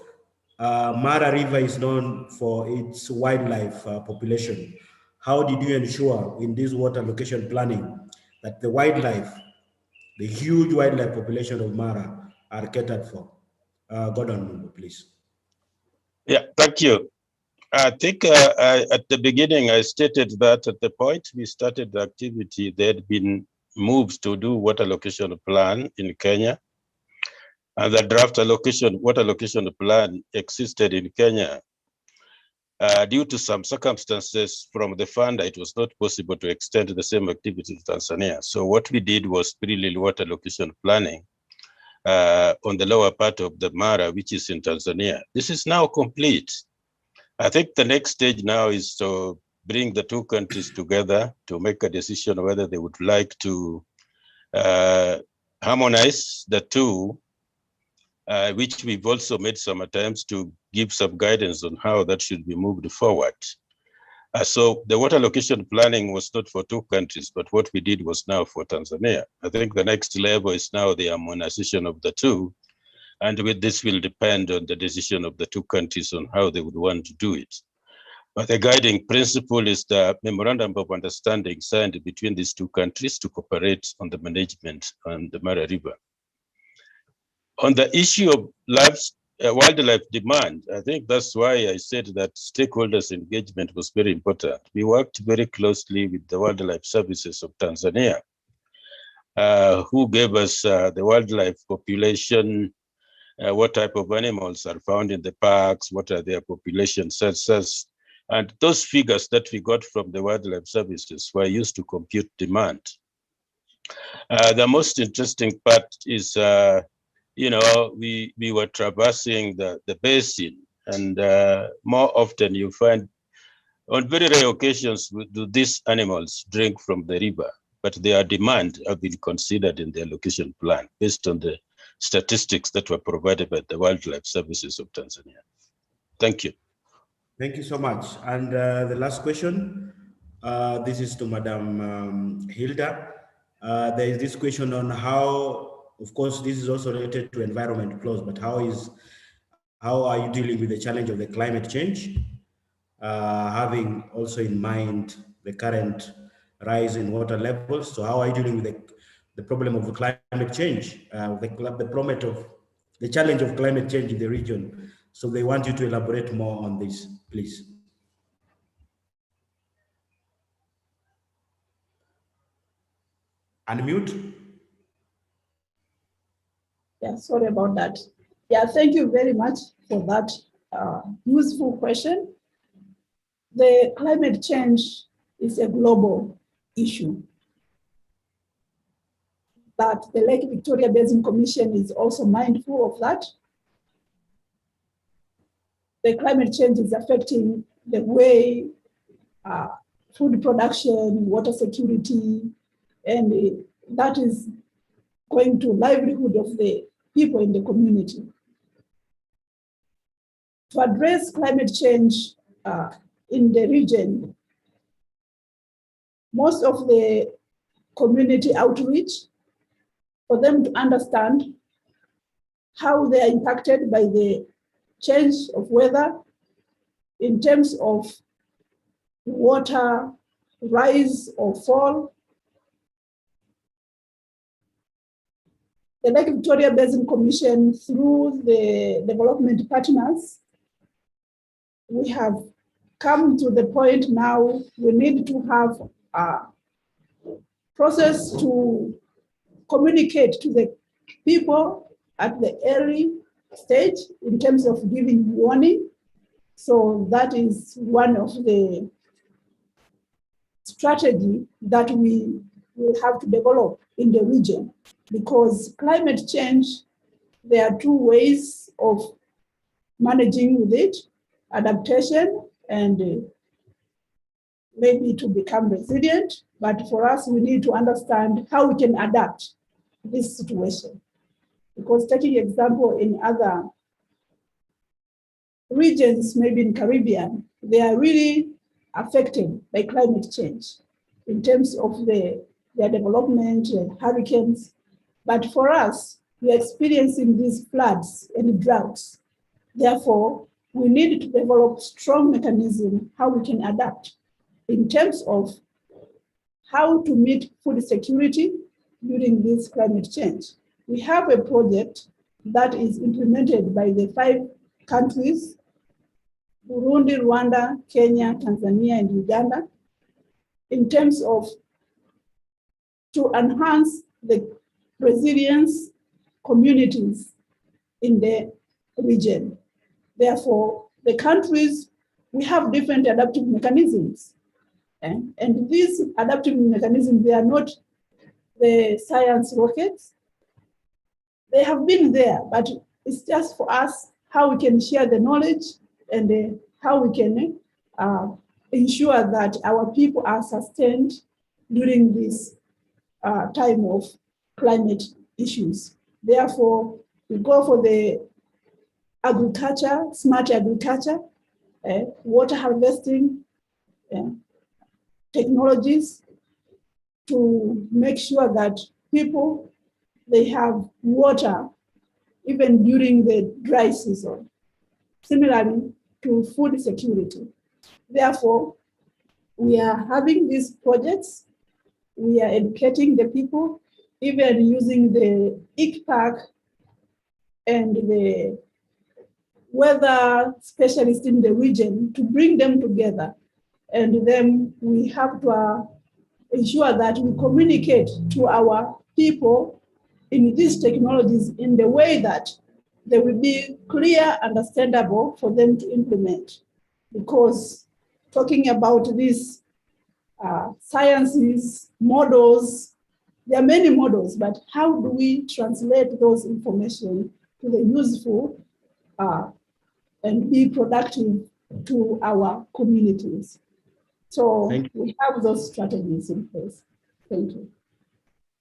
Mara River is known for its wildlife population. How did you ensure in this water allocation planning that the wildlife, the huge wildlife population of Mara, are catered for? Gordon, please. Yeah, thank you. I think at the beginning, I stated that at the point we started the activity, there had been moves to do water allocation plan in Kenya. And the draft water allocation plan existed in Kenya. Due to some circumstances from the fund, it was not possible to extend the same activity to Tanzania. So what we did was really water allocation planning on the lower part of the Mara, which is in Tanzania. This is now complete. I think the next stage now is to bring the two countries together to make a decision whether they would like to harmonize the two, which we've also made some attempts to give some guidance on how that should be moved forward. So the water allocation planning was not for two countries, but what we did was now for Tanzania. I think the next level is now the harmonization of the two. And with this will depend on the decision of the two countries on how they would want to do it. But the guiding principle is the memorandum of understanding signed between these two countries to cooperate on the management on the Mara River. On the issue of wildlife demand, I think that's why I said that stakeholders' engagement was very important. We worked very closely with the Wildlife Services of Tanzania, who gave us the wildlife population, what type of animals are found in the parks, what are their population census, and those figures that we got from the Wildlife Services were used to compute demand. The most interesting part is, we were traversing the basin, and more often you find, on very rare occasions, do these animals drink from the river, but their demand have been considered in the allocation plan based on the statistics that were provided by the Wildlife Services of Tanzania. Thank you. Thank you so much. And the last question, this is to Madam Hilda. There is this question on how, of course, this is also related to environment clause, but how are you dealing with the challenge of the climate change, having also in mind the current rise in water levels. So how are you dealing with the problem of climate change, the challenge of climate change in the region? So they want you to elaborate more on this, please. Unmute. Yeah, sorry about that. Yeah, thank you very much for that useful question. The climate change is a global issue that the Lake Victoria Basin Commission is also mindful of that. The climate change is affecting the way food production, water security, and that is going to livelihood of the people in the community. To address climate change in the region, most of the community outreach for them to understand how they are impacted by the change of weather in terms of water rise or fall. The Lake Victoria Basin Commission, through the development partners, we have come to the point now we need to have a process to communicate to the people at the early stage in terms of giving warning. So that is one of the strategy that we will have to develop in the region, because climate change, there are two ways of managing with it: adaptation and maybe to become resilient. But for us, we need to understand how we can adapt this situation. Because taking example in other regions, maybe in Caribbean, they are really affected by climate change in terms of their development, hurricanes. But for us, we are experiencing these floods and droughts. Therefore, we need to develop strong mechanism how we can adapt in terms of how to meet food security during this climate change. We have a project that is implemented by the 5 countries: Burundi, Rwanda, Kenya, Tanzania, and Uganda, in terms of to enhance the resilience communities in the region. Therefore, the countries, we have different adaptive mechanisms. And these adaptive mechanisms, they are not the science rockets. They have been there, but it's just for us how we can share the knowledge and how we can ensure that our people are sustained during this time of climate issues. Therefore, we go for the agriculture, smart agriculture, water harvesting technologies to make sure that people, they have water even during the dry season. Similarly to food security. Therefore, we are having these projects, we are educating the people, even using the ICPAC and the weather specialists in the region to bring them together. And then we have to ensure that we communicate to our people in these technologies in the way that they will be clear, understandable for them to implement. Because talking about these sciences, models, there are many models, but how do we translate those information to the useful and be productive to our communities? So we have those strategies in place. Thank you.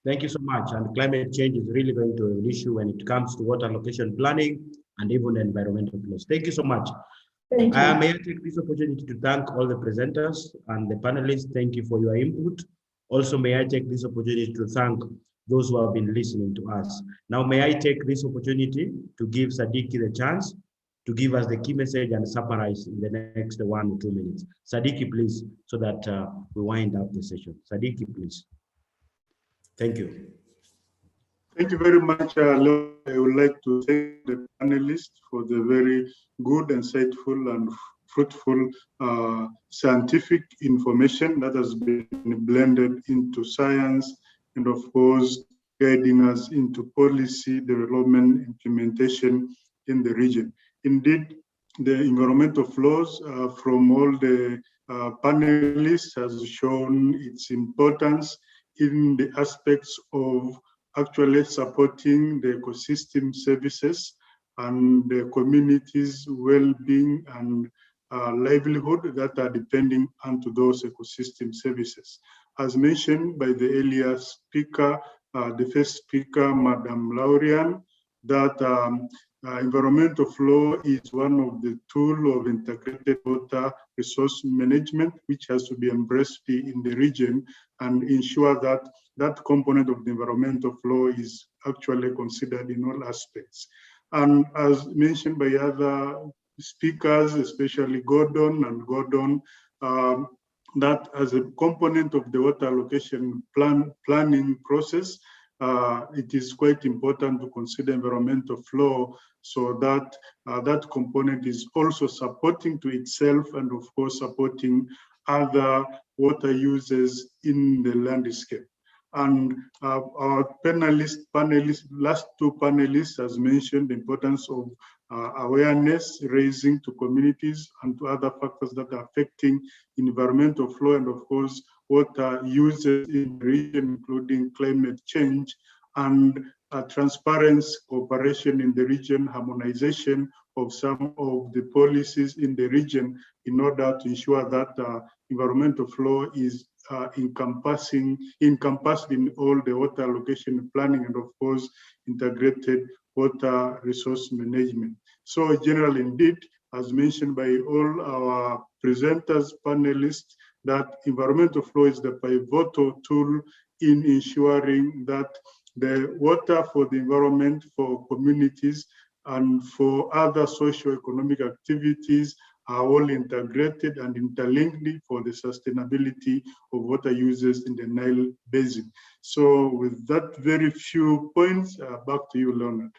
Thank you so much. And climate change is really going to be an issue when it comes to water allocation planning and even environmental laws. Thank you so much. Thank you. May I take this opportunity to thank all the presenters and the panelists. Thank you for your input. Also, may I take this opportunity to thank those who have been listening to us. Now, may I take this opportunity to give Sadiki the chance to give us the key message and summarize in the next 1 or 2 minutes. Sadiki, please, so that we wind up the session. Sadiki, please. Thank you. Thank you very much. I would like to thank the panelists for the very good, insightful, and fruitful scientific information that has been blended into science and, of course, guiding us into policy development implementation in the region. Indeed, the environmental flows from all the panelists has shown its importance in the aspects of actually supporting the ecosystem services and the community's well-being and livelihood that are depending onto those ecosystem services. As mentioned by the earlier speaker, the first speaker, Madam Laurian, that environmental flow is one of the tools of integrated water resource management, which has to be embraced in the region and ensure that that component of the environmental flow is actually considered in all aspects. And as mentioned by other speakers, especially Gordon, that as a component of the water allocation planning process, it is quite important to consider environmental flow so that that component is also supporting to itself and, of course, supporting other water users in the landscape. And our last two panelists has mentioned the importance of awareness raising to communities and to other factors that are affecting environmental flow and, of course, water users in the region, including climate change and transparency, cooperation in the region, harmonization of some of the policies in the region in order to ensure that environmental flow is encompassed in all the water allocation planning and, of course, integrated water resource management. So generally, indeed, as mentioned by all our presenters, panelists, that environmental flow is the pivotal tool in ensuring that the water for the environment, for communities, and for other socio-economic activities are all integrated and interlinked for the sustainability of water users in the Nile Basin. So with that very few points, back to you, Leonard.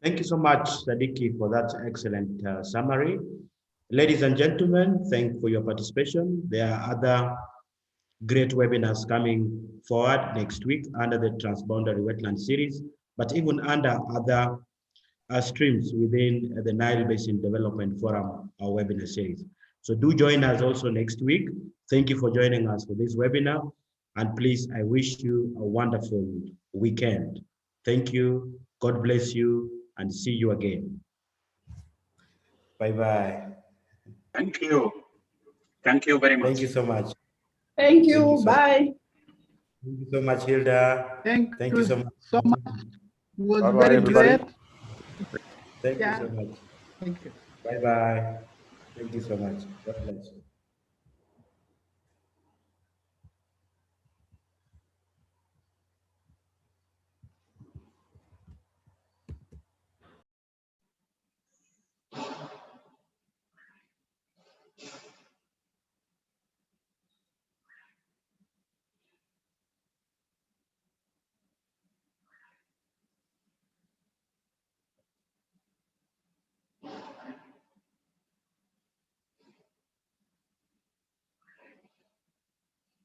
Thank you so much, Sadiki, for that excellent summary. Ladies and gentlemen, thank you for your participation. There are other great webinars coming forward next week under the Transboundary Wetland series, but even under other streams within the Nile Basin Development Forum, our webinar series. So do join us also next week. Thank you for joining us for this webinar. And please, I wish you a wonderful weekend. Thank you. God bless you and see you again. Bye-bye. Thank you. Thank you very much. Thank you so much. Thank you. Bye. Thank you so much, Hilda. Thank you so much. It was Bye-bye, very everybody. great. Thank Yeah. you so much. Thank you. Bye-bye. Thank you so much. God bless.